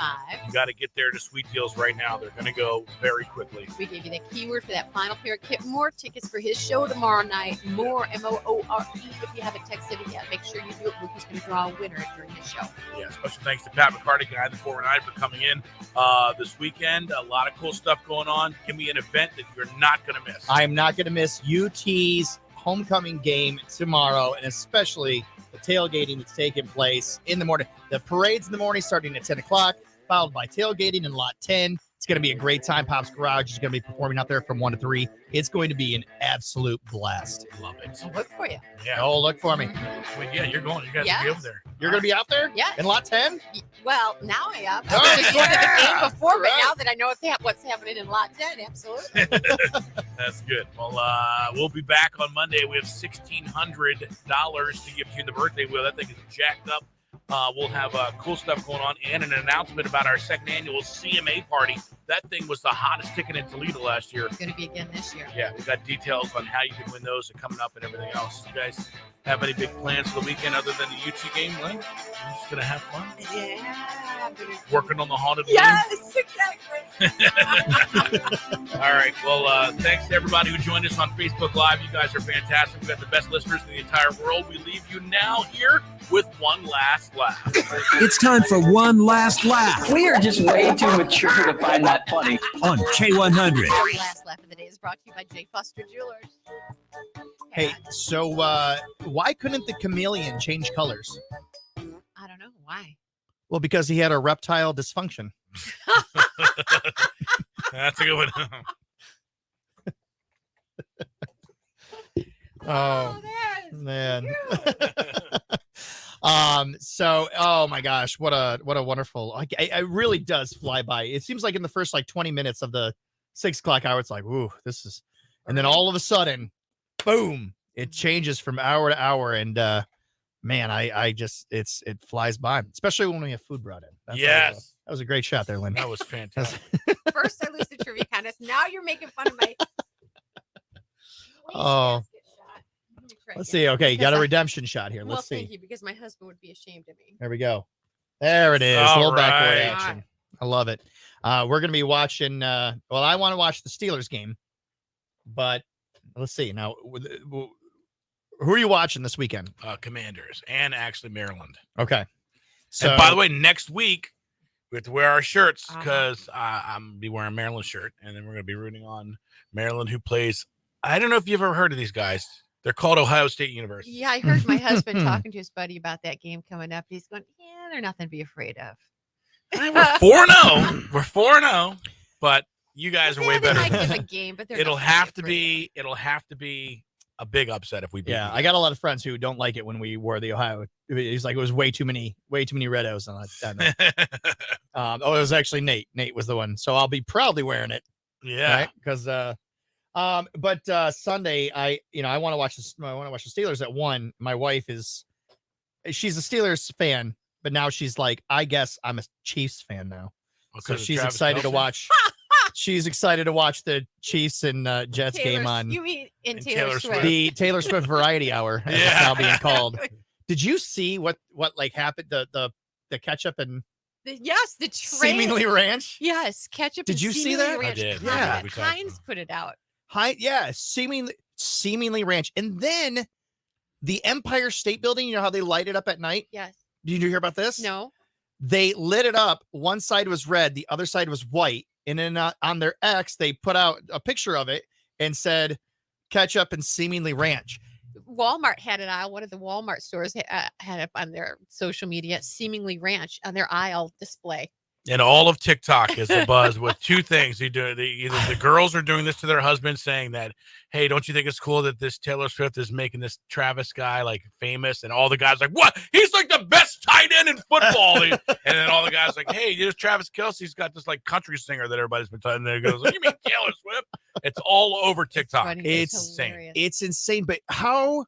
you got to get there to Sweet Deals right now. They're going to go very quickly. We gave you the keyword for that final pair. Get more tickets for his show tomorrow night. More, M-O-O-R-E. If you haven't texted it yet, make sure you do it. Lucas going to draw a winner during his show. Yeah, special thanks to Pat McCarty, guy in the 419, for coming in this weekend. A lot of cool stuff going on. Give me an event that you're not going to miss. I am not going to miss UT's homecoming game tomorrow, and especially the tailgating that's taking place in the morning. The parade's in the morning starting at 10 o'clock, followed by tailgating in lot 10. It's going to be a great time. Pop's Garage is going to be performing out there from 1 to 3. It's going to be an absolute blast. Love it. I'll look for you. Yeah. Oh, look for me. Well, yeah, you're going. You guys Yes. will be over there. You're going to be out there? Yeah. In lot 10? Well, now I am. Oh, I was just looking at the yeah. game before, but Right. now that I know what's happening in lot 10, absolutely. That's good. Well, we'll be back on Monday. We have $1,600 to give to you in the birthday wheel. That thing is jacked up. We'll have cool stuff going on and an announcement about our second annual CMA party. That thing was the hottest ticket in Toledo last year. It's going to be again this year. Yeah, we got details on how you can win those and coming up and everything else. You guys have any big plans for the weekend other than the UT game, Lynn? You're just going to have fun? Yeah. Working on the haunted Yes, exactly. All right. Well, thanks to everybody who joined us on Facebook Live. You guys are fantastic. We've got the best listeners in the entire world. We leave you now here with one last laugh. It's time for one last laugh We are just way too mature to find that funny. on K100. Our last laugh of the day is brought to you by J. Foster Jewelers. Hey, so why couldn't the chameleon change colors? I don't know why. Well, because he had a reptile dysfunction. That's a good one. Oh, man. So, oh my gosh, what a wonderful, it really does fly by. It seems like in the first 20 minutes of the 6 o'clock hour, it's like, ooh, this is, and then all of a sudden, boom, it changes from hour to hour. And, man, it flies by, especially when we have food brought in. Yes. That was a great shot there, Lynn. That was fantastic. First, I lose the trivia contest. Now you're making fun of my. Oh, let's see. Okay, you got a redemption shot here. Let's see. Thank you, because my husband would be ashamed of me. There we go. There it is. All a little backward right. action. I love it. We're going to be watching. Well, I want to watch the Steelers game, but let's see. Now, who are you watching this weekend? Commanders and actually Maryland. Okay. So, And by the way, next week we have to wear our shirts because I'm going to be wearing a Maryland shirt, and then we're going to be rooting on Maryland, who plays. I don't know if you've ever heard of these guys. They're called Ohio State University. Yeah, I heard my husband talking to his buddy about that game coming up. He's going, yeah, they're nothing to be afraid of. We're 4-0. We're 4-0, but you guys are way They better. might give a game, but they're It'll nothing have be to be. It'll have to be a big upset if we beat. yeah, I got a lot of friends who don't like it when we wore the Ohio. He's like, it was way too many Red O's. And it was actually Nate. Nate was the one. So I'll be proudly wearing it. Yeah. Because, but Sunday, I want to watch this. I want to watch the Steelers at 1. My wife she's a Steelers fan, but now she's like, I guess I'm a Chiefs fan now. So she's Travis excited to Kelce? watch. She's excited to watch the Chiefs and Jets game on You mean in Taylor Swift? the Taylor Swift Variety Hour, as it's now being called. Did you see what happened? The ketchup and Yes, the train. Seemingly Ranch. Yes, ketchup. Did and you see Seemingly that? I Ranch. did. Yeah. We talked Heinz put it out. Seemingly Ranch, and then the Empire State Building. You know how they light it up at night? Yes. Did you hear about this? No. They lit it up. One side was red, the other side was white. And then on their X, they put out a picture of it and said, ketchup and seemingly ranch. Walmart had an aisle. One of the Walmart stores had up on their social media, seemingly ranch on their aisle display. And all of TikTok is abuzz with two things. Either the girls are doing this to their husbands, saying that, hey, don't you think it's cool that this Taylor Swift is making this Travis guy like famous? And all the guys like, what? He's like the best tight end in football. And then all the guys like, hey, there's Travis Kelce's got this like country singer that everybody's been talking. And there goes, you mean Taylor Swift? It's all over TikTok. It's insane. It's insane. But how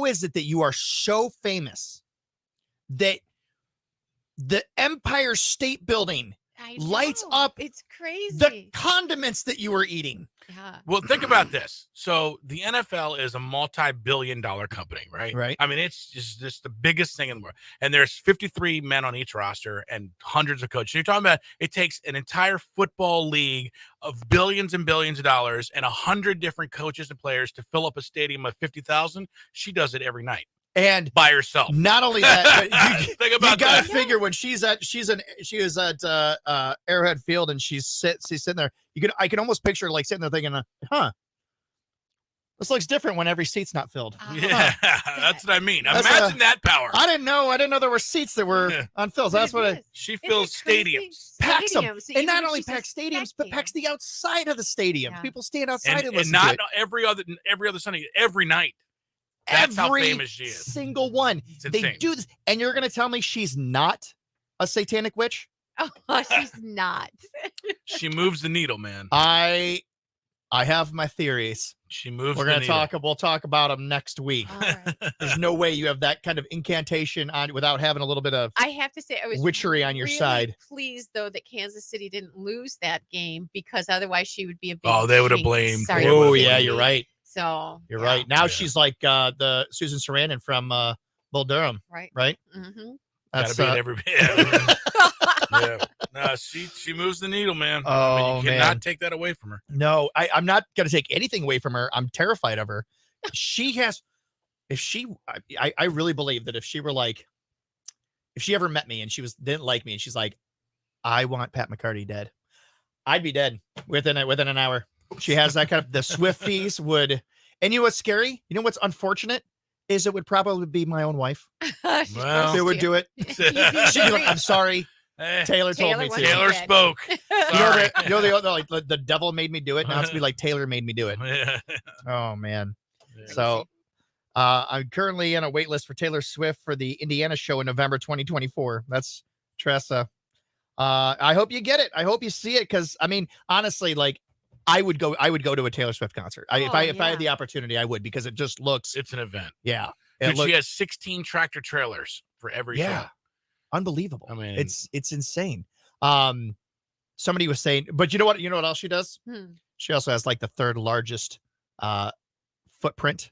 is it that you are so famous that the Empire State Building lights up? It's crazy. The condiments that you were eating. Yeah. Well, think about this. So the NFL is a multi-billion-dollar company, right? Right. I mean, it's just the biggest thing in the world. And there's 53 men on each roster and hundreds of coaches. You're talking about it takes an entire football league of billions and billions of dollars and 100 different coaches and players to fill up a stadium of 50,000. She does it every night. And by herself. Not only that, but think you about gotta that. figure when she is at Arrowhead Field and she's sitting there. I can almost picture like sitting there thinking, this looks different when every seat's not filled. Yeah, that's what I mean. That's Imagine that power. I didn't know there were seats that were unfilled. So that's what she fills stadiums. Packs them, Stadiums. and not Even only she's packs stadiums, but packs the outside of the stadium. Yeah. People stand outside and And listen not to it. every other Sunday, every night. That's how famous she is. Single one. They insane. do this, and you're going to tell me she's not a satanic witch? Oh, she's not. She moves the needle, man. I have my theories. She moves. We're the gonna needle. we'll talk about them next week. There's no way you have that kind of incantation on without having a little bit of I have to say, I was witchery on your really side. pleased though that Kansas City didn't lose that game because otherwise she would be a big. Oh, they would have jinx. blamed. Sorry, Oh Cindy. yeah, you're right. So You're right. Now she's like the Susan Sarandon from Bull Durham. Right. Right. Mm-hmm. That's Gotta be at every. Yeah. No, she moves the needle, man. Oh, you cannot man. take that away from her. No, I'm not going to take anything away from her. I'm terrified of her. I really believe that if she ever met me and didn't like me and she's like, I want Pat McCarty dead, I'd be dead within an hour. She has that kind of, the Swifties would, and you know what's scary? You know what's unfortunate? Is it would probably be my own wife. Well, They would do it. She'd be like, I'm sorry. Taylor told me to. Taylor spoke. Sorry. The devil made me do it. Now it's be like Taylor made me do it. Oh man. So I'm currently on a wait list for Taylor Swift for the Indiana show in November 2024. That's Tressa. I hope you get it. I hope you see it because I mean, honestly, like I would go to a Taylor Swift concert. If I had the opportunity, I would because it just looks. It's an event. Yeah. Dude, she has 16 tractor trailers for every show. Unbelievable. I mean, it's insane. Somebody was saying, but you know what else she does? She also has like the third largest footprint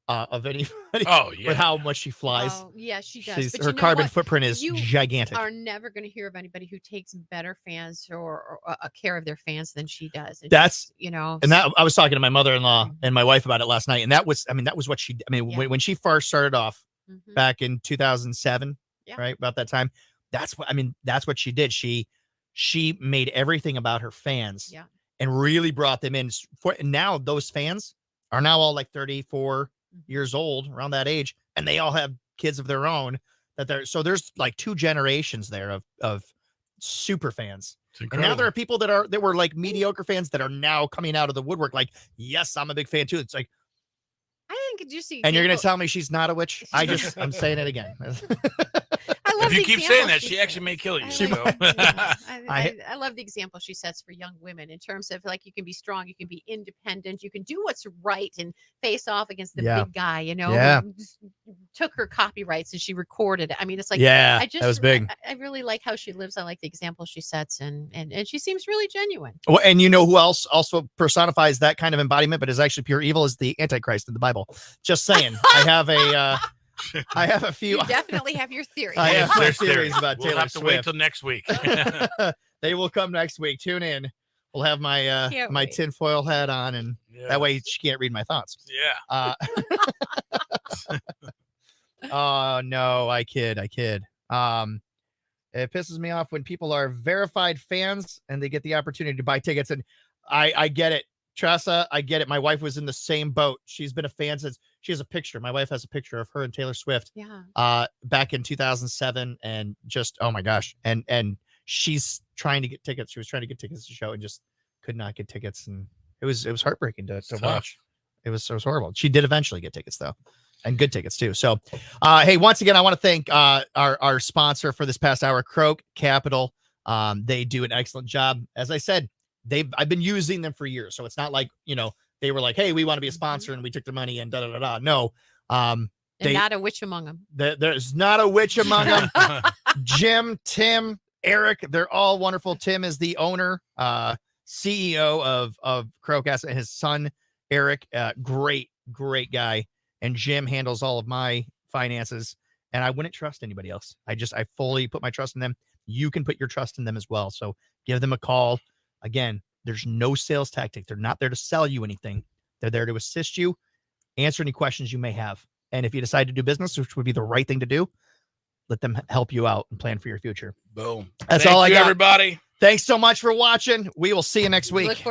of anybody. Oh yeah. With how much she flies. Oh, yeah, she does. But Her you know carbon what? footprint is You gigantic. are never going to hear of anybody who takes better fans or a care of their fans than she does. And That's she's, and that I was talking to my mother-in-law and my wife about it last night, and that was what she. I mean, when she first started off back in 2007, right about that time, that's what she did. She made everything about her fans, and really brought them in. And now those fans are now all like 34 years old, around that age, and they all have kids of their own so there's like two generations there of super fans. And now there are people that were like mediocre fans that are now coming out of the woodwork like, yes, I'm a big fan too. It's like, I think you see, and you're gonna tell me she's not a witch? I'm saying it again. If you keep saying that, she actually may kill you. I love the example she sets for young women in terms of like you can be strong, you can be independent, you can do what's right and face off against the big guy, who just took her copyrights and she recorded it. I mean, it's like that was big. I really like how she lives. I like the example she sets and she seems really genuine. Well, and you know who else also personifies that kind of embodiment, but is actually pure evil is the Antichrist in the Bible. Just saying. I have a few. You definitely have your theories. I have my theories about We'll Taylor have to Swift. wait till next week. They will come next week. Tune in. We'll have my my tinfoil hat on, and that way she can't read my thoughts. Yeah. Oh no, I kid. It pisses me off when people are verified fans and they get the opportunity to buy tickets, and I get it. Tressa, I get it. My wife was in the same boat. She's been a fan since she has a picture. My wife has a picture of her and Taylor Swift. Back in 2007, and just oh my gosh, and she's trying to get tickets. She was trying to get tickets to the show and just could not get tickets, and it was heartbreaking to watch. It was horrible. She did eventually get tickets though, and good tickets too. So, hey, once again, I want to thank our sponsor for this past hour, Croak Capital. They do an excellent job. As I said, I've been using them for years, so it's not like they were like, hey, we want to be a sponsor and we took the money and da da da da. No, and not a witch among them. There's not a witch among them. Jim, Tim, Eric, they're all wonderful. Tim is the owner, CEO of Croak Asset, and his son Eric, great guy, and Jim handles all of my finances, and I wouldn't trust anybody else. I fully put my trust in them. You can put your trust in them as well. So give them a call. Again, there's no sales tactic. They're not there to sell you anything. They're there to assist you, answer any questions you may have. And if you decide to do business, which would be the right thing to do, let them help you out and plan for your future. Boom. That's Thank all I you, got. everybody. Thanks so much for watching. We will see you next week.